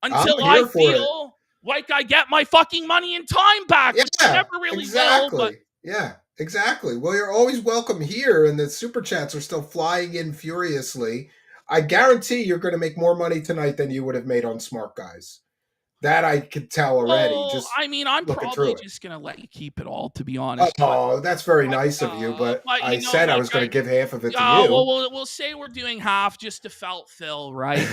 Until I feel like I get my fucking money and time back. Yeah, I never really will. But yeah, exactly. Well, you're always welcome here, and the super chats are still flying in furiously. I guarantee you're going to make more money tonight than you would have made on Smart Guys. That I could tell already. I'm probably just going to let you keep it all, to be honest. Oh, that's very nice of you, but I said I was going to give half of it to you. Well, we'll say we're doing half just to felt Phil, right?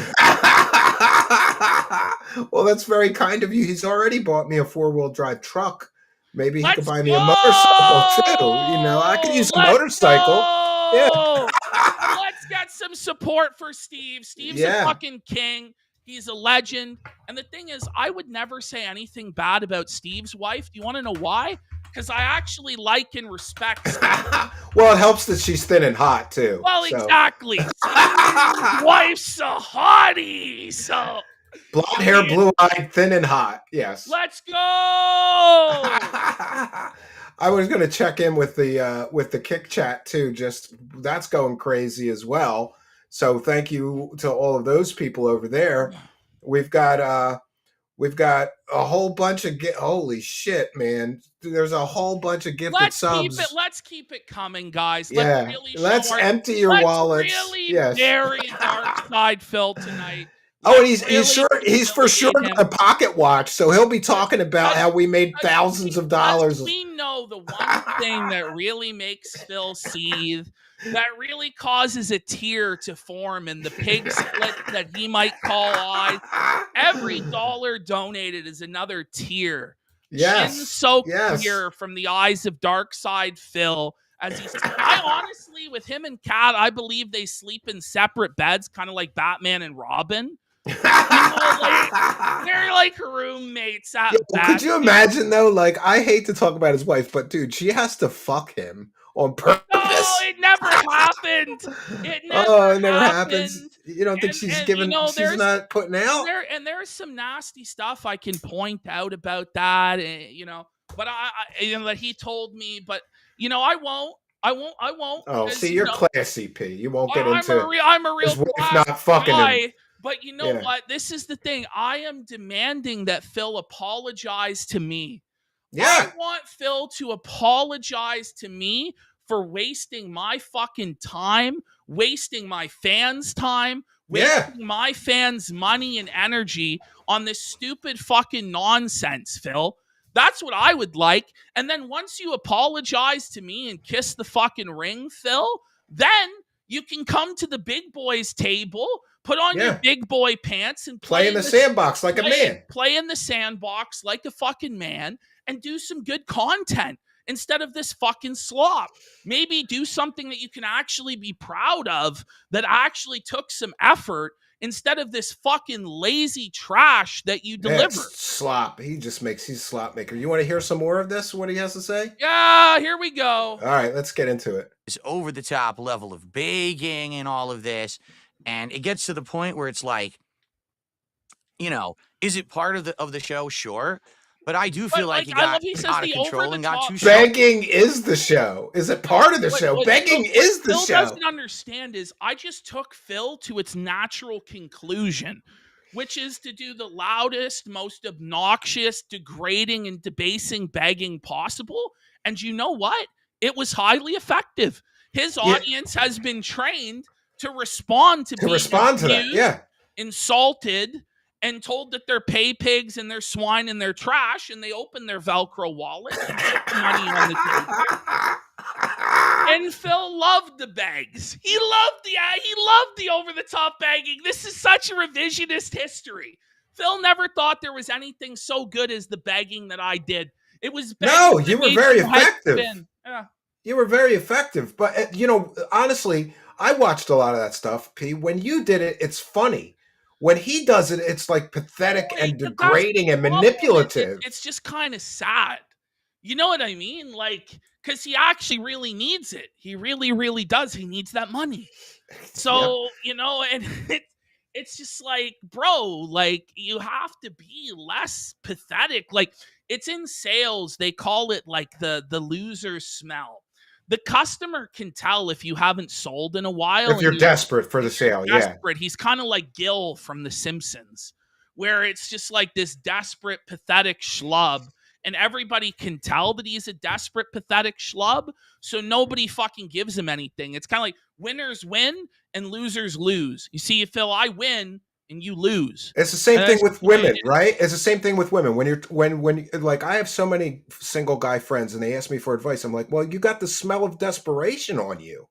Well, that's very kind of you. He's already bought me a 4-wheel drive truck. Maybe he could buy me a motorcycle too. You know, I could use a motorcycle. Yeah. Let's get some support for Steve. Steve's a fucking king. He's a legend. And the thing is, I would never say anything bad about Steve's wife. Do you want to know why? Because I actually like and respect Steve. Well, it helps that she's thin and hot, too. Well, exactly. Steve's wife's a hottie. So blonde hair, blue-eyed, thin and hot. Yes. Let's go. I was going to check in with the Kick Chat, too. Just that's going crazy as well. So thank you to all of those people over there. We've got a whole bunch of holy shit, man. There's a whole bunch of gifted subs. Let's keep it coming, guys. Let's empty your wallets. Really bury Darksydephil tonight. And he's for sure a pocket watch, so he'll be talking about how we made thousands of dollars. We know the one thing that really makes Phil seethe, that really causes a tear to form in the pig split that he might call eyes. Every dollar donated is another tear. Yes. Chin-soaked tear from the eyes of Darksydephil. I honestly, with him and Kat, I believe they sleep in separate beds, kind of like Batman and Robin. They're like roommates at best. Could you imagine though? Like, I hate to talk about his wife, but dude, she has to fuck him on purpose. No, it never happened. It never happens. You don't think she's giving? She's not putting out. And there's some nasty stuff I can point out about that. but that he told me, but I won't. I won't. Oh, 'Cause, see, you're classy, P. You won't get into I'm a real his wife classy not fucking him. guy. But you know Yeah. what? This is the thing. I am demanding that Phil apologize to me. I Yeah. want Phil to apologize to me for wasting my fucking time, wasting my fans' time, Yeah. wasting my fans' money and energy on this stupid fucking nonsense, Phil. That's what I would like. And then once you apologize to me and kiss the fucking ring, Phil, then you can come to the big boys table, put on your Yeah. big boy pants and Play in the sandbox like a man. Play in the sandbox like a fucking man and do some good content instead of this fucking slop. Maybe do something that you can actually be proud of that actually took some effort instead of this fucking lazy trash that you deliver. It's slop. He's a slop maker. You want to hear some more of this, what he has to say? Yeah, here we go. All right, let's get into it. This over the top level of begging and all of this. And it gets to the point where it's like, is it part of the show? Sure. But I do feel like he got out of control and got too sharp. Begging is the show. Is it part of the show? Begging is the show. Phil doesn't understand is I just took Phil to its natural conclusion, which is to do the loudest, most obnoxious, degrading, and debasing begging possible. And you know what? It was highly effective. His audience has been trained to respond to that. Yeah. Insulted, and told that they're pay pigs and they're swine and they're trash, and they open their Velcro wallet and put money on the table. And Phil loved the begs. He loved the over-the-top begging. This is such a revisionist history. Phil never thought there was anything so good as the begging that I did. It was no, you were very effective. Yeah. You were very effective. But, honestly, I watched a lot of that stuff, P. When you did it, it's funny. When he does it, it's like pathetic and degrading and manipulative. It's just kind of sad. You know what I mean? Like, because he actually really needs it. He really, really does. He needs that money. So, and it's just like, bro, like, you have to be less pathetic. Like, it's in sales. They call it like the loser smell. The customer can tell if you haven't sold in a while. If you're desperate for the sale, desperate. He's kind of like Gil from The Simpsons, where it's just like this desperate, pathetic schlub, and everybody can tell that he's a desperate, pathetic schlub, so nobody fucking gives him anything. It's kind of like winners win and losers lose. You see, Phil, I win and you lose. It's the same thing with women, right? It's the same thing with women. When like, I have so many single guy friends and they ask me for advice. I'm like, well, you got the smell of desperation on you.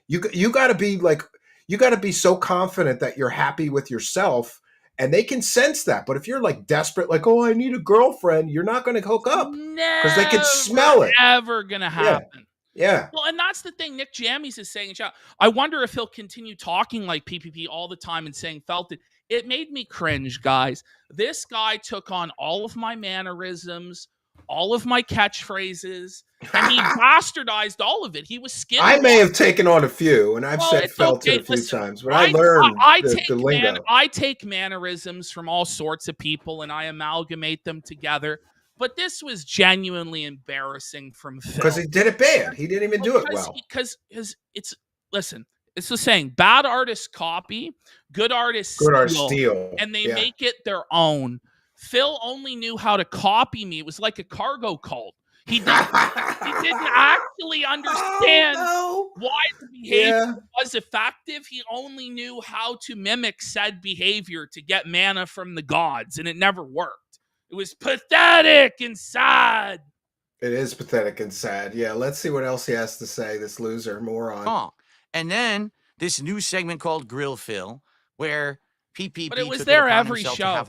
You got to be like, you got to be so confident that you're happy with yourself, and they can sense that. But if you're like desperate, like, oh, I need a girlfriend, you're not going to hook up because they can smell it. Never going to happen. Yeah. Well, and that's the thing Nick Jammies is saying. I wonder if he'll continue talking like PPP all the time and saying felt it. It made me cringe, guys. This guy took on all of my mannerisms, all of my catchphrases, and he bastardized all of it. He was skilled. I may have taken on a few, and I've said felt it a few times, but I learned the lingo. I take mannerisms from all sorts of people, and I amalgamate them together. But this was genuinely embarrassing from Phil. Because he did it bad. He didn't even do it well. Because listen, it's the saying, bad artists copy, good artists steal, and they make it their own. Phil only knew how to copy me. It was like a cargo cult. He didn't actually understand why the behavior was effective. He only knew how to mimic said behavior to get mana from the gods, and it never worked. It was pathetic and sad. It is pathetic and sad. Yeah, let's see what else he has to say, this loser, moron. Oh, and then this new segment called Grill Phil, where PPP but it was there every show.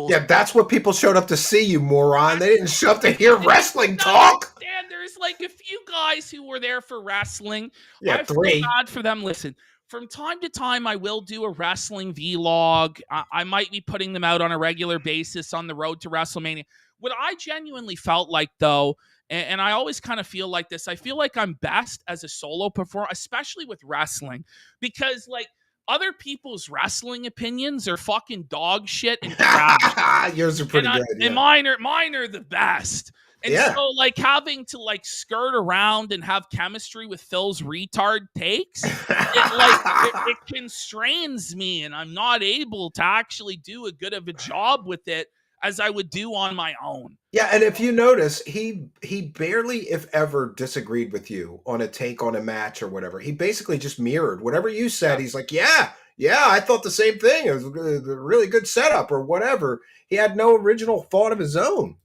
Yeah, that's what people showed up to see, you moron. They didn't show up to hear wrestling talk. And there's like a few guys who were there for wrestling. Yeah, I feel bad for them. Listen, from time to time, I will do a wrestling vlog. I might be putting them out on a regular basis on the road to WrestleMania. What I genuinely felt like, though, and I always kind of feel like this, I feel like I'm best as a solo performer, especially with wrestling, because like other people's wrestling opinions are fucking dog shit and trash. Yours are pretty good. And mine are the best. And Yeah. so, like, having to like skirt around and have chemistry with Phil's retard takes, it constrains me, and I'm not able to actually do a good of a job with it as I would do on my own. Yeah, and if you notice, he barely, if ever, disagreed with you on a take on a match or whatever. He basically just mirrored whatever you said. He's like, yeah, I thought the same thing. It was a really good setup or whatever. He had no original thought of his own.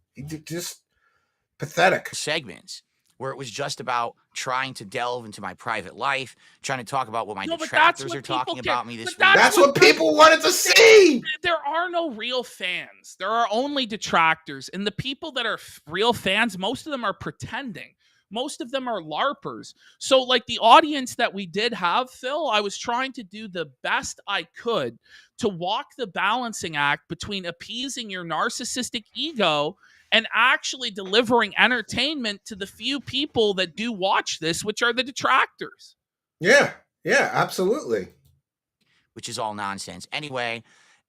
Just pathetic. segments where it was just about trying to delve into my private life, trying to talk about what my No, but that's detractors what are talking people care- about me this but week. That's what people wanted to see. There are no real fans. There are only detractors. And the people that are real fans, most of them are pretending. Most of them are LARPers. So, like, the audience that we did have, Phil, I was trying to do the best I could to walk the balancing act between appeasing your narcissistic ego and actually delivering entertainment to the few people that do watch this, which are the detractors. Yeah, absolutely. which is all nonsense. Anyway,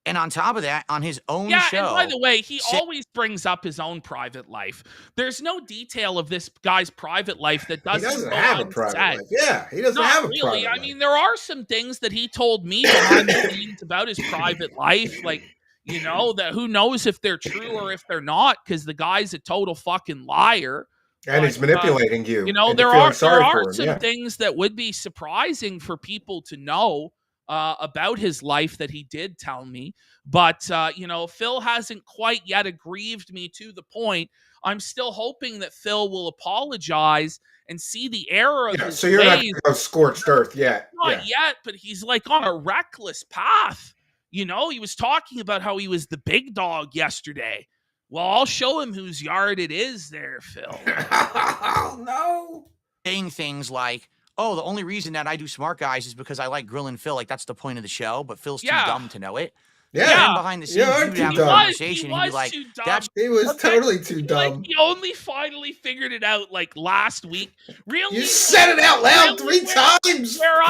and on top of that, on his own Yeah, show. and by the way, he Sa- always brings up his own private life. There's no detail of this guy's private life that He doesn't doesn't go have a unsaid. private life. Yeah, he doesn't Not have a really. private I life. mean, there are some things that he told me behind the scenes about his private life, like, you know, that who knows if they're true or if they're not, because the guy's a total fucking liar. And he's manipulating you. You know, and there you're feeling are sorry for him, some yeah. things that would be surprising for people to know about his life that he did tell me. But, you know, Phil hasn't quite yet aggrieved me to the point. I'm still hoping that Phil will apologize and see the error of Yeah, his so you're not ways. going to go scorched earth yet. Not yet, but he's like on a reckless path. You know, he was talking about how he was the big dog yesterday. Well, I'll show him whose yard it is there, Phil. Oh, no. saying things like, oh, the only reason that I do Smart Guys is because I like grilling Phil. Like, that's the point of the show, but Phil's too Yeah. dumb to know it. Yeah. Then behind the scenes, You are you would too have a dumb. conversation He and he'd be was like, too dumb. that's He was Okay, totally too Like, dumb. he only finally figured it out like last week. Really, You said it out loud really, 3 times. Where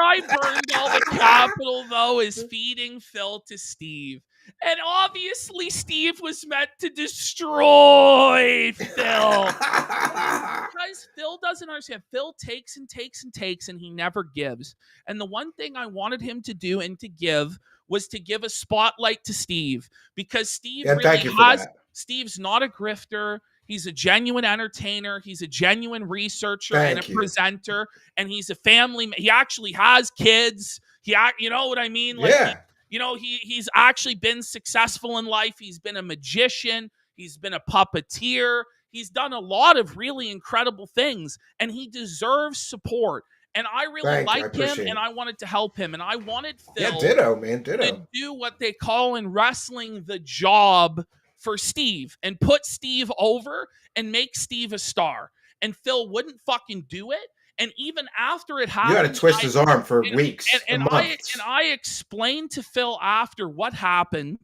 I burned all the capital though is feeding Phil to Steve. And obviously Steve was meant to destroy Phil. Because Phil doesn't understand. Phil takes and takes and takes, and he never gives. And the one thing I wanted him to do and to give was to give a spotlight to Steve, because Steve Yeah, thank you really for has. that. Steve's not a grifter. He's a genuine entertainer. He's a genuine researcher and Thank a you. presenter. And he's a family. He actually has kids. You know what I mean? Like, Yeah. you know, he's actually been successful in life. He's been a magician. He's been a puppeteer. He's done a lot of really incredible things, and he deserves support. And I really Thank you. I liked him, appreciate and it. I wanted to help him. And I wanted Phil Yeah, ditto, man. to Ditto. do what they call in wrestling the job for Steve and put Steve over and make Steve a star. And Phil wouldn't fucking do it. And even after it You happened, had to twist his arm for and- weeks and and months. I explained to Phil after what happened,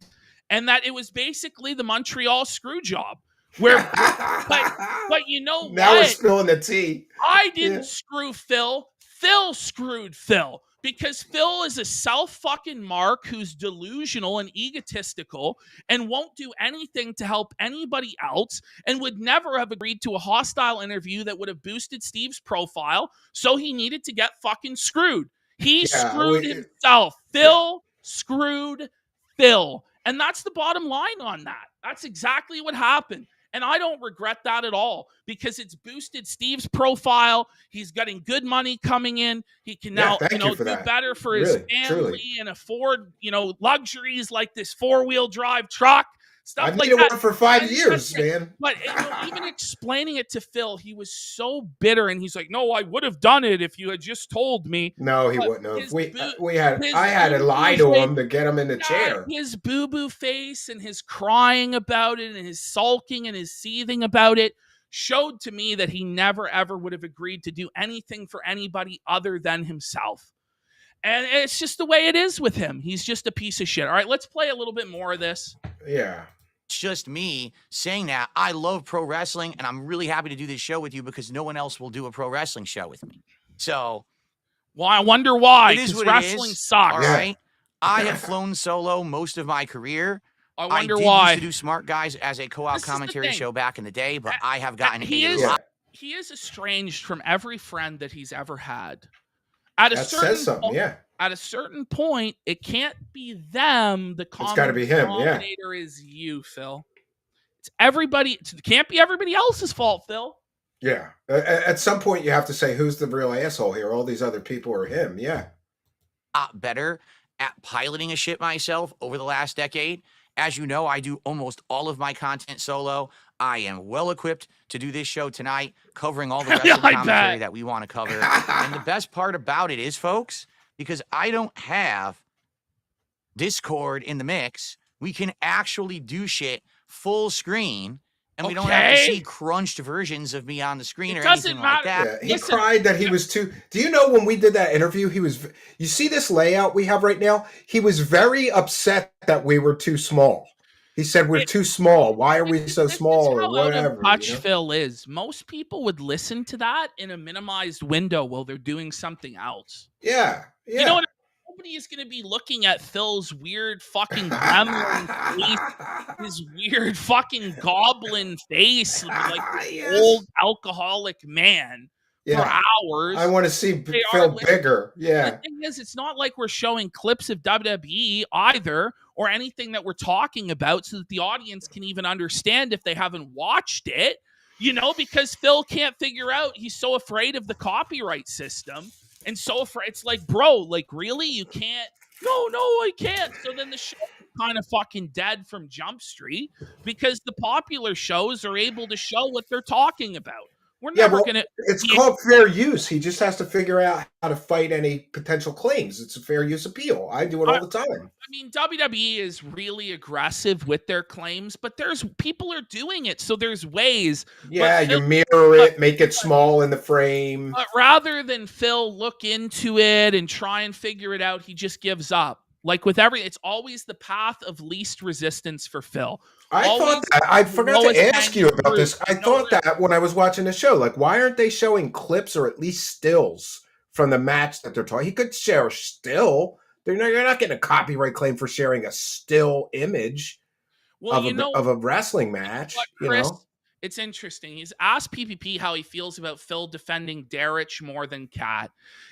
and that it was basically the Montreal screw job. Where, but you know Now we're what? spilling the tea. I didn't Yeah. screw Phil. Phil screwed Phil, because Phil is a self-fucking mark who's delusional and egotistical and won't do anything to help anybody else, and would never have agreed to a hostile interview that would have boosted Steve's profile. So he needed to get fucking screwed. He Yeah, screwed we- himself. Phil screwed Phil. And that's the bottom line on that. That's exactly what happened. And I don't regret that at all, because it's boosted Steve's profile. He's getting good money coming in. He can Yeah, now, thank you for do that. better for his Really, family truly. and afford, luxuries like this 4-wheel drive truck, stuff I've like needed that. one for 5 And- years, man. But even explaining it to Phil, he was so bitter, and he's like, "No, I would have done it if you had just told me." No, he But wouldn't have. his I had to lie to him to get him in the God, chair. his boo-boo face and his crying about it and his sulking and his seething about it showed to me that he never, ever would have agreed to do anything for anybody other than himself. And it's just the way it is with him. He's just a piece of shit. All right, let's play a little bit more of this. Yeah. It's just me saying that I love pro wrestling and I'm really happy to do this show with you because no one else will do a pro wrestling show with me. So, Well, I wonder why, it is because what it wrestling is. sucks. All Yeah. right. I have flown solo most of my career. I I wonder did why. used to do Smart Guys as a co-op This is the commentary thing. show back in the day, but I have gotten He a is lot. he is estranged from every friend that he's ever had. At a That says something. Yeah, at a certain point, it can't be them. The it's got to common be him. Yeah, denominator is you, Phil. It's everybody. It can't be everybody else's fault, Phil. yeah. At some point, you have to say who's the real asshole here. All these other people are him. Yeah. Better at piloting a ship myself over the last decade. As you know, I do almost all of my content solo. I am well equipped to do this show tonight, covering all the Yeah, wrestling I commentary bet. that we want to cover. And the best part about it is, folks, because I don't have Discord in the mix, we can actually do shit full screen. And we don't have to see crunched versions of me on the screen It or doesn't anything like matter. that. Yeah, he Listen, cried that he was too. Do you know when we did that interview? He was. You see this layout we have right now? He was very upset that we were too small. He said we're too small. Why are we so This is small or how out of whatever? touch You know? Phil is. Most people would listen to that in a minimized window while they're doing something else. Yeah, yeah. You know what? Nobody is going to be looking at Phil's weird fucking gremlin face, his weird fucking goblin face, like Yes. old alcoholic man for Yeah. hours. I want to see They are Phil listening. bigger. The Yeah. thing is, it's not like we're showing clips of WWE either or anything that we're talking about so that the audience can even understand if they haven't watched it, you know, because Phil can't figure out, he's so afraid of the copyright system and so afraid. It's like, bro, like, really? You can't? No, I can't. So then the show is kind of fucking dead from Jump Street because the popular shows are able to show what they're talking about. We're Yeah, never well, going to. it's called fair use. He just has to figure out how to fight any potential claims. It's a fair use appeal. I do it all the time. I mean, WWE is really aggressive with their claims, but there's people are doing it, so there's ways. Yeah, But you Phil- mirror it, make it small in the frame. But rather than Phil look into it and try and figure it out, he just gives up. Like with it's always the path of least resistance for Phil. I Always thought that. I forgot lowest to ask you hanging about this. fruit. I No thought risk. that when I was watching the show. Like, why aren't they showing clips or at least stills from the match that they're talking? He could share a still. You're not getting a copyright claim for sharing a still image Well, of a wrestling match. what, You Chris? know? It's interesting. He's asked PPP how he feels about Phil defending Derich more than Kat.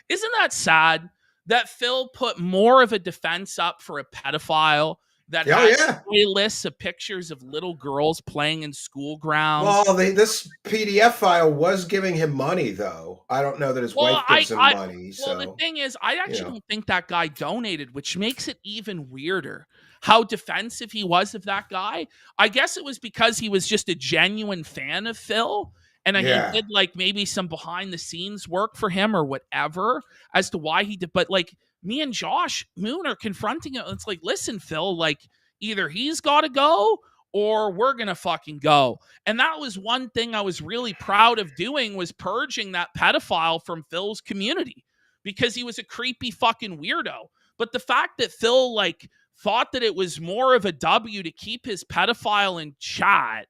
Isn't that sad that Phil put more of a defense up for a pedophile that Oh, has yeah. playlists of pictures of little girls playing in school grounds? Well, this PDF file was giving him money, though. I don't know that his wife gives him money. Well, the So thing is, I actually you know. don't think that guy donated, which makes it even weirder. How defensive he was of that guy. I guess it was because he was just a genuine fan of Phil. And Yeah. he did like maybe some behind the scenes work for him or whatever as to why he did. But like me and Josh Moon are confronting him. It's like, listen, Phil, like either he's got to go or we're going to fucking go. And that was one thing I was really proud of doing was purging that pedophile from Phil's community because he was a creepy fucking weirdo. But the fact that Phil like thought that it was more of a W to keep his pedophile in chat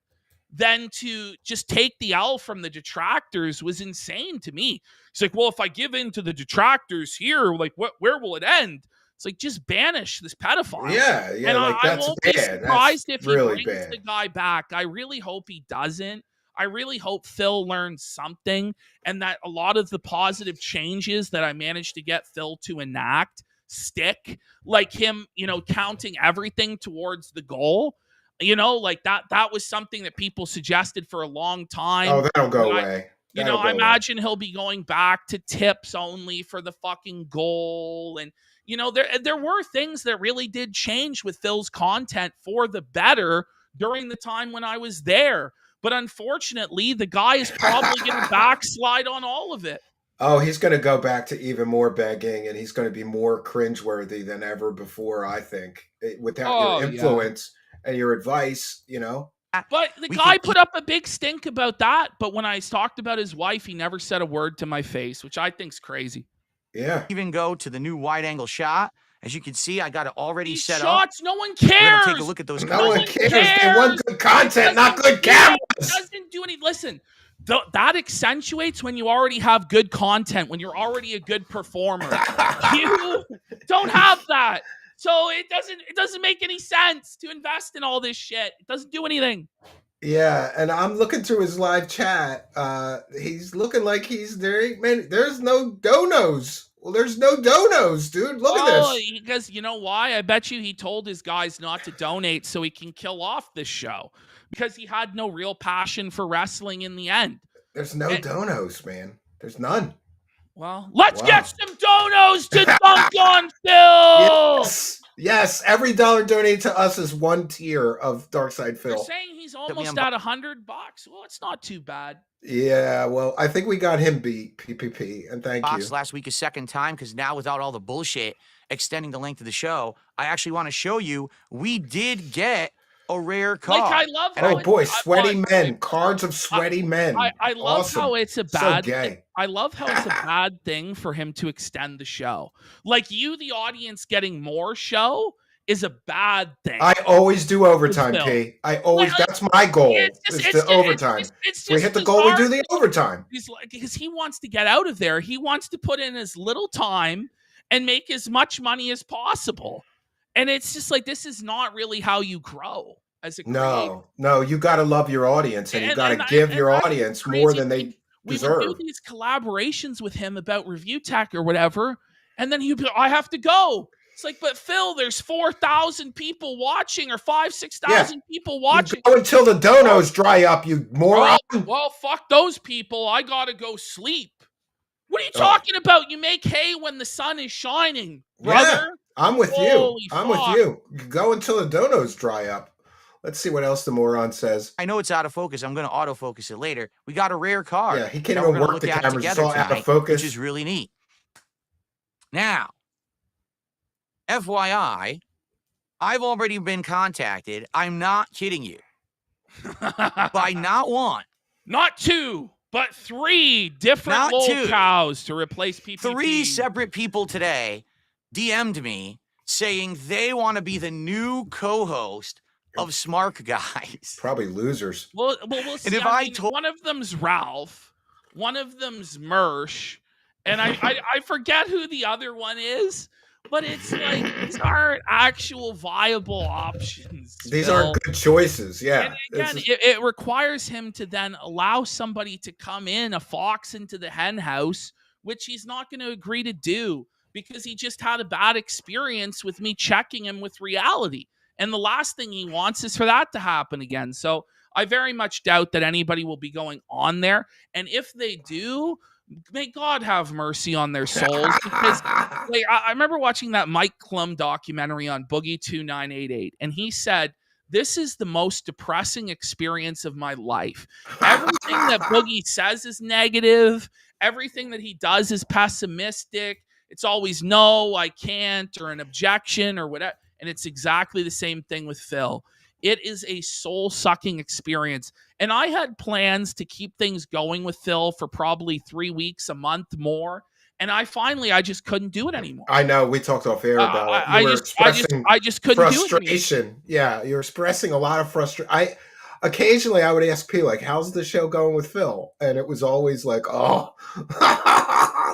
than to just take the L from the detractors was insane to me. He's like, well, if I give in to the detractors here, like where will it end? It's like, just banish this pedophile. Yeah, And like I that's won't be bad. surprised That's if he really brings bad. the guy back. I really hope he doesn't. I really hope Phil learns something and that a lot of the positive changes that I managed to get Phil to enact stick, like him, counting everything towards the goal. Like that was something that people suggested for a long time. Oh, that'll go And away. I imagine he'll be going back to tips only for the fucking goal. And, there were things that really did change with Phil's content for the better during the time when I was there. But unfortunately, the guy is probably going to backslide on all of it. Oh, he's going to go back to even more begging, and he's going to be more cringeworthy than ever before, I think, without your influence and your advice, But the guy put up a big stink about that. But when I talked about his wife, he never said a word to my face, which I think's crazy. Yeah. Even go to the new wide angle shot. As you can see, I got it already These set shots, up. no one We're cares. gonna take a look at those. No one cares. They want good content, not good cameras. It doesn't do any. Listen, that accentuates when you already have good content, when you're already a good performer. You don't have that. So it doesn't make any sense to invest in all this shit. It doesn't do anything. Yeah, and I'm looking through his live chat. He's looking like he's there. Ain't many, there's no donos. Well, there's no donos, dude. Look at Oh, this. because you know why? I bet you he told his guys not to donate so he can kill off this show because he had no real passion for wrestling in the end. There's no donos, man. There's none. Well, let's Wow. get some donos to dunk on Phil. Yes. Every dollar donated to us is one tier of Darksydephil. You're saying he's almost at $100. Well, it's not too bad. Yeah, well, I think we got him beat, PPP, and thank you. Last week a second time because now without all the bullshit extending the length of the show, I actually want to show you we did get a rare card. Like I love Oh boy, sweaty men, cards of sweaty men. I love Awesome. how it's a bad. So gay. I love how it's a bad thing for him to extend the show. Like you, the audience, getting more show is a bad thing. I always do overtime, Phil. P. I always. That's my goal. Is the overtime. It's we just hit the goal, we do bizarre. the overtime. He's like, because he wants to get out of there. He wants to put in as little time and make as much money as possible. And it's just like this is not really how you grow as a creator. No, you got to love your audience, and you got to give your audience more than they deserve. We would do these collaborations with him about review tech or whatever, and then he'd be, I have to go. It's like, but Phil, there's 4,000 people watching, or 6,000 people watching. You go until the donos dry up, you moron. Well, fuck those people. I gotta go sleep. What are you talking about? You make hay when the sun is shining, brother. Yeah, I'm with Holy you. I'm fuck. with you. Go until the donos dry up. Let's see what else the moron says. I know it's out of focus. I'm going to autofocus it later. We got a rare card. Yeah, he can't that even we're gonna work look the at cameras. It's together all out of tonight, focus. which is really neat. Now, FYI, I've already been contacted. I'm not kidding you. By not one, not two, but three different Not two. cows to replace PPP. 3 separate people today DM'd me saying they want to be the new co-host of Smark Guys. Probably losers. Well, we'll see. And if I mean, one of them's Ralph, one of them's Mersh, and I forget who the other one is. But it's like these aren't actual viable options. These Phil. aren't good choices. Yeah. And again, it requires him to then allow somebody to come in, a fox into the hen house, which he's not going to agree to do because he just had a bad experience with me checking him with reality. And the last thing he wants is for that to happen again. So I very much doubt that anybody will be going on there. And if they do, may God have mercy on their souls. Because like, I remember watching that Mike Klum documentary on Boogie 2988, and he said, this is the most depressing experience of my life. Everything that Boogie says is negative. Everything that he does is pessimistic. It's always no, I can't, or an objection or whatever. And it's exactly the same thing with Phil. It is a soul-sucking experience. And I had plans to keep things going with Phil for probably 3 weeks, a month more. And I just couldn't do it anymore. I know. We talked off air about it. I just couldn't do it. Frustration. Yeah, you're expressing a lot of frustration. Occasionally I would ask P, like, how's the show going with Phil? And it was always like, oh,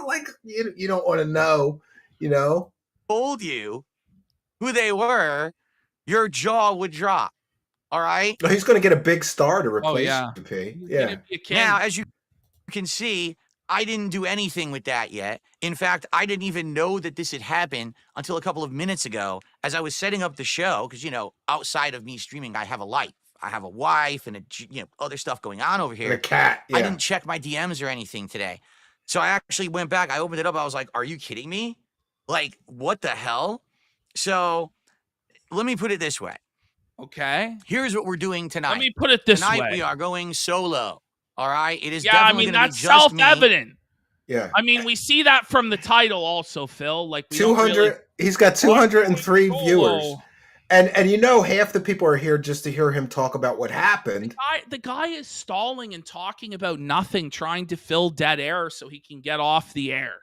like you don't want to know, you know? Told you who they were, your jaw would drop. All right. He's going to get a big star to replace P. Yeah. Now, as you can see, I didn't do anything with that yet. In fact, I didn't even know that this had happened until a couple of minutes ago as I was setting up the show. Because, you know, outside of me streaming, I have a life. I have a wife and other stuff going on over here. And a cat. Yeah. I didn't check my DMs or anything today. So I actually went back. I opened it up. I was like, are you kidding me? Like, what the hell? So let me put it this way. Okay. Here's what we're doing tonight. Let me put it this way. Tonight we are going solo. All right. It is that's self-evident. Yeah. I mean, we see that from the title also, Phil. Like 200. He's got 203 viewers. And half the people are here just to hear him talk about what happened. The guy is stalling and talking about nothing, trying to fill dead air so he can get off the air.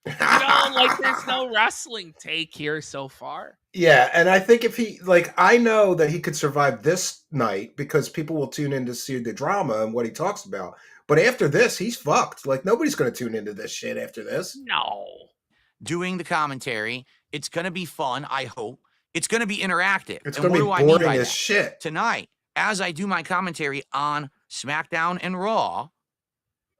There's no wrestling take here so far. Yeah, and I think if he, I know that he could survive this night because people will tune in to see the drama and what he talks about. But after this, he's fucked. Nobody's going to tune into this shit after this. No. Doing the commentary. It's going to be fun, I hope. It's going to be interactive. It's And going to what be do I mean boring by as that? shit. Tonight, as I do my commentary on SmackDown and Raw,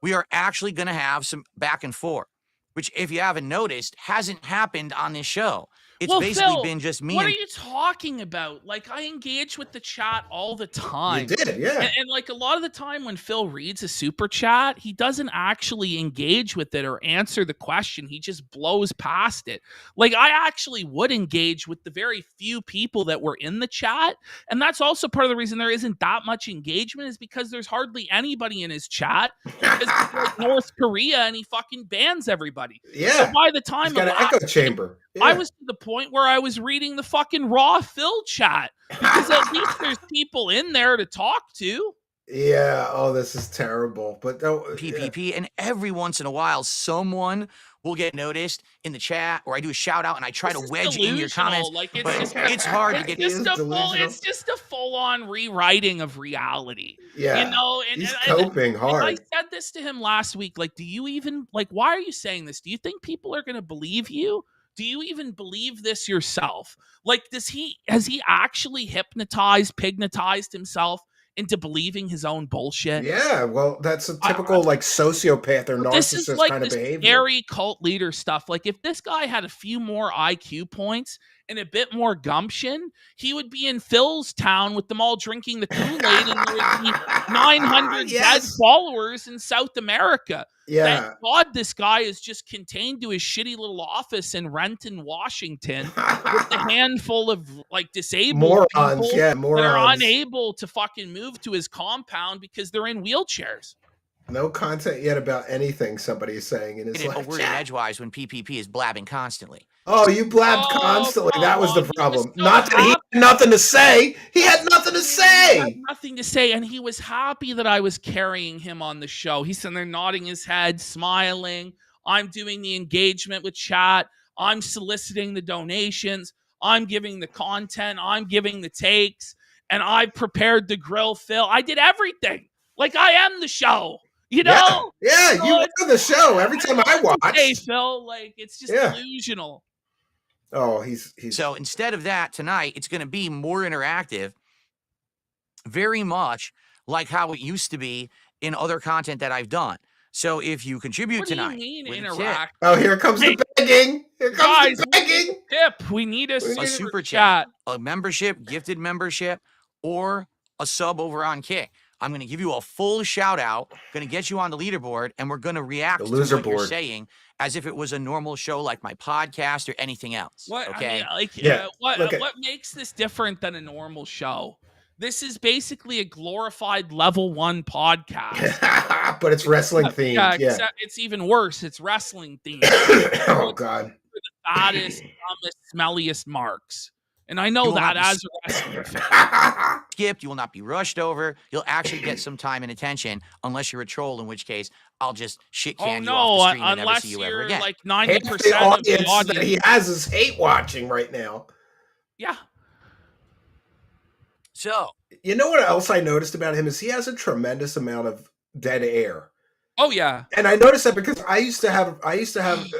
we are actually going to have some back and forth, which, if you haven't noticed, hasn't happened on this show. It's Well, basically Phil, been just me what and are you talking about? Like, I engage with the chat all the You time. did, yeah. And like a lot of the time when Phil reads a super chat, he doesn't actually engage with it or answer the question. He just blows past it. Like, I actually would engage with the very few people that were in the chat. And that's also part of the reason there isn't that much engagement, is because there's hardly anybody in his chat. Because he's like North Korea and he fucking bans everybody. Yeah. So by the time He's got of an echo last chamber. Yeah. I was to the point where I was reading the fucking Raw Phil chat, because at least there's people in there to talk to. Yeah. Oh, this is terrible. But PPP, and every once in a while, someone will get noticed in the chat, or I do a shout out and I try This to is wedge in your delusional. comments. Like, it's But just it's hard to get. it's just a full-on rewriting of reality. Yeah. You know, and He's and coping I hard. said this to him last week. Like, do you even, like, why are you saying this? Do you think people are going to believe you? Do you even believe this yourself? Like, has he actually hypnotized himself into believing his own bullshit? Yeah. Well, that's a typical like sociopath or This is narcissist like kind of this behavior. scary cult leader stuff. Like, if this guy had a few more IQ points and a bit more gumption, he would be in Phil's town with them all drinking the Kool-Aid, and there would be 900 dead followers in South America. Yeah. Thank God this guy is just contained to his shitty little office in Renton, Washington, with a handful of like disabled Morons. people Yeah. that are Morons. unable to fucking move to his compound because they're in wheelchairs. No content yet about anything somebody's saying in his A life. word in edgewise when PPP is blabbing constantly. Oh, you blabbed Oh, constantly. come That was the on. He was problem. so Not that he had nothing to say. He had nothing to He had say. nothing to say, and he was happy that I was carrying him on the show. He's sitting there nodding his head, smiling. I'm doing the engagement with chat. I'm soliciting the donations. I'm giving the content. I'm giving the takes. And I prepared the grill, Phil. I did everything. Like, I am the show. You know? Yeah, you So were the show every time I Hey, watched. Phil, like, it's just Yeah. delusional. Oh, he's So instead of that, tonight, it's going to be more interactive, very much like how it used to be in other content that I've done. So if you contribute What tonight, do you mean with a tip, interact? Oh, here comes the begging. Here comes Guys, the begging. Tip. We need a We need a super super chat. chat, a membership, gifted membership, or a sub over on Kick. I'm going to give you a full shout out, going to get you on the leaderboard, and we're going to react The to loser what you're board. saying as if it was a normal show like my podcast or anything else. What? Okay. I mean, like, Yeah, what look at- what makes this different than a normal show? This is basically a glorified level 1 podcast. But it's wrestling themed. Yeah, Yeah. except it's even worse. It's wrestling themed. Oh God. The fattest, dumbest, smelliest marks. And I know You will that not be as a wrestling fan. Skipped. You will not be rushed over. You'll actually get some time and attention, unless you're a troll, in which case I'll just shit Oh can you no, off the screen and never unless see you ever you're again. like Half 90% the of the audience that audience. he has is hate watching right now. Yeah. So You know what else I noticed about him is he has a tremendous amount of dead air. Oh yeah. And I noticed that because I used to have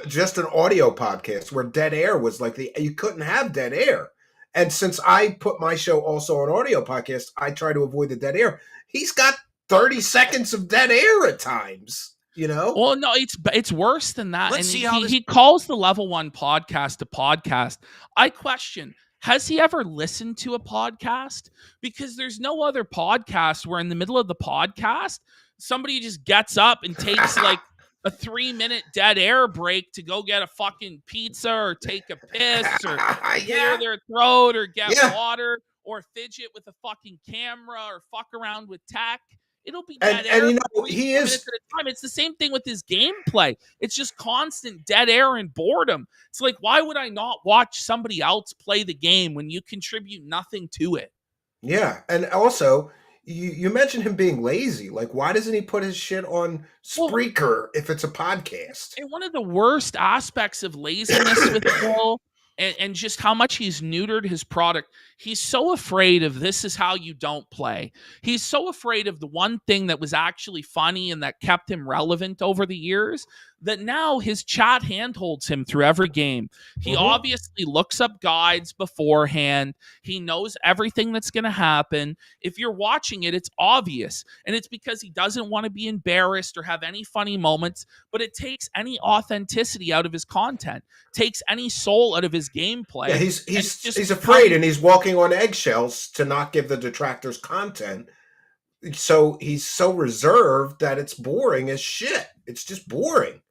just an audio podcast where dead air was like you couldn't have dead air. And since I put my show also on audio podcast, I try to avoid the dead air. He's got 30 seconds of dead air at times, you know? Well, no, it's worse than that. Let's and see how this- he calls the level 1 podcast a podcast. I question, has he ever listened to a podcast? Because there's no other podcast where in the middle of the podcast, somebody just gets up and takes like a 3-minute dead air break to go get a fucking pizza or take a piss or clear their throat or get water or fidget with a fucking camera or fuck around with tech. It'll be dead air. And you for know, 3 he minutes is at a time. It's the same thing with his gameplay. It's just constant dead air and boredom. It's like, why would I not watch somebody else play the game when you contribute nothing to it? Yeah. And also, you mentioned him being lazy. Like, why doesn't he put his shit on Spreaker if it's a podcast? And one of the worst aspects of laziness with Phil and just how much he's neutered his product, he's so afraid of this is how you don't play. He's so afraid of the one thing that was actually funny and that kept him relevant over the years that now his chat handholds him through every game. He obviously looks up guides beforehand. He knows everything that's going to happen. If you're watching it, it's obvious. And it's because he doesn't want to be embarrassed or have any funny moments, but it takes any authenticity out of his content, takes any soul out of his gameplay. Yeah, he's afraid and he's walking on eggshells to not give the detractors content. So he's so reserved that it's boring as shit. It's just boring.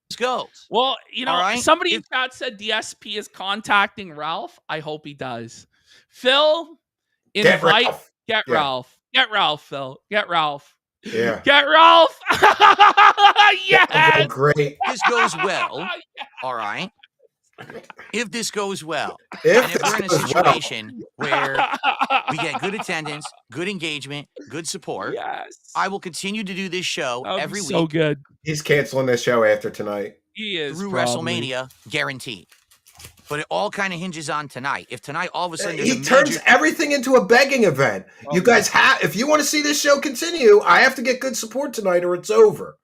Let's go. Well, right. Somebody in chat said DSP is contacting Ralph. I hope he does. Phil, Get Ralph. Get Ralph. Get Ralph, Phil. Get Ralph. Yeah. Get Ralph. Yes. Oh, great. This goes well. All right. If this goes well, If we're in a situation where we get good attendance, good engagement, good support, Yes. I will continue to do this show every week. So good. He's canceling this show after tonight. He is through probably. WrestleMania, guaranteed. But it all kind of hinges on tonight. If tonight all of a sudden He turns everything into a begging event. You guys if you want to see this show continue, I have to get good support tonight or it's over.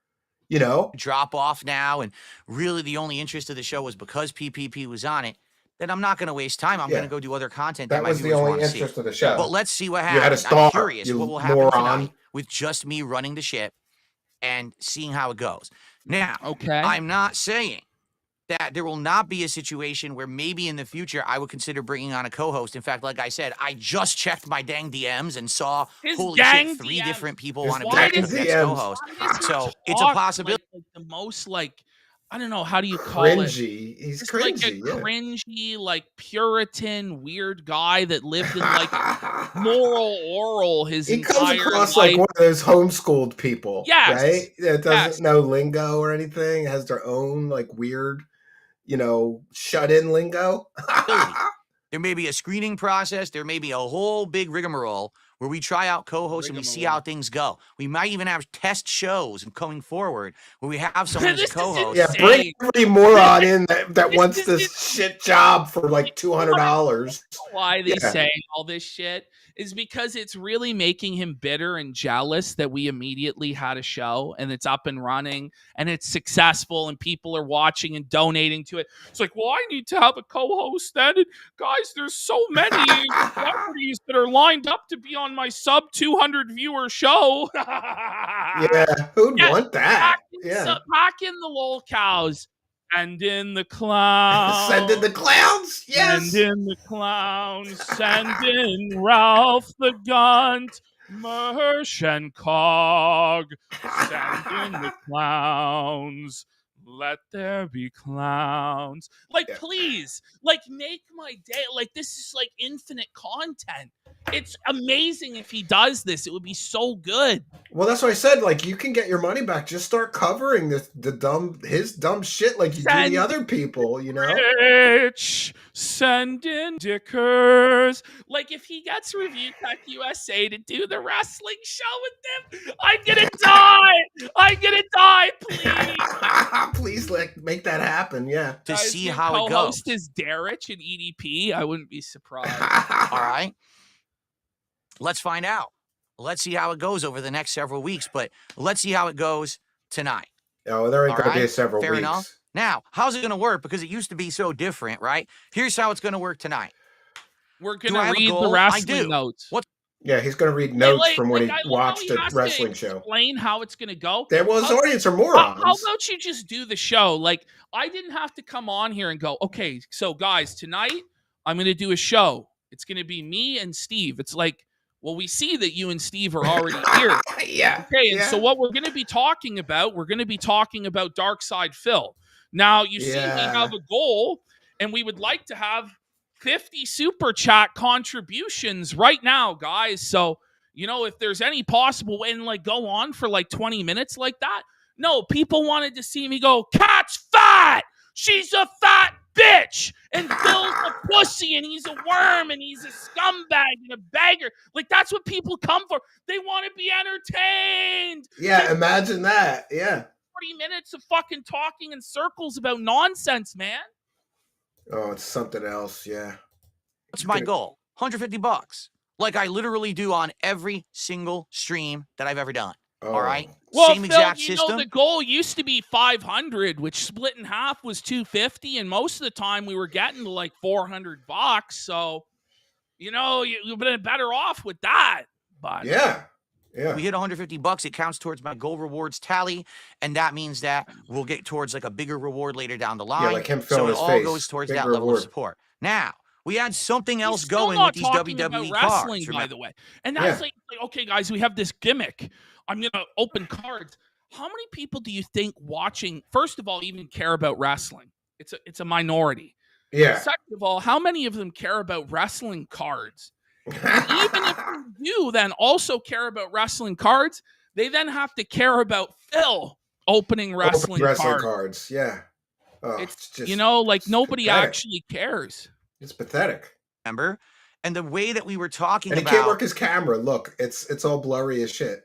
Drop off now, and really the only interest of the show was because PPP was on it, then I'm not going to waste time. I'm going to go do other content that my was the viewers only wanna interest see. of the show. But let's see what You had a happens. star, I'm curious you what will happen moron. tonight with just me running the ship and seeing how it goes. Now, I'm not saying that there will not be a situation where maybe in the future I would consider bringing on a co-host. In fact, like I said, I just checked my dang DMs and saw, holy shit, 3 different people want to be the next co-host. So it's a possibility. Like the most, I don't know, how do you call it? Cringy. He's Just cringy. like a cringy, Puritan, weird guy that lived in moral oral his He entire comes across life. like one of those homeschooled people. Yes. Right? That doesn't know lingo or anything, has their own weird, shut-in lingo. There may be a screening process. There may be a whole big rigmarole where we try out co-hosts and we see how things go. We might even have test shows going forward where we have someone as a co-host. Yeah, bring every moron in that wants this shit job for $200. Why they say all this shit is because it's really making him bitter and jealous that we immediately had a show and it's up and running and it's successful and people are watching and donating to it. It's like, well, I need to have a co-host then. And guys, there's so many celebrities that are lined up to be on my sub 200 viewer show. Yeah, who'd want that? Pack in the lol cows. And in the clowns. Send in the clowns? Yes. Send in the clowns. Send in Ralph the Gunt, Mersh and Cog. Send in the clowns. Let there be clowns. Please. Make my day. This is infinite content. It's amazing if he does this. It would be so good. Well, that's what I said. You can get your money back. Just start covering his dumb shit like you do the other people, Rich, send in dickers. If he gets Review Tech USA to do the wrestling show with them, I'm gonna die. I'm gonna die, please. Please, make that happen, yeah. To see how it goes. Co-host is Derek and EDP. I wouldn't be surprised. All right. Let's find out. Let's see how it goes over the next several weeks, but let's see how it goes tonight. Oh, there ain't going to be several Fair weeks. Enough. Now, how's it going to work? Because it used to be so different, right? Here's how it's going to work tonight. We're going to read the wrestling notes. What? Yeah, he's going to read notes from when he watched the wrestling show. Explain how it's going to go. His audience are morons. How about you just do the show? I didn't have to come on here and go, okay, so guys, tonight I'm going to do a show. It's going to be me and Steve. It's well, we see that you and Steve are already here. Yeah. Okay, and so what we're going to be talking about, Darksydephil. Now, you see we have a goal, and we would like to have 50 super chat contributions right now, guys. So, if there's any possible way and go on for 20 minutes like that. No, people wanted to see me go, Cat's fat! She's a fat bitch! And Phil's a pussy, and he's a worm, and he's a scumbag and a beggar. That's what people come for. They want to be entertained. Yeah, imagine that. Yeah. 40 minutes of fucking talking in circles about nonsense, man. Oh, it's something else, yeah. What's my goal? $150. Like I literally do on every single stream that I've ever done. Oh. All right. Well, Same Phil, exact you system. know, the goal used to be 500, which split in half was 250, and most of the time we were getting to like $400. So, you know, you've been better off with that. But Yeah. Yeah. We hit $150. It counts towards my goal rewards tally, and that means that we'll get towards like a bigger reward later down the line. Yeah, like him so filling it his all face. goes towards Big that level of reward. support. Now we had something he's else still going not with these talking WWE about wrestling, cards. by the way. And that's Yeah. like, okay, guys, we have this gimmick. I'm gonna open cards. How many people do you think watching, first of all, even care about wrestling? It's a minority. Yeah. Second of all, how many of them care about wrestling cards? And even if they do then also care about wrestling cards, they then have to care about Phil opening wrestling cards. cards. Yeah. Oh, It's just, you know, like it's nobody pathetic. actually cares. It's pathetic. Remember? And the way that we were talking And he about can't work his camera. Look, it's all blurry as shit.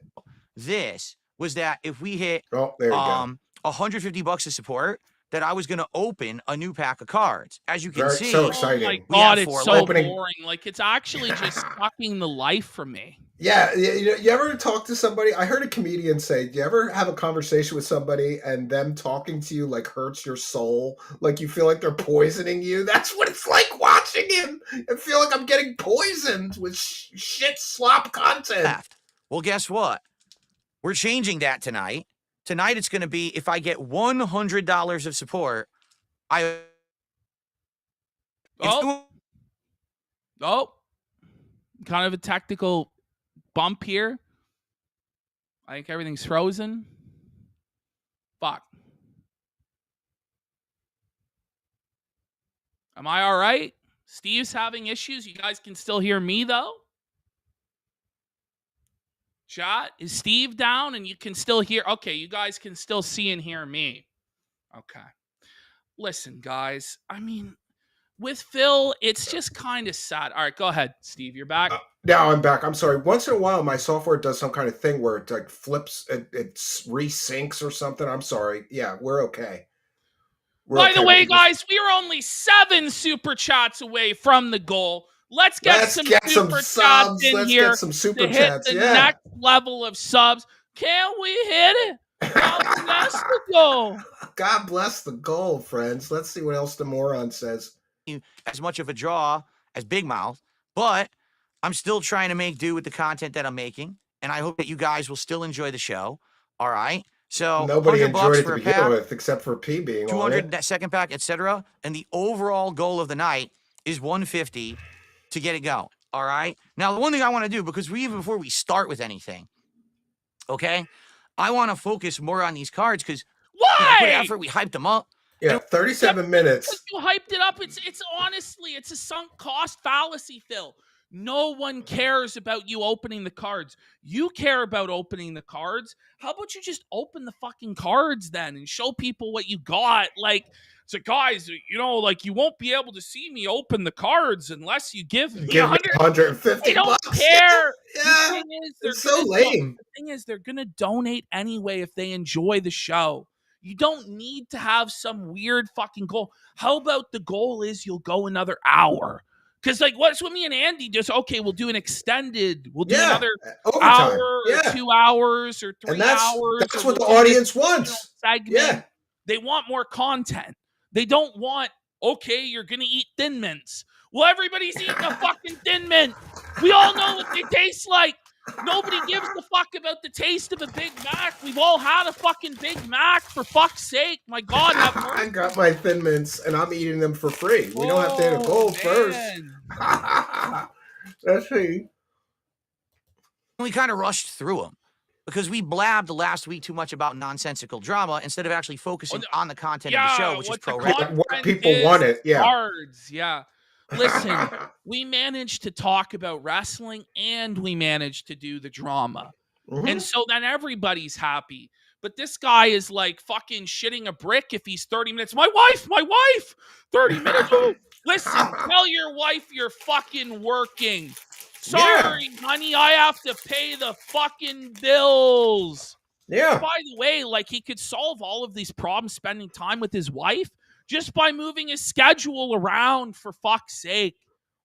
this was that if we hit Oh, there you go. $150 of support, that I was going to open a new pack of cards. As you can Very- see, so exciting. Oh my We have god, four it's so opening- boring. Like it's actually just sucking the life from me. Yeah, you ever talk to somebody? I heard a comedian say, do you ever have a conversation with somebody and them talking to you like hurts your soul? Like you feel like they're poisoning you? That's what it's like watching him. I feel like I'm getting poisoned with shit slop content. left. Well, guess what? We're changing that tonight. Tonight it's going to be if I get $100 of support, I Oh, kind of a tactical bump here. I think everything's frozen. Fuck. Am I all right? Steve's having issues. You guys can still hear me, though. Chat, is Steve down and you can still hear? Okay, you guys can still see and hear me. Okay. Listen, guys, I mean, with Phil, it's just kind of sad. All right, go ahead, Steve. You're back. Now I'm back. I'm sorry. Once in a while, my software does some kind of thing where it like flips, it resyncs or something. I'm sorry. Yeah, we're okay. By the way, guys, we are only 7 super chats away from the goal. Let's get some super chats in Let's here get some super to chats. hit the Yeah. next level of subs. Can we hit it? God bless the goal. God bless the goal, friends. Let's see what else the moron says. as much of a draw as Big Mouth, but I'm still trying to make do with the content that I'm making, and I hope that you guys will still enjoy the show. All right. So Nobody enjoyed it for to a begin pack, with, except for P being on 200 it. that second pack, etc. And the overall goal of the night is 150 to get it going. All right. Now, the one thing I want to do, because even before we start with anything, okay, I want to focus more on these cards because Why? put effort, we hyped them up. Yeah, 37 minutes. Because you hyped it up. It's honestly, it's a sunk cost fallacy, Phil. No one cares about you opening the cards. You care about opening the cards. How about you just open the fucking cards then and show people what you got? Like, so guys, you know, like you won't be able to see me open the cards unless you give me Give me 150 They don't bucks. care. Yeah, The thing is, they're it's so gonna lame. The thing is, they're gonna donate anyway if they enjoy the show. You don't need to have some weird fucking goal. How about the goal is you'll go another hour? Because like, what's with me and Andy? Just okay, we'll do an extended. We'll do another overtime. hour or Yeah. 2 hours or 3 And that's hours. that's or what the we'll do this audience wants. segment. Yeah. They want more content. They don't want, okay, you're going to eat Thin Mints. Well, everybody's eating a fucking Thin Mint. We all know what they taste like. Nobody gives a fuck about the taste of a Big Mac. We've all had a fucking Big Mac, for fuck's sake. My God. I got my Thin Mints, and I'm eating them for free. We don't have to hit a goal first. Let's see. We kind of rushed through them because we blabbed last week too much about nonsensical drama instead of actually focusing on the content of the show, which is what the pro wrestling. What content people is, wanted, yeah. Cards, yeah. Listen, we managed to talk about wrestling and we managed to do the drama. Mhm. And so then everybody's happy. But this guy is like fucking shitting a brick if he's 30 minutes. My wife, 30 minutes. Oh, listen, tell your wife you're fucking working. Sorry, honey, I have to pay the fucking bills. Yeah. By the way, like he could solve all of these problems spending time with his wife just by moving his schedule around, for fuck's sake.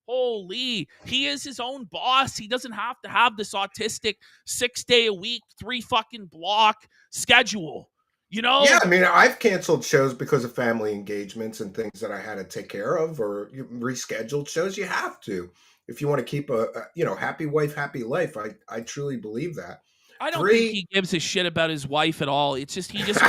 Holy, he is his own boss. He doesn't have to have this autistic 6-day a week, 3 fucking block schedule. You know? Yeah, I mean, I've canceled shows because of family engagements and things that I had to take care of, or rescheduled shows. You have to if you want to keep a happy wife, happy life. I truly believe that. I don't think he gives a shit about his wife at all. It's just he just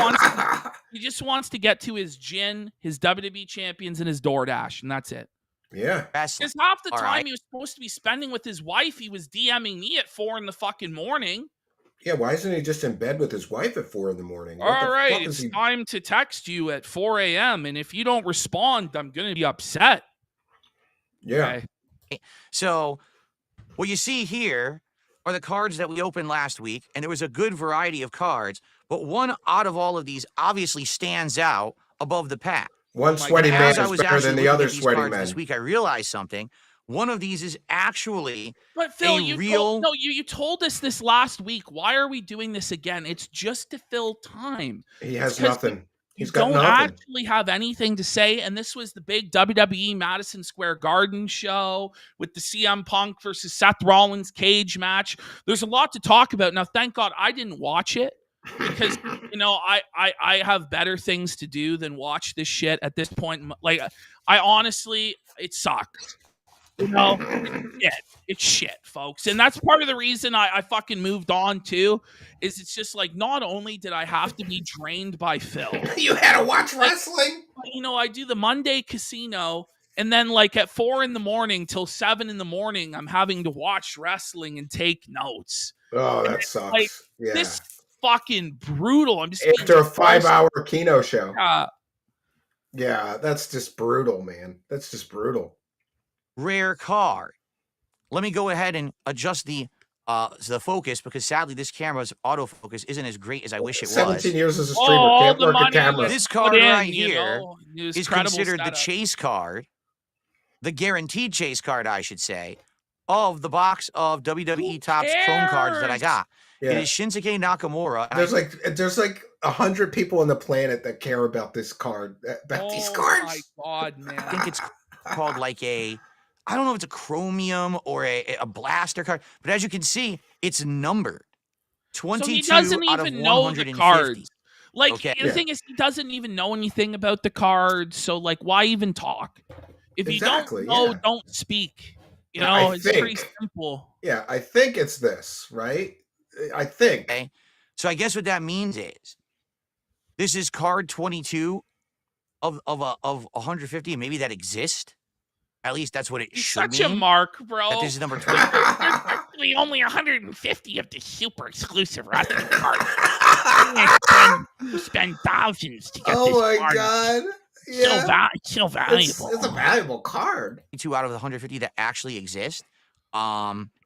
wants to get to his gin, his WWE champions, and his DoorDash, and that's it. Yeah. Because half the time he was supposed to be spending with his wife, he was DMing me at 4 in the fucking morning. Yeah, why isn't he just in bed with his wife at 4 in the morning? All right, it's time to text you at 4 a.m. And if you don't respond, I'm going to be upset. Yeah. Okay. So what you see here are the cards that we opened last week, and there was a good variety of cards, but one out of all of these obviously stands out above the pack. One sweaty man As I is was better actually than the looking other at these sweaty cards men. this week, I realized something. One of these is actually But Phil, you you told us this last week. Why are we doing this again? It's just to fill time. He has nothing. He's got don't nothing. actually have anything to say. And this was the big WWE Madison Square Garden show with the CM Punk versus Seth Rollins cage match. There's a lot to talk about. Now, thank God I didn't watch it because, I have better things to do than watch this shit at this point. Like, I honestly, it sucks. It's shit, folks. And that's part of the reason I fucking moved on too, is it's just like, not only did I have to be drained by Phil. You had to watch wrestling? I do the Monday casino, and then like at 4 in the morning till 7 in the morning, I'm having to watch wrestling and take notes. Oh, that sucks. Like, yeah. This fucking brutal. I'm just after a 5-hour Keno show. Yeah, that's just brutal, man. That's just brutal. Rare card. Let me go ahead and adjust the focus, because sadly this camera's autofocus isn't as great as I wish it was. 17 years as a streamer, can't work a camera. This card right here is considered the chase card, the guaranteed chase card, I should say, of the box of WWE Topps Chrome cards that I got. Yeah. It is Shinsuke Nakamura. There's like 100 people on the planet that care about this card, about these cards. Oh my God, man! I think it's called like I don't know if it's a chromium or a blaster card, but as you can see, it's numbered. 22 so he doesn't out of even know 150. the cards. Like, okay. The thing is, he doesn't even know anything about the cards. So, like, why even talk? If you don't know, don't speak. It's pretty simple. Yeah, I think it's this, right? I think. Okay. So I guess what that means is this is card 22 of 150, and maybe that exists. At least that's what it should mean. Such a mark, bro. That this is number 20. There's actually only 150 of the super exclusive wrestling cards. You spend thousands to get this card. Oh my God. Yeah. So valuable. It's a valuable card. 22 out of the 150 that actually exist.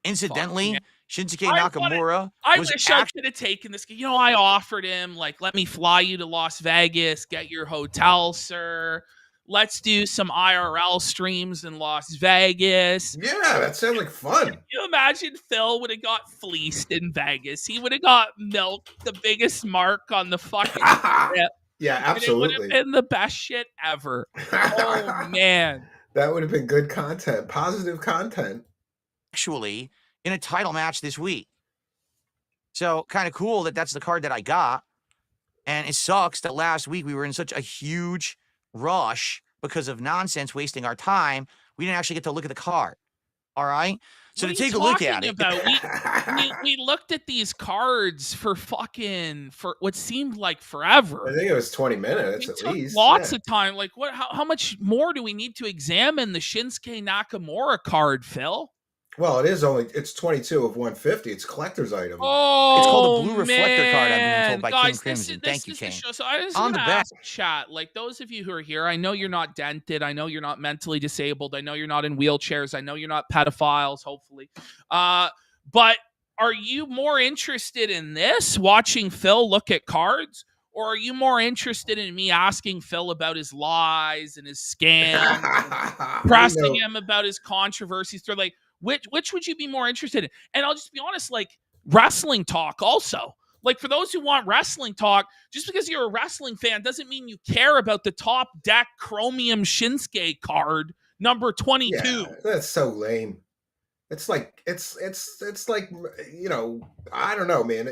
Incidentally, Fuck, Shinsuke Nakamura I wish I could have taken this. I offered him, like, let me fly you to Las Vegas, get your hotel, sir. Let's do some IRL streams in Las Vegas. Yeah, that sounds like fun. Can you imagine Phil would have got fleeced in Vegas? He would have got milked, the biggest mark on the fucking trip. Yeah, absolutely. It would have been the best shit ever. Oh, man. That would have been good content, positive content. Actually in a title match this week. So kind of cool that that's the card that I got. And it sucks that last week we were in such a huge rush because of nonsense wasting our time. We didn't actually get to look at the card. All right. So to take a look at it, we looked at these cards for what seemed like forever. I think it was 20 minutes at least. Lots of time. Like, what? How much more do we need to examine the Shinsuke Nakamura card, Phil? Well, it's 22 of 150. It's a collector's item. It's called a blue reflector card, I'm being told by King Crimson. Thank you, King. So I just want to ask chat, like, those of you who are here, I know you're not dented. I know you're not mentally disabled. I know you're not in wheelchairs. I know you're not pedophiles, hopefully. But are you more interested in this, watching Phil look at cards? Or are you more interested in me asking Phil about his lies and his scams, and pressing him about his controversies? Through, like, which would you be more interested in? And I'll just be honest, like, wrestling talk also. Like, for those who want wrestling talk, just because you're a wrestling fan doesn't mean you care about the top deck chromium Shinsuke card number 22. Yeah, that's so lame. It's like it's like, I don't know, man.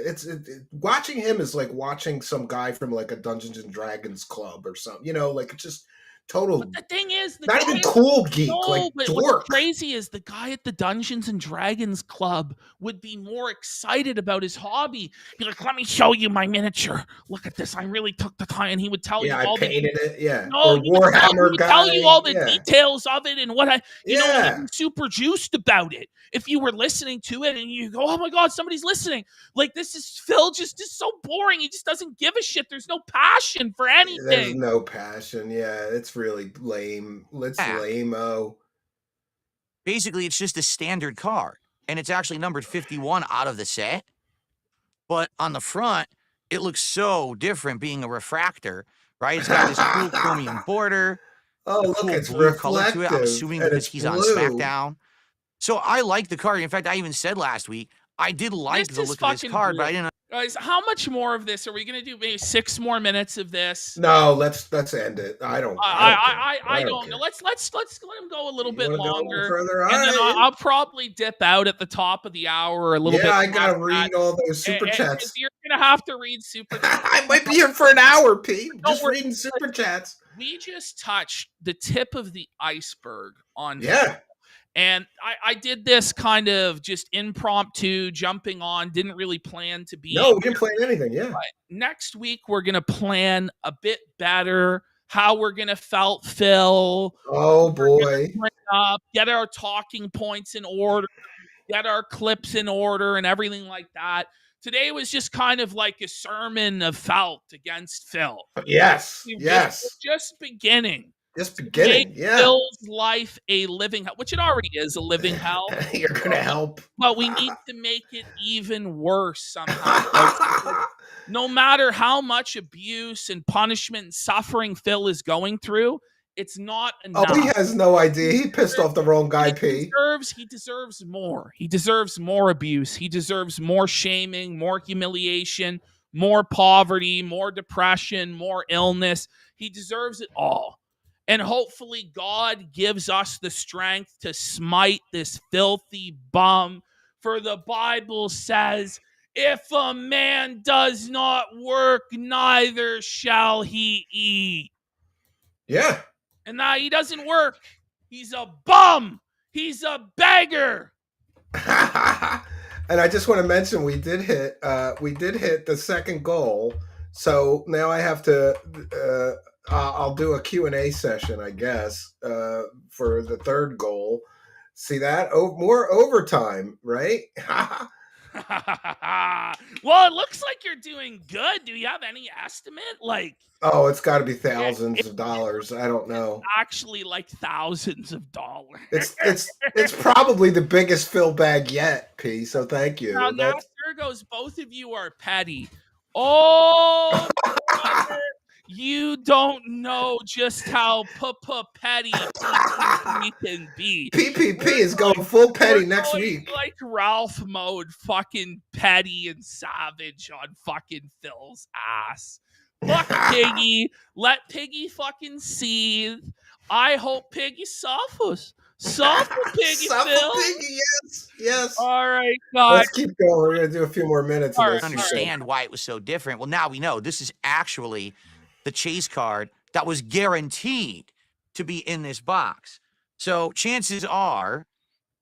Watching him is like watching some guy from like a Dungeons and Dragons club or something. Like it's just total, The thing is, not even cool geek, like no, but what's dork. crazy is the guy at the Dungeons and Dragons club would be more excited about his hobby. Be like, "Let me show you my miniature. Look at this. I really took the time." And he would tell Yeah, you I all the painted it. Yeah, no, or he would Warhammer tell you guy. all the Yeah, details of it and what and he'd yeah. be super juiced about it. If you were listening to it and you go, "Oh my god, somebody's listening!" Like this is Phil just is so boring. He just doesn't give a shit. There's no passion for There's anything. no passion. Yeah, it's really lame. It's Yeah. lame-o. Basically, it's just a standard card, and it's actually numbered 51 out of the set. But on the front, it looks so different being a refractor, right? It's got this cool chromium border, Oh, a look, cool it's blue color to it. I'm reflective, assuming and because it's he's on blue. SmackDown. So I like the card. In fact, I even said last week I did like This the is look of this fucking card, but I weird. didn't. Guys, how much more of this are we gonna do? Maybe 6 more minutes of this. No, let's end it. I don't care. I don't know. care. Let's let him go a little You bit wanna go longer, further? All and then right. I'll probably dip out at the top of the hour or a little bit. Yeah, I gotta past that. read all those super And chats. you're gonna have to read super chats. I might be here for an hour, Pete. Just worry. reading super chats. We just touched the tip of the iceberg on Yeah. and I did this kind of just impromptu, jumping on, didn't really plan to be. No, we didn't plan anything. Yeah. But next week, we're going to plan a bit better how we're going to felt Phil, Oh boy. bring up, get our talking points in order, get our clips in order, and everything like that. Today was just kind of like a sermon of felt against Phil. Yes. We're Yes. just beginning. Just beginning. Make Yeah. Phil's life a living hell, which it already is a living hell. You're gonna help. But we need to make it even worse somehow. No matter how much abuse and punishment and suffering Phil is going through, it's not enough. Oh, he has no idea. He pissed off the wrong guy, P. He deserves more. He deserves more abuse. He deserves more shaming, more humiliation, more poverty, more depression, more illness. He deserves it all. And hopefully God gives us the strength to smite this filthy bum. For the Bible says, if a man does not work, neither shall he eat. Yeah. And now he doesn't work. He's a bum. He's a beggar. And I just want to mention we did hit the second goal. So now I have to I'll do a Q&A session, I guess, for the third goal. See that? More overtime, right? Well, it looks like you're doing good. Do you have any estimate? Like, oh, it's got to be thousands of dollars. I don't know. actually, like thousands of dollars. It's probably the biggest fill bag yet, P. So thank you. Now there goes. Both of you are petty. Oh, brother, you don't know just how petty PPP can be. PPP is going full petty next week. Like Ralph mode, fucking petty and savage on fucking Phil's ass. Fuck Piggy. Let Piggy fucking seethe. I hope Piggy suffers. Suffer, Piggy, Suffer, Phil. Piggy, yes. All right, guys. Let's keep going. We're gonna do a few more minutes of this. Understand why it was so different. Well, now we know this is actually the chase card that was guaranteed to be in this box. So chances are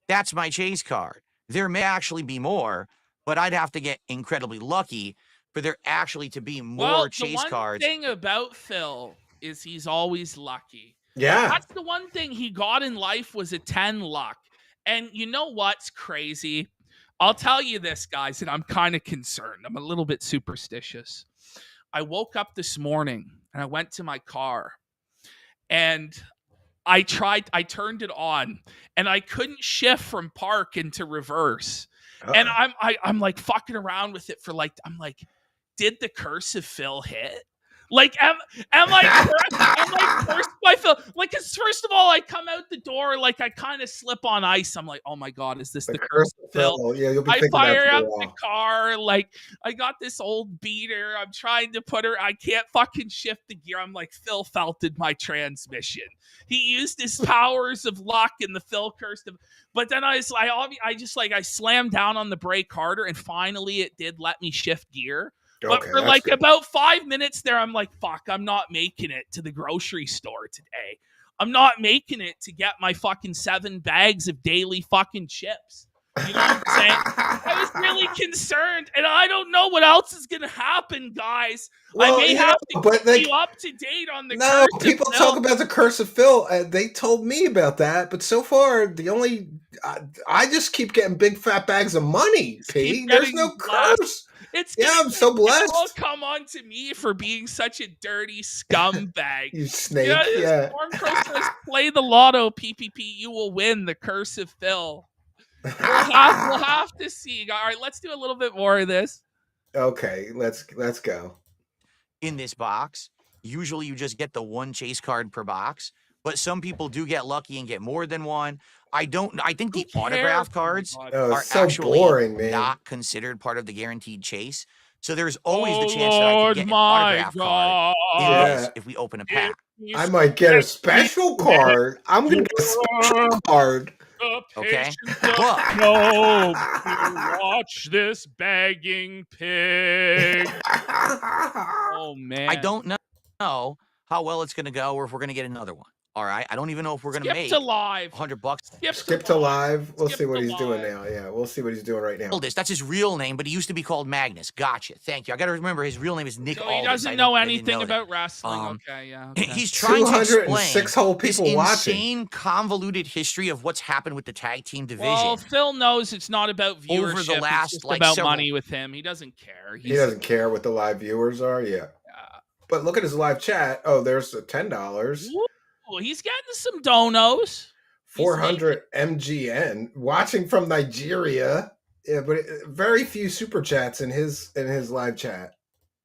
that's my chase card. There may actually be more, but I'd have to get incredibly lucky for there actually to be more chase cards. The one thing about Phil is he's always lucky. Yeah. That's the one thing he got in life was a 10 luck. And you know what's crazy? I'll tell you this, guys, and I'm kind of concerned. I'm a little bit superstitious. I woke up this morning and I went to my car and I turned it on and I couldn't shift from park into reverse. And I'm like fucking around with it for like, I'm like, did the curse of Phil hit? Like, am I cursed by Phil? Like, because first of all, I come out the door, like, I kind of slip on ice. I'm like, oh my God, is this the curse of Phil? Yeah, you'll be I thinking that fire for a up the while. car. Like, I got this old beater. I'm trying to put her. I can't fucking shift the gear. I'm like, Phil felted my transmission. He used his powers of luck, and the Phil cursed him. But then I slammed down on the brake harder, and finally it did let me shift gear. But Okay, for that's like good. about 5 minutes there, I'm like, fuck, I'm not making it to the grocery store today. I'm not making it to get my fucking 7 bags of daily fucking chips. You know what I'm saying? I was really concerned, and I don't know what else is going to happen, guys. Well, I may have to but keep you up to date on the no, curse people of Phil. talk about the curse of Phil. They told me about that, but so far, I just keep getting big fat bags of money, Just P. keep There's getting no blessed. curse. It's Yeah, gonna I'm so People blessed. come on to me for being such a dirty scumbag. You snake, Yeah, yeah. Stormcrow says, play the lotto, PPP. You will win the curse of Phil. We'll have to see. All right, let's do a little bit more of this. Okay, let's go. In this box, usually you just get the one chase card per box, but some people do get lucky and get more than one. I think the Who autograph cares? cards Oh my God. Oh, are it's so actually boring, man. not considered part of the guaranteed chase. So there's always the Oh, chance that I could Lord, get an my autograph card in God. this Yeah, if we open a If pack. we I might get a successfully special card. I'm gonna get a special card. the Okay? patience But of Job to watch this begging pig. Oh, man. I don't know how well it's going to go or if we're going to get another one. All right? I don't even know if we're going to Skip make to live. $100. Skip to live. We'll Skip see what to he's doing live. now. Yeah, we'll see what he's doing right now. Aldis, that's his real name, but he used to be called Magnus. Gotcha. Thank you. I got to remember his real name is Nick So Aldis. he doesn't I know didn't anything know that. about wrestling. Okay, yeah. Okay. He's trying to explain 206 whole this people watching. insane, convoluted history of what's happened with the tag team division. Well, Phil knows it's not about viewership. Over the last, it's just like, about several- money with him. He doesn't care. He doesn't care what the live viewers are. Yeah, but look at his live chat. Oh, there's $10. Ooh, he's getting some donos. 400 MGN watching from Nigeria. Yeah, but very few super chats in his live chat.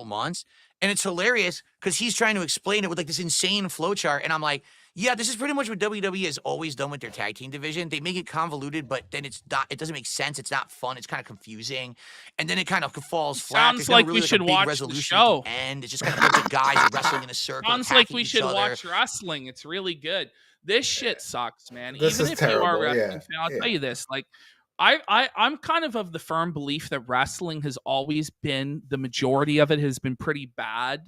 Months, and it's hilarious because he's trying to explain it with like this insane flowchart, and I'm like, yeah, this is pretty much what WWE has always done with their tag team division. They make it convoluted, but then it doesn't make sense. It's not fun. It's kind of confusing, and then it kind of falls flat. Sounds There's like never we really should a big watch the resolution show. at the end. It's just kind of a bunch of guys wrestling in a circle. Sounds like we attacking should each other. watch wrestling. It's really good. This shit sucks, man. This Even is if you are a terrible, wrestling yeah, fan, I'll yeah. tell you this. Like, I'm kind of the firm belief that wrestling has always been, the majority of it has been pretty bad.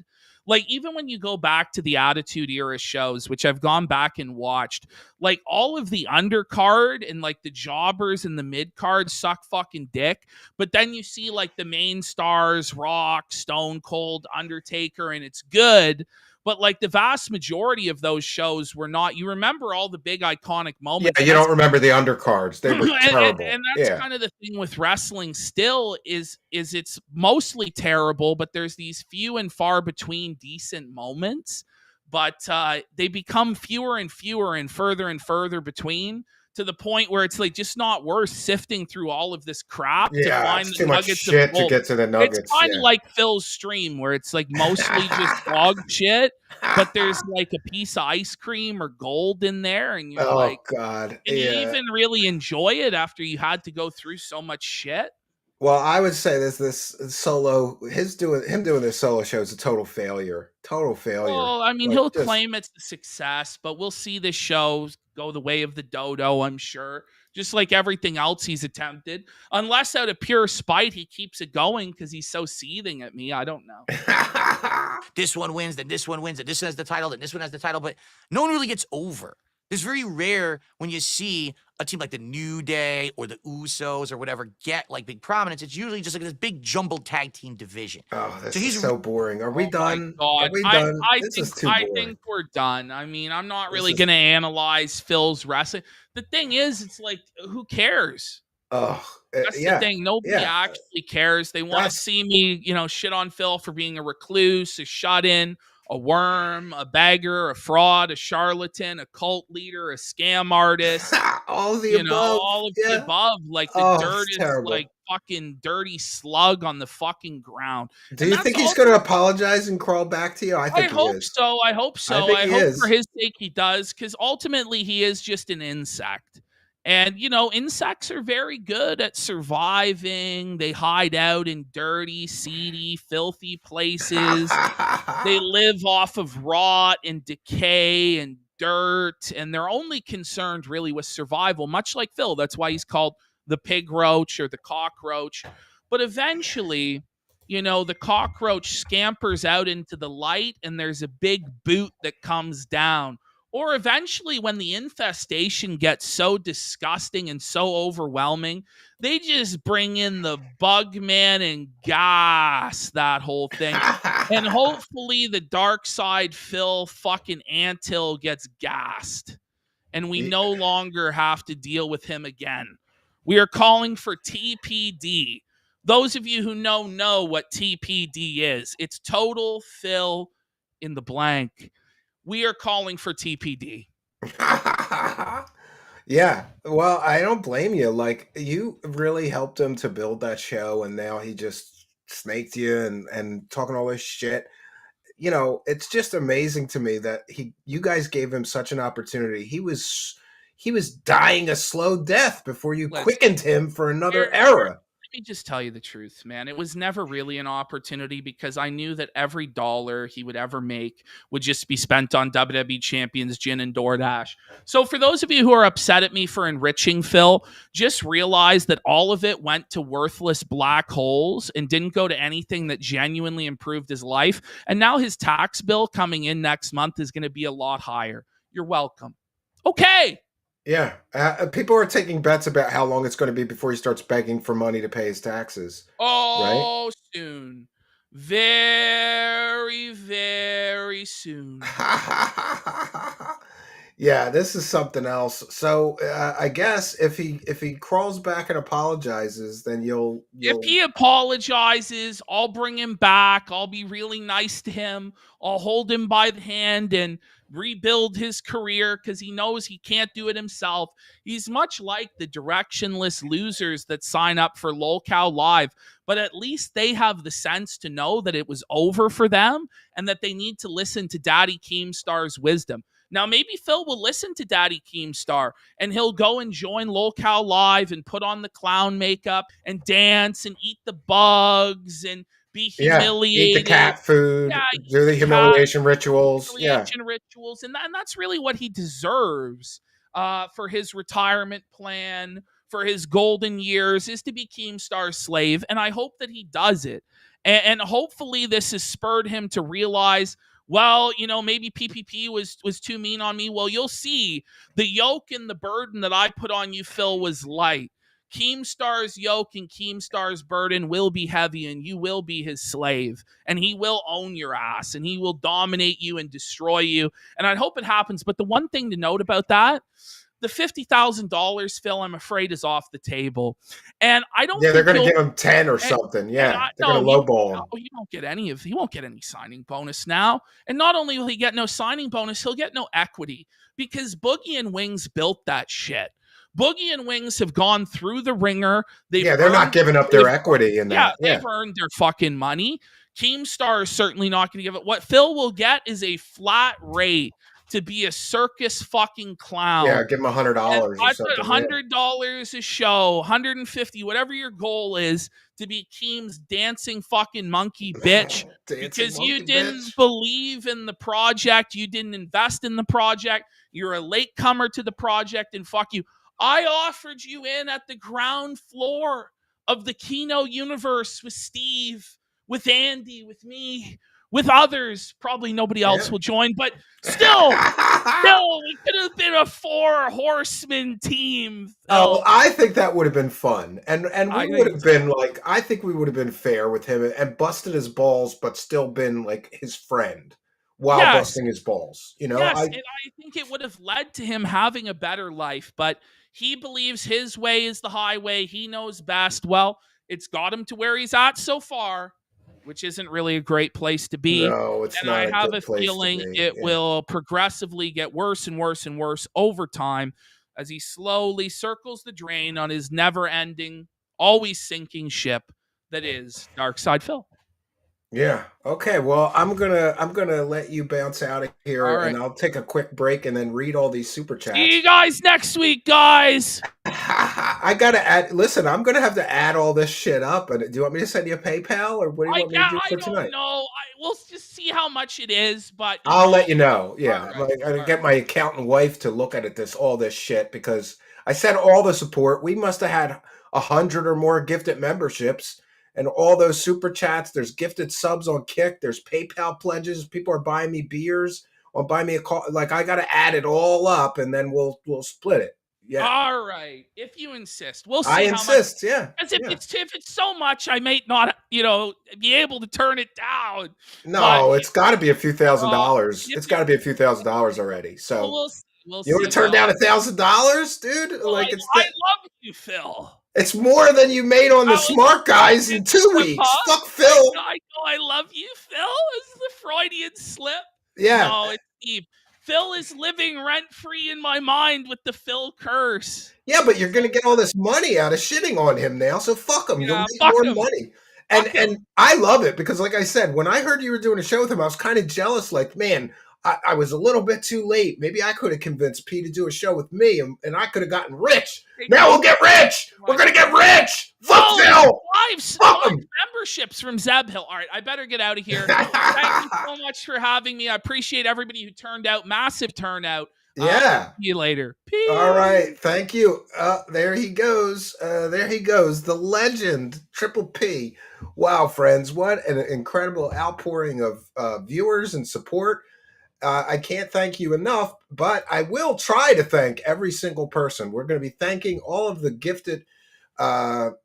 Like, even when you go back to the Attitude Era shows, which I've gone back and watched, like, all of the undercard and, like, the jobbers and the mid-card suck fucking dick. But then you see, like, the main stars, Rock, Stone Cold, Undertaker, and it's good. But, like, the vast majority of those shows were not. You remember all the big iconic moments. Yeah, you don't remember the undercards. They were terrible. And that's Yeah. kind of the thing with wrestling still is it's mostly terrible, but there's these few and far between decent moments. But they become fewer and fewer and further between, to the point where it's like just not worth sifting through all of this crap to Yeah, find it's the too much nuggets shit of to gold. get to the nuggets. It's kind of yeah. like Phil's stream, where it's like mostly just dog shit, but there's like a piece of ice cream or gold in there, and you're Oh like, God. can you Yeah. even really enjoy it after you had to go through so much shit? Well, I would say this solo, him doing this solo show is a total failure. Total failure. Well, I mean, Like, he'll just- claim it's a success, but we'll see this show go the way of the dodo, I'm sure. Just like everything else he's attempted. Unless out of pure spite, he keeps it going because he's so seething at me. I don't know. This one wins, then this one wins, then this one has the title, then this one has the title, but no one really gets over. It's very rare when you see a team like the New Day or the Usos or whatever get like big prominence. It's usually just like this big jumbled tag team division. Oh, this So is he's- so boring. Are we Oh my done? God. Are we done? I This think, is too I boring. think we're done. I mean, I'm not This really is- going to analyze Phil's wrestling. The thing is, it's like, who cares? Oh, That's yeah. the thing. Nobody yeah. actually cares. They want to That's- see me, shit on Phil for being a recluse, a shut in, a worm, a beggar, a fraud, a charlatan, a cult leader, a scam artist, All of the above. all of the Yeah. above, like the Oh, it's dirtiest, like terrible. fucking dirty slug on the fucking ground. Do And you that's think he's all. going to apologize and crawl back to you? I I think he hope is. so. I hope I so. think I he hope for is. his sake he does, because ultimately he is just an insect. And, insects are very good at surviving. They hide out in dirty, seedy, filthy places. They live off of rot and decay and dirt, and they're only concerned really with survival, much like Phil. That's why he's called the pig roach or the cockroach. But eventually, the cockroach scampers out into the light, and there's a big boot that comes down. Or eventually, when the infestation gets so disgusting and so overwhelming, they just bring in the bug man and gas that whole thing. And hopefully the Darksydephil fucking anthill gets gassed and we no longer have to deal with him again. We are calling for TPD. Those of you who know what TPD is. It's total fill in the blank. We are calling for TPD. Yeah. Well, I don't blame you. Like, you really helped him to build that show, and now he just snaked you and talking all this shit. It's just amazing to me that you guys gave him such an opportunity. He was dying a slow death before you Listen, quickened him for another Here, era. let me just tell you the truth, man. It was never really an opportunity because I knew that every dollar he would ever make would just be spent on WWE Champions Gin and DoorDash. So for those of you who are upset at me for enriching Phil, just realize that all of it went to worthless black holes and didn't go to anything that genuinely improved his life. And now his tax bill coming in next month is going to be a lot higher. You're welcome. Okay. Yeah. People are taking bets about how long it's going to be before he starts begging for money to pay his taxes. Right? Oh, soon. Very, very soon. Yeah, this is something else. So I guess if he crawls back and apologizes, then you'll If he apologizes, I'll bring him back. I'll be really nice to him. I'll hold him by the hand and rebuild his career because he knows he can't do it himself. He's much like the directionless losers that sign up for LolCow Live, but at least they have the sense to know that it was over for them and that they need to listen to Daddy Keemstar's wisdom. Now, maybe Phil will listen to Daddy Keemstar and he'll go and join LolCow Live and put on the clown makeup and dance and eat the bugs and be humiliated. eat the cat food, Yeah, do the humiliation rituals. Yeah. humiliation rituals. And that's really what he deserves for his retirement plan, for his golden years, is to be Keemstar's slave. And I hope that he does it. And hopefully this has spurred him to realize, well, maybe PPP was too mean on me. Well, you'll see the yoke and the burden that I put on you, Phil, was light. Keemstar's yoke and Keemstar's burden will be heavy, and you will be his slave, and he will own your ass, and he will dominate you and destroy you. And I hope it happens. But the one thing to note about that, the $50,000, Phil, I'm afraid, is off the table. And I don't. Yeah, they're think going to he'll- give him 10 or and- something. and Yeah, they're going to you- lowball him. no, he won't get any signing bonus now. And not only will he get no signing bonus, he'll get no equity because Boogie and Wings built that shit. Boogie and Wings have gone through the ringer. They're not giving up their equity in that. Yeah. They've earned their fucking money. Keemstar is certainly not going to give it. What Phil will get is a flat rate to be a circus fucking clown. Yeah, give him $100 or something. $100 a show, $150, whatever your goal is, to be Keem's dancing fucking monkey bitch. Because you didn't believe in the project, you didn't invest in the project, you're a latecomer to the project, and fuck you. I offered you in at the ground floor of the Kino universe with Steve, with Andy, with me, with others. Probably nobody else will join, but still, we could have been a 4-horseman team. Oh, I think that would have been fun. And I we would think have been like, I think we would have been fair with him and busted his balls, but still been like his friend while busting his balls. Yes, and I think it would have led to him having a better life, but he believes his way is the highway. He knows best. Well, it's got him to where he's at so far. which isn't really a great place to be. No, it's And not I a have good a place to feeling be. it Yeah. will progressively get worse and worse and worse over time as he slowly circles the drain on his never-ending, always sinking ship that is Darksydephil. Yeah. Okay. Well, I'm gonna let you bounce out of here, All and right. I'll take a quick break and then read all these super See you chats. guys next week, guys. I gotta add. Listen, I'm gonna have to add all this shit up. And do you want me to send you a PayPal, or what do you want me to do I for don't tonight? know. We'll just see how much it is, but I'll let you know. all Yeah, right. like, I All get my accountant wife to look at all this shit, because I said all the support. We must have had 100 or more gifted memberships, and all those super chats. There's gifted subs on Kick. There's PayPal pledges. People are buying me beers or buying me a call. Like, I got to add it all up, and then we'll split it. Yeah, All right, if you insist, we'll I see how much. insist. Yeah, As if yeah. it's so much, I may not, be able to turn it down. But No, it's got to be a few $1,000. if It's you, got to be a few $1,000s already. well, So we'll you want see. to turn Well, down $1,000, dude? well, Like, I love you, Phil. it's more than you made on the That was Smart a Guys in Freudian 2 slip, weeks. huh? Fuck Phil. I know I love you, Phil. Is the Freudian slip? Yeah. No, it's Steve. Phil is living rent free in my mind with the Phil curse. Yeah, but you're going to get all this money out of shitting on him now, so fuck him. You'll Yeah, make fuck more him. money. Fuck And him. I love it because, like I said, when I heard you were doing a show with him, I was kind of jealous. Like, man, I was a little bit too late. Maybe I could have convinced P to do a show with me, and I could have gotten rich. Now we'll get rich. We're going to get rich. Fuck Phil. Fuck him. Memberships from Zeb Hill. All right, I better get out of here. Thank you so much for having me. I appreciate everybody who turned out. Massive turnout. Yeah. See you later. Peace. All right. Thank you. There he goes. There he goes. The legend, Triple P. Wow, friends. What an incredible outpouring of viewers and support. I can't thank you enough, but I will try to thank every single person. We're going to be thanking all of the gifted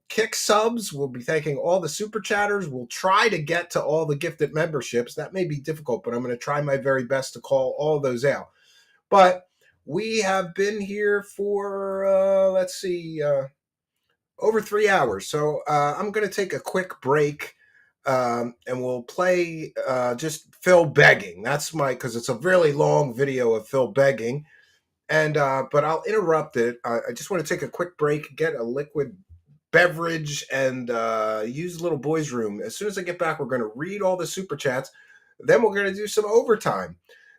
Kick subs. We'll be thanking all the super chatters. We'll try to get to all the gifted memberships. That may be difficult, but I'm going to try my very best to call all those out. But we have been here for, over 3 hours. So I'm going to take a quick break, and we'll play just Phil begging. That's because it's a really long video of Phil begging. And but I'll interrupt it. I just want to take a quick break, get a liquid beverage, and use Little Boy's room. As soon as I get back, we're going to read all the super chats. Then we're going to do some overtime.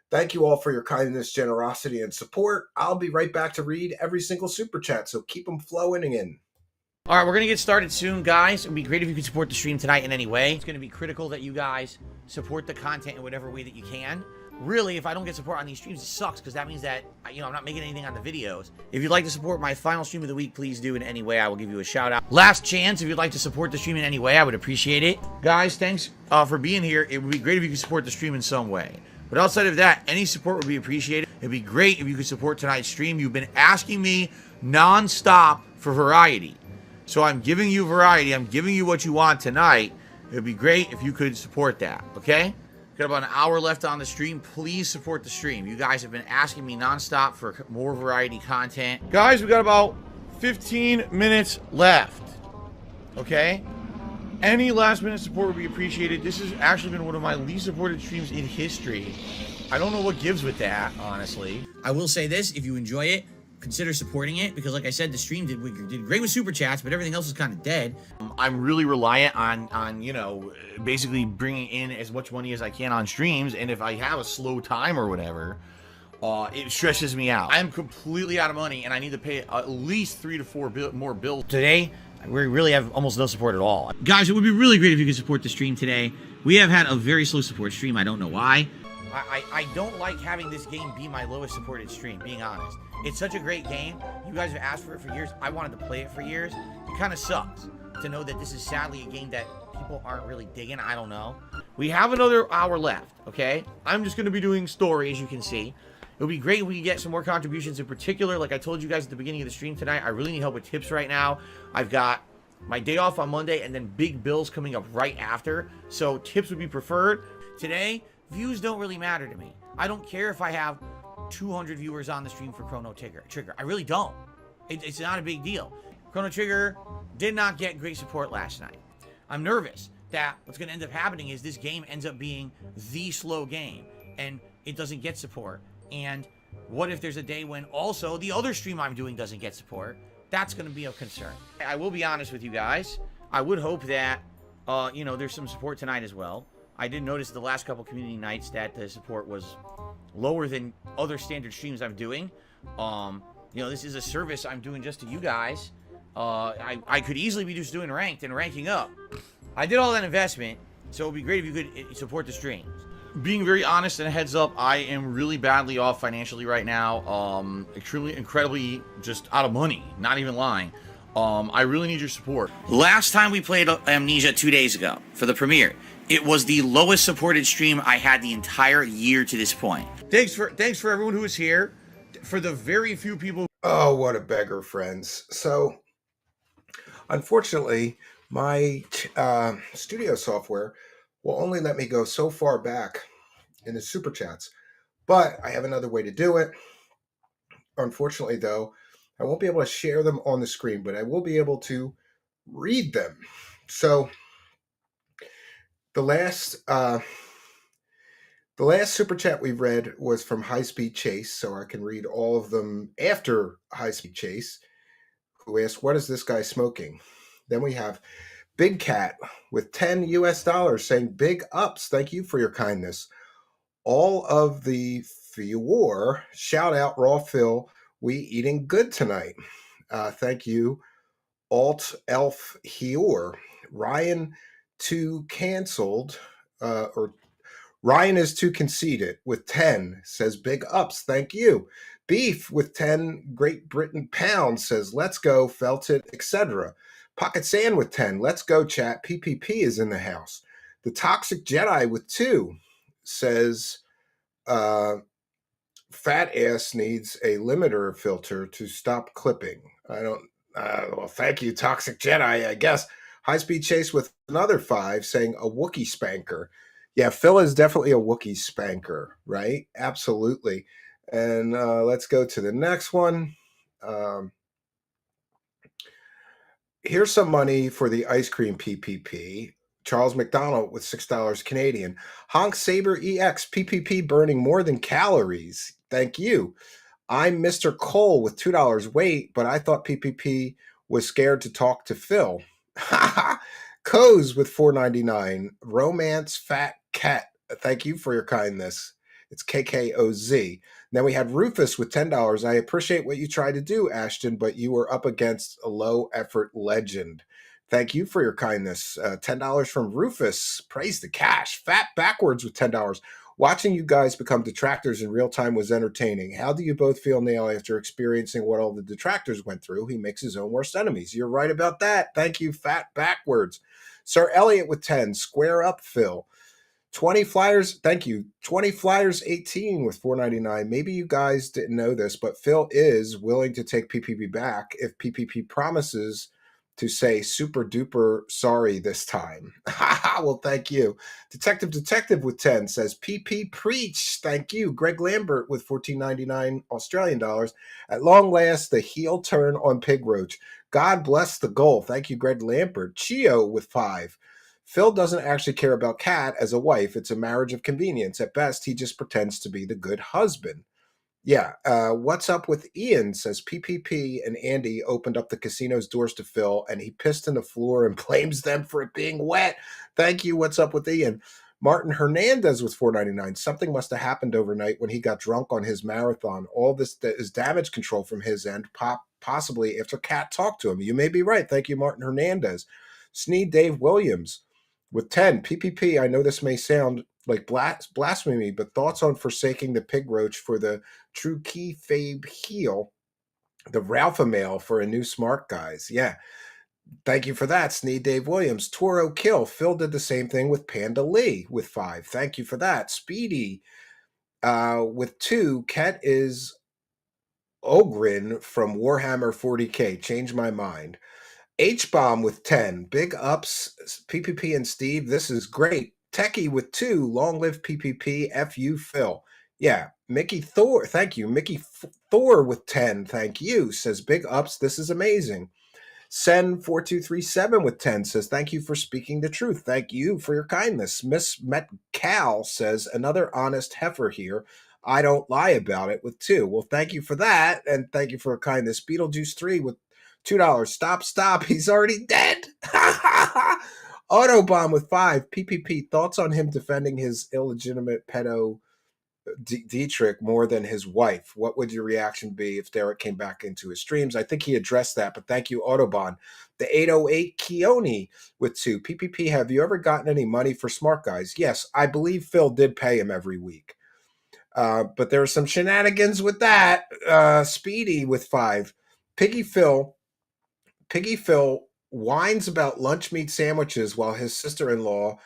Thank you all for your kindness, generosity, and support. I'll be right back to read every single super chat, so keep them flowing in. All right, we're going to get started soon, guys. It would be great if you could support the stream tonight in any way. It's going to be critical that you guys support the content in whatever way that you can. Really, if I don't get support on these streams, it sucks, because that means that, I'm not making anything on the videos. If you'd like to support my final stream of the week, please do in any way. I will give you a shout out. Last chance, if you'd like to support the stream in any way, I would appreciate it. Guys, thanks for being here. It would be great if you could support the stream in some way. But outside of that, any support would be appreciated. It'd be great if you could support tonight's stream. You've been asking me non-stop for variety. So I'm giving you variety. I'm giving you what you want tonight. It would be great if you could support that, okay? Got about an hour left on the stream. Please support the stream. You guys have been asking me non-stop for more variety content. Guys, we got about 15 minutes left, okay? Any last minute support would be appreciated. This has actually been one of my least supported streams in history. I don't know what gives with that, honestly. I will say this, if you enjoy it, consider supporting it, because like I said, the stream did great with super chats, but everything else is kind of dead. I'm really reliant on basically bringing in as much money as I can on streams, and if I have a slow time or whatever, it stresses me out. I'm completely out of money, and I need to pay at least 3 to 4 more bills. Today, we really have almost no support at all. Guys, it would be really great if you could support the stream today. We have had a very slow support stream. I don't know why. I don't like having this game be my lowest supported stream, being honest. It's such a great game. You guys have asked for it for years. I wanted to play it for years. It kind of sucks to know that this is sadly a game that people aren't really digging. I don't know. We have another hour left, okay? I'm just going to be doing story, as you can see. It would be great if we could get some more contributions. In particular, like I told you guys at the beginning of the stream tonight, I really need help with tips right now. I've got my day off on Monday and then big bills coming up right after. So tips would be preferred. Today, views don't really matter to me. I don't care if I have 200 viewers on the stream for Chrono Trigger. I really don't. It's not a big deal. Chrono Trigger did not get great support last night. I'm nervous that what's going to end up happening is this game ends up being the slow game and it doesn't get support. And what if there's a day when also the other stream I'm doing doesn't get support? That's going to be a concern. I will be honest with you guys. I would hope that, there's some support tonight as well. I did notice the last couple community nights that the support was lower than other standard streams I'm doing. This is a service I'm doing just to you guys. I could easily be just doing ranked and ranking up. I did all that investment, so it would be great if you could support the stream. Being very honest and a heads up, I am really badly off financially right now. Incredibly just out of money, not even lying. I really need your support. Last time we played Amnesia 2 days ago for the premiere, it was the lowest supported stream I had the entire year to this point. Thanks for everyone who was here. For the very few people. Oh, what a beggar, friends. So, unfortunately, my studio software will only let me go so far back in the super chats, but I have another way to do it. Unfortunately, though, I won't be able to share them on the screen, but I will be able to read them. So the last super chat we read was from High Speed Chase, so I can read all of them after High Speed Chase, who asked, "What is this guy smoking?" Then we have Big Cat with $10 saying, "Big ups, thank you for your kindness. All of the Fior, shout out Raw Phil, we eating good tonight. Thank you, Alt Elf Hior. Ryan too canceled, or Ryan is too conceited with 10, says big ups, thank you. Beef with 10 Great Britain pounds says, let's go, felt it, etc. Pocket Sand with 10, let's go, chat. PPP is in the house. The Toxic Jedi with 2 says, fat ass needs a limiter filter to stop clipping. Well, thank you, Toxic Jedi, I guess. High Speed Chase with another 5 saying a Wookiee spanker. Yeah, Phil is definitely a Wookiee spanker, right? Absolutely. And let's go to the next one. Here's some money for the ice cream PPP. Charles McDonald with $6 Canadian. Honk Saber EX PPP burning more than calories. Thank you. I'm Mr. Cole with $2. Wait, but I thought PPP was scared to talk to Phil. Coz with $4.99. Romance Fat Cat. Thank you for your kindness. It's KKOZ. Then we had Rufus with $10. I appreciate what you tried to do, Ashton, but you were up against a low effort legend. Thank you for your kindness. $10 from Rufus. Praise the cash. Fat Backwards with $10. Watching you guys become detractors in real time was entertaining. How do you both feel now after experiencing what all the detractors went through? He makes his own worst enemies. You're right about that. Thank you, Fat Backwards. Sir Elliot with 10. Square up, Phil. 20 Flyers, thank you. 20 Flyers 18 with $4.99. Maybe you guys didn't know this, but Phil is willing to take PPP back if PPP promises to say super duper sorry this time. Well, thank you. Detective with 10 says PP preach. Thank you. Greg Lambert with $14.99 Australian dollars. At long last, the heel turn on Pigroast. God bless the goal. Thank you, Greg Lambert. Chio with 5. Phil doesn't actually care about Kat as a wife. It's a marriage of convenience. At best, he just pretends to be the good husband. Yeah. What's up with Ian? Says PPP and Andy opened up the casino's doors to Phil, and he pissed in the floor and blames them for it being wet. Thank you. What's up with Ian? Martin Hernandez with $4.99. Something must have happened overnight when he got drunk on his marathon. All this is damage control from his end, possibly after Kat talked to him. You may be right. Thank you, Martin Hernandez. Sneed Dave Williams with 10. PPP, I know this may sound like blasphemy, but thoughts on forsaking the Pigroast for the true kayfabe heel, the Ralpha male for a new smart guys. Yeah. Thank you for that, Sneed Dave Williams. Toro Kill. Phil did the same thing with Panda Lee with 5. Thank you for that. Speedy with 2. Ket is Ogrin from Warhammer 40K. Change my mind. H-Bomb with 10. Big ups, PPP and Steve. This is great. Techie with 2. Long live PPP. F you, Phil. Yeah. Mickey Thor. Thank you. Mickey Thor with 10. Thank you. Says big ups. This is amazing. Sen4237 with 10 says, thank you for speaking the truth. Thank you for your kindness. Miss Metcal says, another honest heifer here. I don't lie about it with 2. Well, thank you for that. And thank you for your kindness. Beetlejuice3 with $2. Stop. He's already dead. Autobomb with 5. PPP. Thoughts on him defending his illegitimate pedo Dietrich more than his wife? What would your reaction be if Derek came back into his streams? I think he addressed that, but thank you, Autobahn. The 808 Keone with 2. PPP, have you ever gotten any money for Smart Guys? Yes, I believe Phil did pay him every week. But there were some shenanigans with that. Speedy with 5. Piggy Phil whines about lunch meat sandwiches while his sister-in-law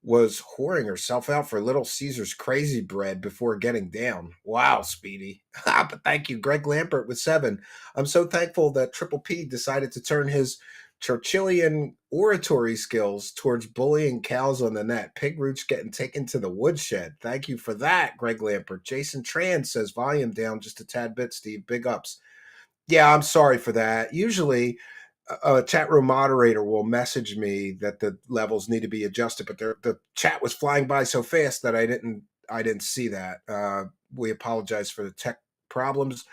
was whoring herself out for Little Caesar's crazy bread before getting down. Wow, Speedy. But thank you, Greg Lampert with 7. I'm so thankful that Triple P decided to turn his Churchillian oratory skills towards bullying cows on the net. Pig Rooch getting taken to the woodshed. Thank you for that, Greg Lampert. Jason Tran says, volume down just a tad bit, Steve. Big ups. Yeah, I'm sorry for that. Usually a chat room moderator will message me that the levels need to be adjusted, but the chat was flying by so fast that I didn't see that. We apologize for the tech problems.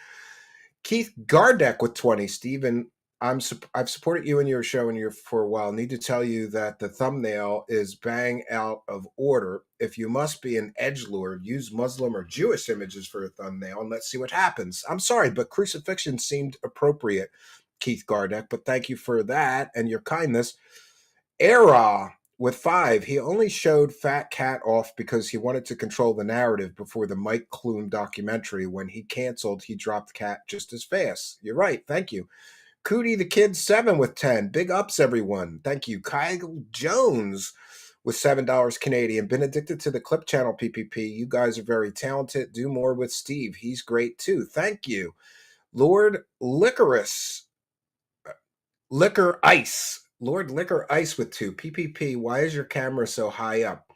Keith Gardeck with 20. Steven, I've supported you in your show for a while. Need to tell you that the thumbnail is bang out of order. If you must be an edgelord, use Muslim or Jewish images for a thumbnail and let's see what happens. I'm sorry, but crucifixion seemed appropriate, Keith Gardeck, but thank you for that and your kindness. Era with 5. He only showed Fat Cat off because he wanted to control the narrative before the Mike Clune documentary. When he canceled, he dropped Cat just as fast. You're right. Thank you. Cootie the Kid 7 with 10. Big ups, everyone. Thank you. Kyle Jones with $7 Canadian. Been addicted to the Clip Channel, PPP. You guys are very talented. Do more with Steve. He's great too. Thank you. Lord Liquor Ice with 2. PPP, why is your camera so high up?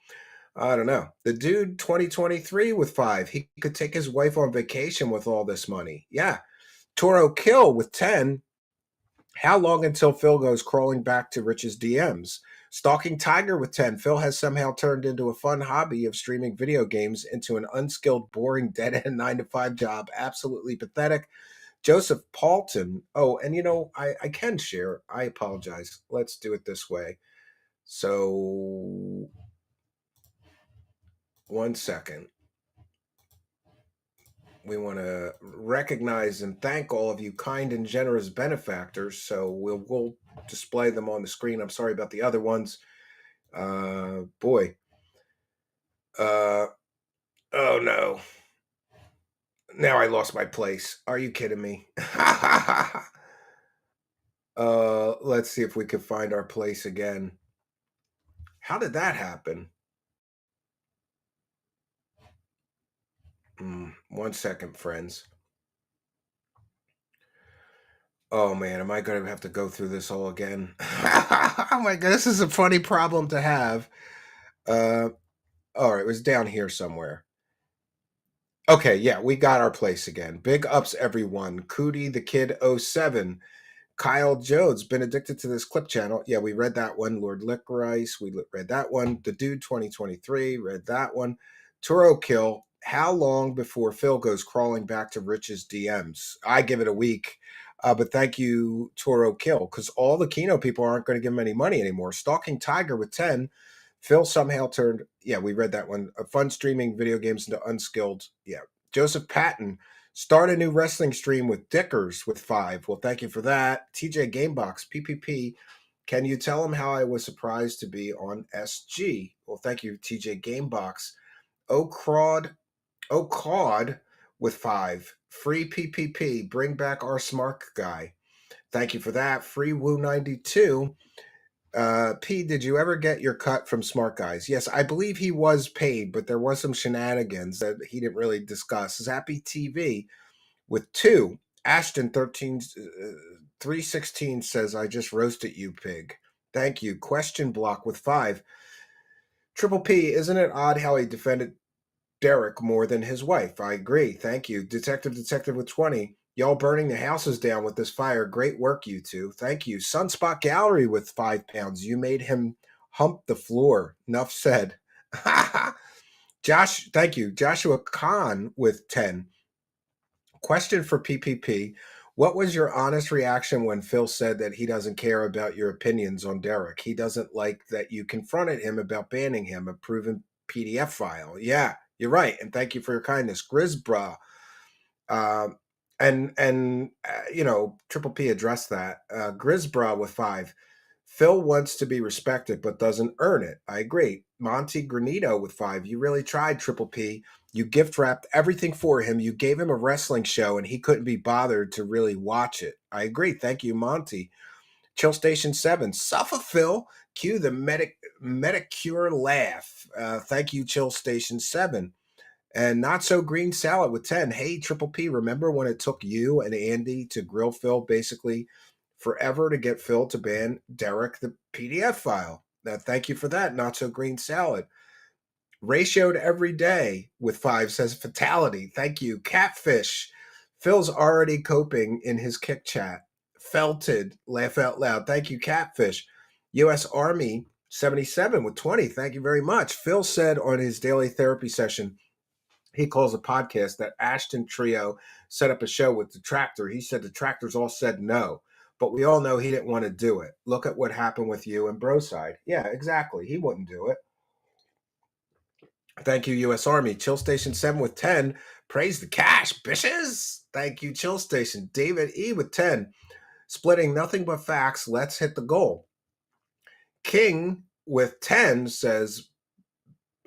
I don't know. The dude 2023 with 5. He could take his wife on vacation with all this money. Yeah. Toro Kill with 10. How long until Phil goes crawling back to Rich's DMs? Stalking Tiger with 10. Phil has somehow turned into a fun hobby of streaming video games into an unskilled, boring, dead-end 9-to-5 job. Absolutely pathetic. Joseph Paulton. Oh, and I can share. I apologize. Let's do it this way. So, 1 second. We want to recognize and thank all of you kind and generous benefactors. So we'll display them on the screen. I'm sorry about the other ones. Boy. Oh no. Now I lost my place. Are you kidding me? Let's see if we can find our place again. How did that happen? 1 second, friends. Oh man, am I going to have to go through this all again? Oh my god, this is a funny problem to have. All right, it was down here somewhere. Okay, yeah, we got our place again. Big ups, everyone. Cootie the Kid 07. Kyle Jones, been addicted to this Clip Channel. Yeah, we read that one. Lord Licorice, we read that one. The Dude 2023, read that one. Turo Kill, how long before Phil goes crawling back to Rich's DMs? I give it a week. But thank you, Toro Kill, because all the Kino people aren't going to give him any money anymore. Stalking Tiger with 10. Phil somehow turned, yeah, we read that one. Fun streaming video games into unskilled. Yeah. Joseph Patton, start a new wrestling stream with Dickers with 5. Well, thank you for that. TJ Gamebox, PPP. Can you tell him how I was surprised to be on SG? Well, thank you, TJ Gamebox. O'Crawd with 5. Free PPP. Bring back our smart guy. Thank you for that. Free Woo 92. P, did you ever get your cut from Smart Guys? Yes, I believe he was paid, but there was some shenanigans that he didn't really discuss. Zappy TV with 2. Ashton 316 says, I just roasted you, pig. Thank you. Question block with 5. Triple P, isn't it odd how he defended Derek more than his wife? I agree. Thank you. Detective with 20. Y'all burning the houses down with this fire. Great work, you two. Thank you. Sunspot Gallery with £5. You made him hump the floor. Enough said. Josh, thank you. Joshua Khan with 10. Question for PPP. What was your honest reaction when Phil said that he doesn't care about your opinions on Derek? He doesn't like that you confronted him about banning him, a proven PDF file. Yeah, you're right. And thank you for your kindness. Grisbra. Triple P addressed that. Grisbra with 5. Phil wants to be respected but doesn't earn it. I agree. Monty Granito with 5. You really tried, Triple P. You gift wrapped everything for him. You gave him a wrestling show and he couldn't be bothered to really watch it. I agree. Thank you, Monty. Chill Station 7. Suffer Phil. Cue the Medicure laugh. Thank you, Chill Station 7. And Not So Green Salad with 10. Hey, Triple P, remember when it took you and Andy to grill Phil basically forever to get Phil to ban Derek the PDF file? Thank you for that, Not So Green Salad. Ratioed every day with 5 says fatality. Thank you. Catfish. Phil's already coping in his kick chat. Felted. Laugh out loud. Thank you, Catfish. U.S. Army 77 with 20. Thank you very much. Phil said on his daily therapy session, he calls a podcast, that Ashton Trio set up a show with the Tractor. He said the Tractors all said no, but we all know he didn't want to do it. Look at what happened with you and Broside. Yeah, exactly. He wouldn't do it. Thank you, U.S. Army. Chill Station 7 with 10. Praise the cash, bitches. Thank you, Chill Station. David E. with 10. Splitting nothing but facts. Let's hit the goal. King with 10 says,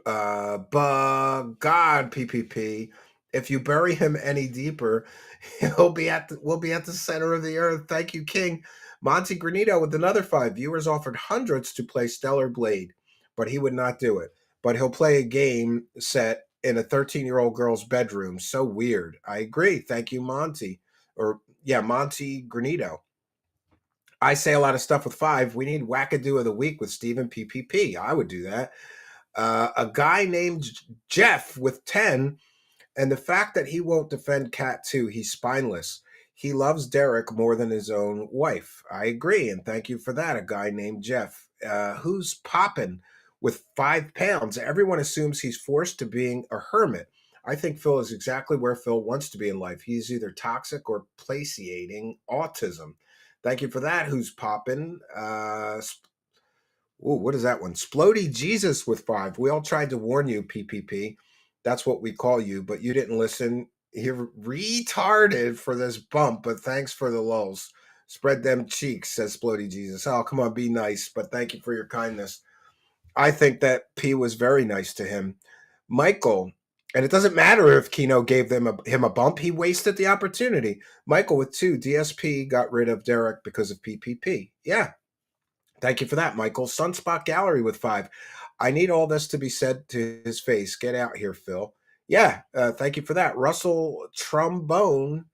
but God, PPP, if you bury him any deeper, we'll be at the center of the earth. Thank you, King. Monty Granito with another 5. Viewers offered hundreds to play Stellar Blade, but he would not do it. But he'll play a game set in a 13-year-old girl's bedroom. So weird. I agree. Thank you, Monty. Monty Granito. I say a lot of stuff with 5. We need Wackadoo of the Week with Stephen PPP. I would do that. A guy named Jeff with 10. And the fact that he won't defend Cat 2, he's spineless. He loves Derek more than his own wife. I agree. And thank you for that. A guy named Jeff. Who's popping with £5? Everyone assumes he's forced to being a hermit. I think Phil is exactly where Phil wants to be in life. He's either toxic or placating autism. Thank you for that. Who's popping? What is that one? Splody Jesus with 5. We all tried to warn you, PPP. That's what we call you, but you didn't listen. You're retarded for this bump, but thanks for the lulls. Spread them cheeks, says Splody Jesus. Oh, come on, be nice, but thank you for your kindness. I think that P was very nice to him. Michael, and it doesn't matter if Keno gave him a bump. He wasted the opportunity. Michael with 2. DSP got rid of Derek because of PPP. Yeah. Thank you for that, Michael. Sunspot Gallery with 5. I need all this to be said to his face. Get out here, Phil. Yeah, thank you for that. Russell Trombone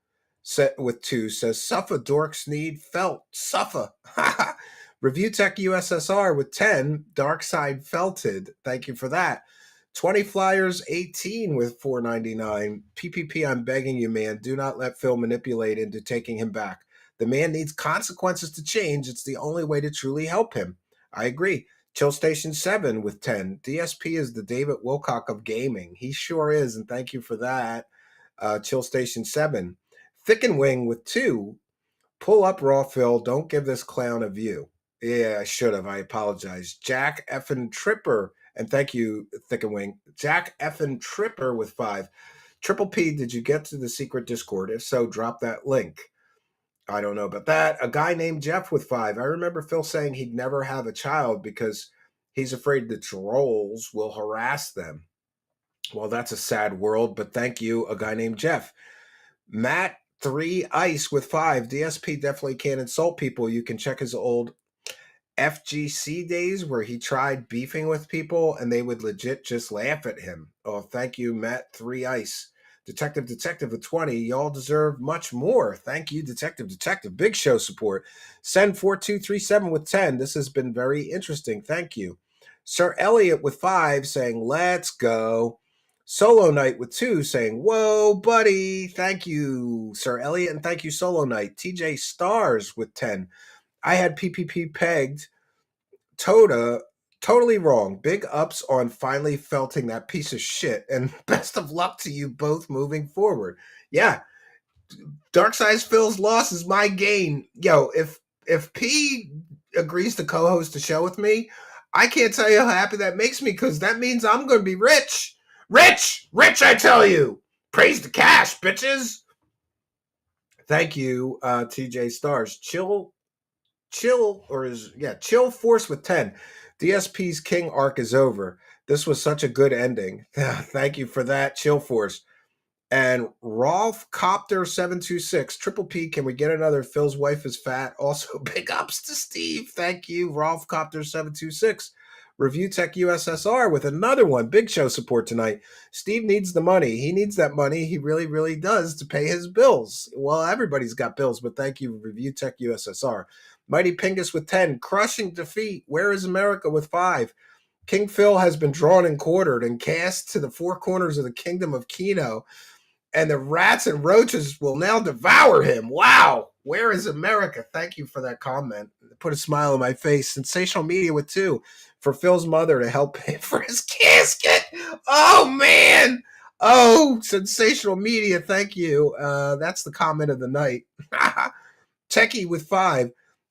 with 2 says, Suffer dorks need felt. Suffer. Review Tech USSR with 10. Darkside felted. Thank you for that. 20 Flyers 18 with $4.99. PPP, I'm begging you, man. Do not let Phil manipulate into taking him back. The man needs consequences to change. It's the only way to truly help him. I agree. Chill Station 7 with 10. DSP is the David Wilcock of gaming. He sure is, and thank you for that. Chill Station 7. Thick and Wing with 2. Pull up Raw Phil. Don't give this clown a view. Yeah, I should have. I apologize. Jack effin' Tripper. And thank you, Thick and Wing. Jack effin' Tripper with 5. Triple P, did you get to the secret Discord? If so, drop that link. I don't know about that. A guy named Jeff with 5. I remember Phil saying he'd never have a child because he's afraid the trolls will harass them. Well, that's a sad world, but thank you, a guy named Jeff. Matt 3 Ice with 5. DSP definitely can't insult people. You can check his old FGC days where he tried beefing with people and they would legit just laugh at him. Oh, thank you, Matt 3 Ice. Detective with 20. Y'all deserve much more. Thank you, Detective. Big show support. Send 4237 with 10. This has been very interesting. Thank you. Sir Elliot with 5 saying, let's go. Solo Knight with 2 saying, whoa, buddy. Thank you, Sir Elliot. And thank you, Solo Knight. TJ Stars with 10. I had PPP pegged. Totally wrong. Big ups on finally felting that piece of shit. And best of luck to you both moving forward. Yeah. Darksydephil's loss is my gain. Yo, if P agrees to co-host the show with me, I can't tell you how happy that makes me, because that means I'm going to be rich. Rich! Rich, I tell you! Praise the cash, bitches! Thank you, TJ Stars. Chill Force with 10. DSP's King arc is over. This was such a good ending. Thank you for that, Chill Force. And Rolf Copter 726, Triple P, can we get another Phil's wife is fat? Also, big ups to Steve. Thank you, Rolf Copter 726. Review Tech USSR with another one. Big show support tonight. Steve needs the money. He needs that money. He really, really does, to pay his bills. Well, everybody's got bills, but thank you, Review Tech USSR. Mighty Pingus with 10. Crushing defeat. Where is America with 5? King Phil has been drawn and quartered and cast to the four corners of the kingdom of Kino, and the rats and roaches will now devour him. Wow. Where is America? Thank you for that comment. Put a smile on my face. Sensational Media with 2 for Phil's mother to help pay for his casket. Oh, man. Oh, Sensational Media. Thank you. That's the comment of the night. Techie with 5.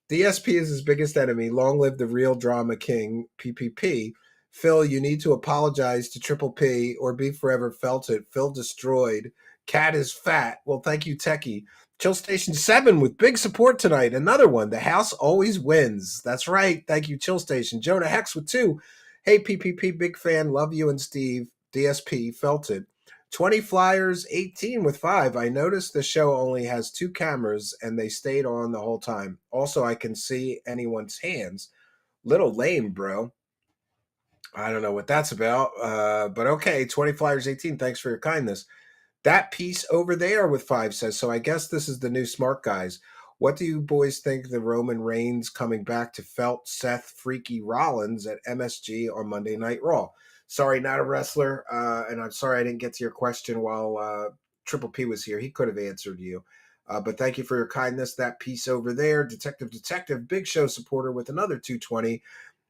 DSP is his biggest enemy. Long live the real drama king, PPP. Phil, you need to apologize to Triple P or be forever felted. Phil destroyed. Cat is fat. Well, thank you, Techie. Chill Station 7 with big support tonight. Another one. The house always wins. That's right. Thank you, Chill Station. Jonah Hex with 2. Hey, PPP, big fan. Love you and Steve. DSP, felted. 20 Flyers 18 with 5. I noticed the show only has 2 cameras and they stayed on the whole time. Also, I can see anyone's hands. Little lame, bro. I don't know what that's about, but okay. 20 Flyers 18, thanks for your kindness. That piece over there with 5 says, so I guess this is the new smart guys. What do you boys think the Roman Reigns coming back to felt Seth Freaky Rollins at MSG on Monday Night Raw? Sorry, not a wrestler, and I'm sorry I didn't get to your question while Triple P was here. He could have answered you. But thank you for your kindness. That piece over there, Detective, big show supporter with another 220.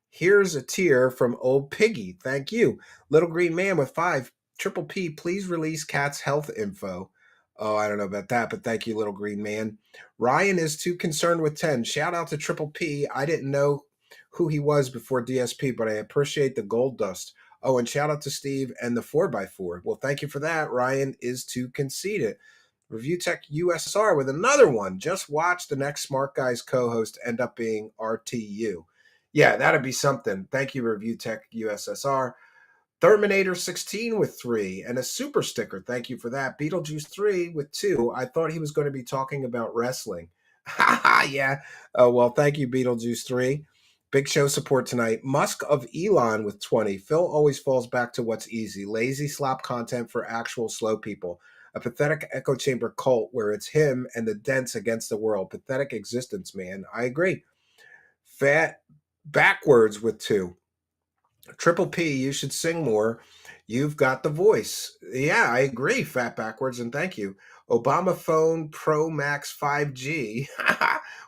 Here's a tear from Old Piggy. Thank you. Little Green Man with 5. Triple P, please release Cat's health info. Oh, I don't know about that, but thank you, Little Green Man. Ryan is too concerned with 10. Shout out to Triple P. I didn't know who he was before DSP, but I appreciate the gold dust. Oh, and shout out to Steve and the 4x4. Well, thank you for that. Ryan is too conceited. Review Tech USSR with another one. Just watch the next Smart Guys co-host end up being RTU. Yeah, that'd be something. Thank you, Review Tech USSR. Terminator 16 with 3 and a super sticker. Thank you for that. Beetlejuice 3 with 2. I thought he was going to be talking about wrestling. Yeah. Well, thank you, Beetlejuice 3. Big show support tonight. Musk of Elon with 20. Phil always falls back to what's easy. Lazy slop content for actual slow people. A pathetic echo chamber cult where it's him and the dents against the world. Pathetic existence, man. I agree. Fat backwards with 2. Triple P, you should sing more. You've got the voice. Yeah, I agree, Fat Backwards, and thank you. Obama Phone Pro Max 5G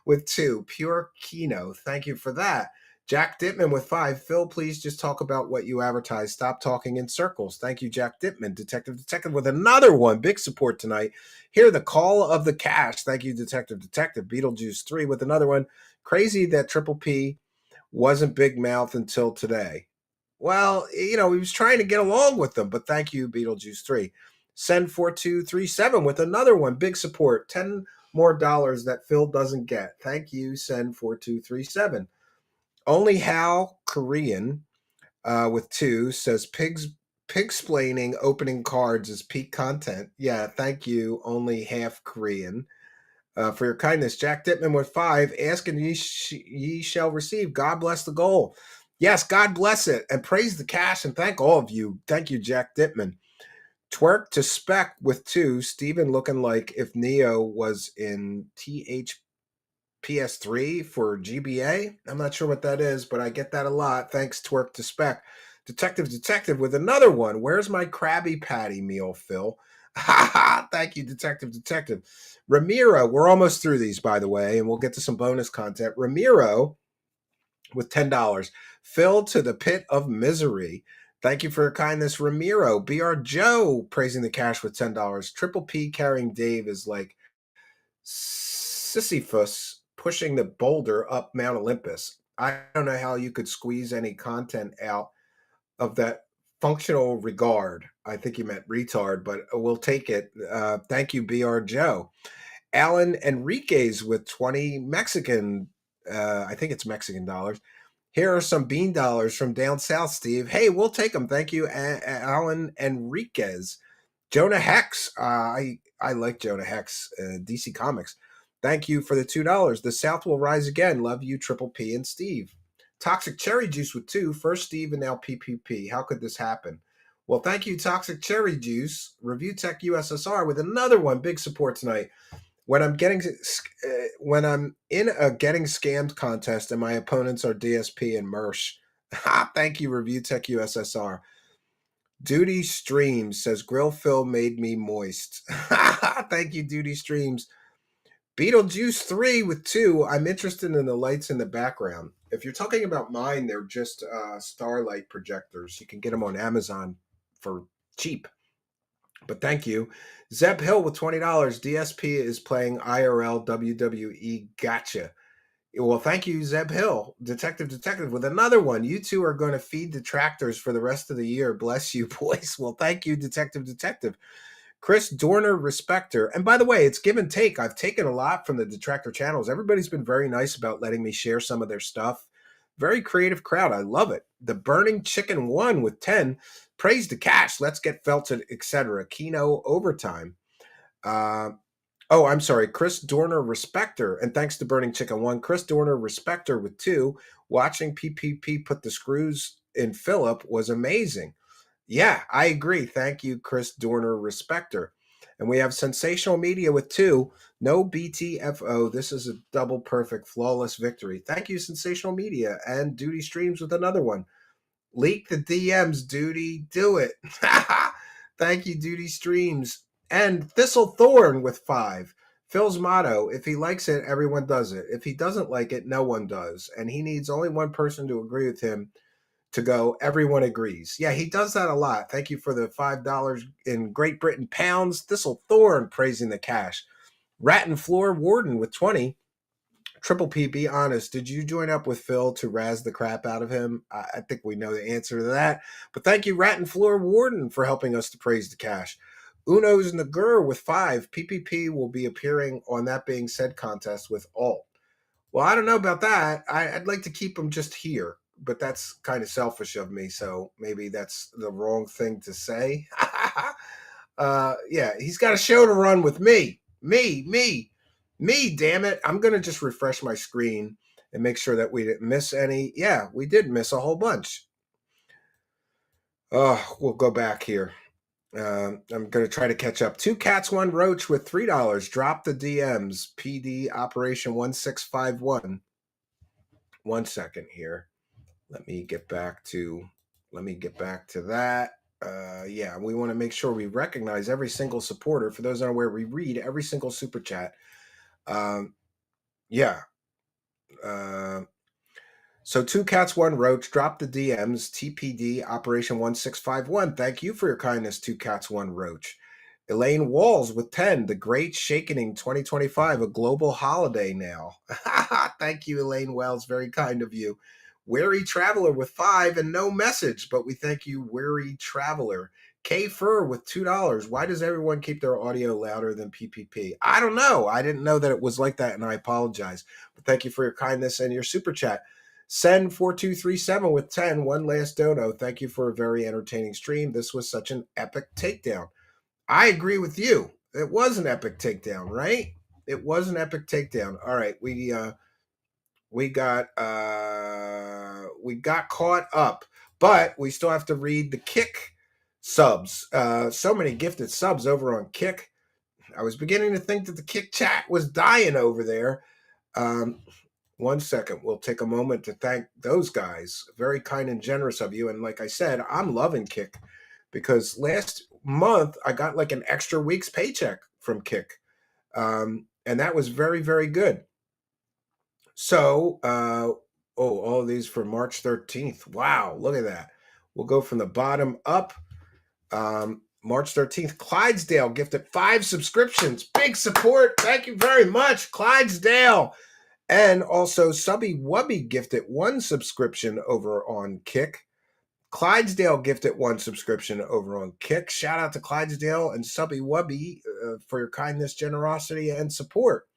with 2. Pure Kino. Thank you for that. Jack Dittman with 5. Phil, please just talk about what you advertise. Stop talking in circles. Thank you, Jack Dittman. Detective with another one. Big support tonight. Hear the call of the cash. Thank you, Detective. Beetlejuice 3 with another one. Crazy that Triple P wasn't big mouth until today. Well, he was trying to get along with them, but thank you, Beetlejuice 3. Send 4237 with another one. Big support. $10 more that Phil doesn't get. Thank you, Send 4237. Only Hal Korean with 2 says pigsplaining opening cards is peak content. Yeah, thank you, Only Half Korean. For your kindness. Jack Dittman with 5. Ask and ye shall receive. God bless the goal. Yes, God bless it. And praise the cash and thank all of you. Thank you, Jack Dittman. Twerk to Spec with 2. Steven looking like if Neo was in THPS3 for GBA. I'm not sure what that is, but I get that a lot. Thanks, Twerk to Spec. Detective with another one. Where's my Krabby Patty meal, Phil? Thank you, Detective. Ramiro, we're almost through these, by the way, and we'll get to some bonus content. Ramiro with $10. Phil to the pit of misery. Thank you for your kindness, Ramiro. BR Joe praising the cash with $10. Triple P carrying Dave is like Sisyphus pushing the boulder up Mount Olympus. I don't know how you could squeeze any content out of that functional regard. I think you meant retard, but we'll take it. Thank you, BR Joe. Alan Enriquez with 20 Mexican, I think it's Mexican dollars. Here are some bean dollars from down south, Steve. Hey, we'll take them. Thank you, Alan Enriquez. Jonah Hex. I like Jonah Hex, DC Comics. Thank you for the $2. The South will rise again. Love you, Triple P and Steve. Toxic Cherry Juice with 2. First Steve and now PPP. How could this happen? Well, thank you, Toxic Cherry Juice. Review Tech USSR with another one. Big support tonight. When I'm in a getting scammed contest and my opponents are DSP and Mersh. Thank you, Review Tech USSR. Duty Streams says Grill Phil made me moist. Thank you, Duty Streams. Beetlejuice 3 with 2. I'm interested in the lights in the background. If you're talking about mine, they're just starlight projectors. You can get them on Amazon for cheap. But thank you. Zeb Hill with $20. DSP is playing IRL WWE Gotcha. Well, thank you, Zeb Hill. Detective with another one. You two are going to feed detractors for the rest of the year. Bless you, boys. Well, thank you, Detective. Chris Dorner, Respecter. And by the way, it's give and take. I've taken a lot from the detractor channels. Everybody's been very nice about letting me share some of their stuff. Very creative crowd. I love it. The Burning Chicken 1 with 10. Praise the cash. Let's get felted, etc. Kino Overtime. I'm sorry. Chris Dorner, Respecter. And thanks to Burning Chicken 1. Chris Dorner, Respecter with 2. Watching PPP put the screws in Philip was amazing. Yeah, I agree. Thank you, Chris Dorner, Respecter. And we have Sensational Media with 2. No BTFO. This is a double perfect, flawless victory. Thank you, Sensational Media. And Duty Streams with another one. Leak the DMs, Duty. Do it. Thank you, Duty Streams. And Thistle Thorn with 5. Phil's motto, if he likes it, everyone does it. If he doesn't like it, no one does. And he needs only one person to agree with him to go, everyone agrees. Yeah, he does that a lot. Thank you for the $5 in Great Britain pounds. Thistle Thorn praising the cash. Rat and Floor Warden with 20. Triple P, be honest. Did you join up with Phil to razz the crap out of him? I think we know the answer to that. But thank you, Rat and Floor Warden, for helping us to praise the cash. Uno's Nagur with 5. PPP will be appearing on That Being Said contest with Alt. Well, I don't know about that. I'd like to keep him just here, but that's kind of selfish of me, so maybe that's the wrong thing to say. Yeah, he's got a show to run with me. Me, damn it. I'm going to just refresh my screen and make sure that we didn't miss any. Yeah, we did miss a whole bunch. We'll go back here. I'm going to try to catch up. 2 Cats, 1 Roach with $3. Drop the DMs. PD Operation 1651. 1 second here. Let me get back to that. Yeah, we want to make sure we recognize every single supporter. For those unaware, we read every single super chat. Yeah. So 2 Cats, 1 Roach, drop the DMs, TPD, Operation 1651. Thank you for your kindness, 2 Cats, 1 Roach. Elaine Walls with 10, The Great Shakening 2025, a global holiday now. Thank you, Elaine Wells, very kind of you. Weary Traveler with 5 and no message, but we thank you, Weary Traveler. K Fur with $2. Why does everyone keep their audio louder than PPP? I don't know. I didn't know that it was like that, and I apologize. But thank you for your kindness and your super chat. Send 4237 with 10. One last dono. Thank you for a very entertaining stream. This was such an epic takedown. I agree with you. It was an epic takedown, right? It was an epic takedown. All right, we got caught up, but we still have to read the Kick subs. So many gifted subs over on Kick. I was beginning to think that the Kick chat was dying over there. 1 second. We'll take a moment to thank those guys. Very kind and generous of you. And like I said, I'm loving Kick because last month I got like an extra week's paycheck from Kick. And that was very, very good. So, all of these for March 13th. Wow, look at that. We'll go from the bottom up. March 13th, Clydesdale gifted 5 subscriptions. Big support. Thank you very much, Clydesdale. And also, Subby Wubby gifted 1 subscription over on Kick. Clydesdale gifted 1 subscription over on Kick. Shout out to Clydesdale and Subby Wubby for your kindness, generosity, and support.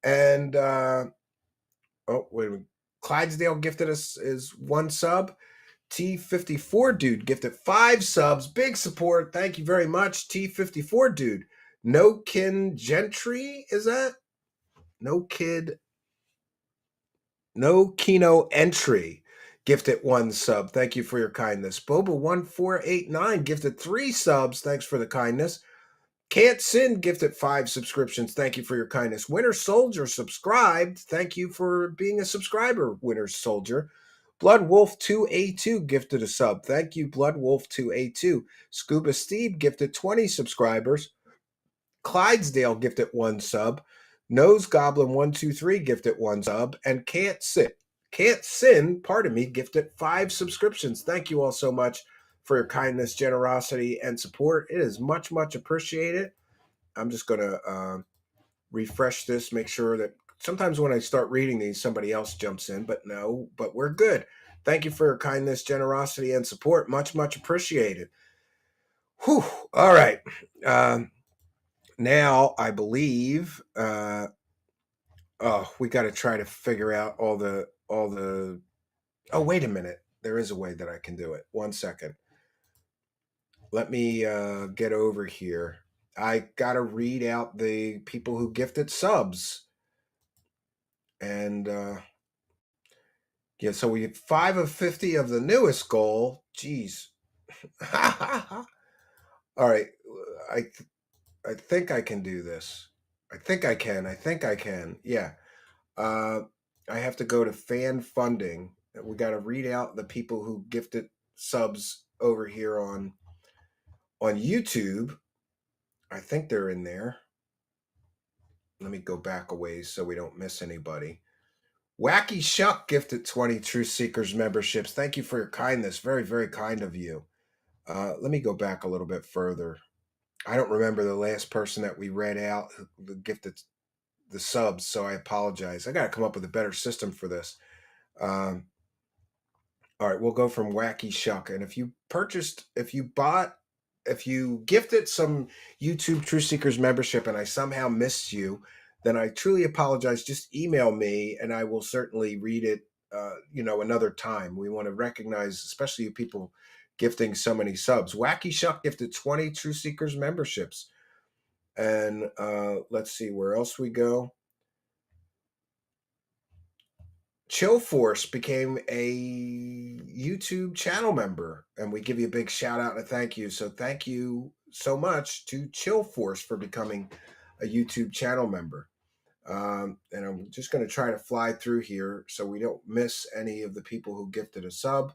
And, wait a minute. Clydesdale gifted us is 1 sub. T54 Dude gifted 5 subs. Big support. Thank you very much, T54 Dude. No Kin Gentry, is that? No Kino Entry gifted 1 sub. Thank you for your kindness. Boba1489 gifted 3 subs. Thanks for the kindness. Can't Sin gifted 5 subscriptions. Thank you for your kindness. Winter Soldier subscribed. Thank you for being a subscriber, Winter Soldier. Bloodwolf2A2 gifted a sub. Thank you, Bloodwolf2A2. Scuba Steve gifted 20 subscribers. Clydesdale gifted 1 sub. Nose Goblin 123 gifted 1 sub. And Can't Sin, pardon me, gifted 5 subscriptions. Thank you all so much for your kindness, generosity, and support. It is much, much appreciated. I'm just going to refresh this, make sure that sometimes when I start reading these, somebody else jumps in, but we're good. Thank you for your kindness, generosity, and support. Much, much appreciated. Whew. All right. Now I believe, we got to try to figure out all the, oh, wait a minute. There is a way that I can do it. 1 second. Let me get over here. I got to read out the people who gifted subs. And yeah, so we had 5 of 50 of the newest goal. Jeez. All right. I think I can do this. I think I can. Yeah. I have to go to fan funding. We got to read out the people who gifted subs over here on YouTube. I think they're in there. Let me go back a ways so we don't miss anybody. Wacky Shuck gifted 20 Truth Seekers memberships. Thank you for your kindness. Very, very kind of you. Let me go back a little bit further. I don't remember the last person that we read out who gifted the subs, so I apologize. I got to come up with a better system for this. All right, we'll go from Wacky Shuck. And if you gifted some YouTube Truth Seekers membership and I somehow missed you, then I truly apologize. Just email me and I will certainly read it, another time. We want to recognize, especially you people gifting so many subs. Wacky Shuck gifted 20 Truth Seekers memberships. And let's see where else we go. Chill Force became a YouTube channel member, and we give you a big shout out and a thank you. So thank you so much to Chill Force for becoming a YouTube channel member. And I'm just going to try to fly through here so we don't miss any of the people who gifted a sub.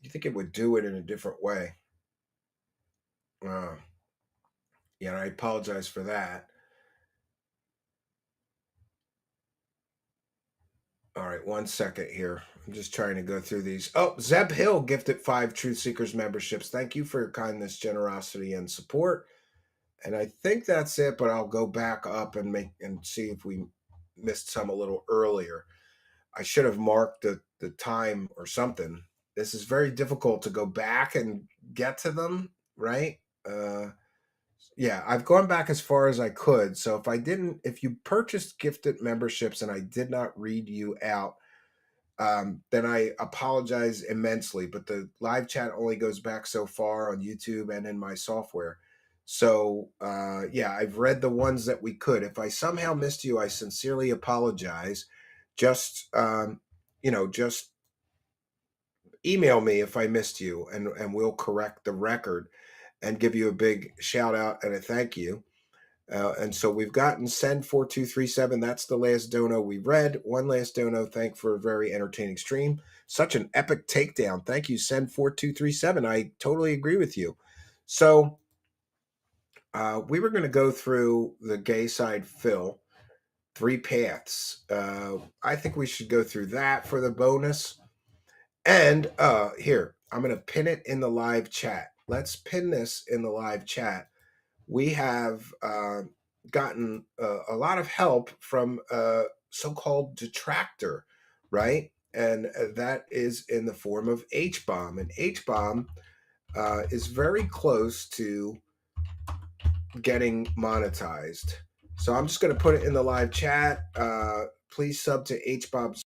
You think it would do it in a different way? Yeah, I apologize for that. All right, 1 second here. I'm just trying to go through these. Oh, Zeb Hill gifted 5 Truth Seekers memberships. Thank you for your kindness, generosity, and support. And I think that's it, but I'll go back up and see if we missed some a little earlier. I should have marked the time or something. This is very difficult to go back and get to them, right? Yeah, I've gone back as far as I could. So if you purchased gifted memberships and I did not read you out, then I apologize immensely. But the live chat only goes back so far on YouTube and in my software. So yeah, I've read the ones that we could. If I somehow missed you, I sincerely apologize. Just just email me if I missed you, and we'll correct the record and give you a big shout out and a thank you. And so we've gotten Send 4237. That's the last dono we read. One last dono. Thank for a very entertaining stream. Such an epic takedown. Thank you, Send 4237. I totally agree with you. So we were going to go through the gay side fill, 3 paths. I think we should go through that for the bonus. And here, I'm going to pin it in the live chat. Let's pin this in the live chat. We have gotten a lot of help from a so-called detractor, right? And that is in the form of H-Bomb. And H-Bomb is very close to getting monetized. So I'm just going to put it in the live chat. Please sub to H-Bomb's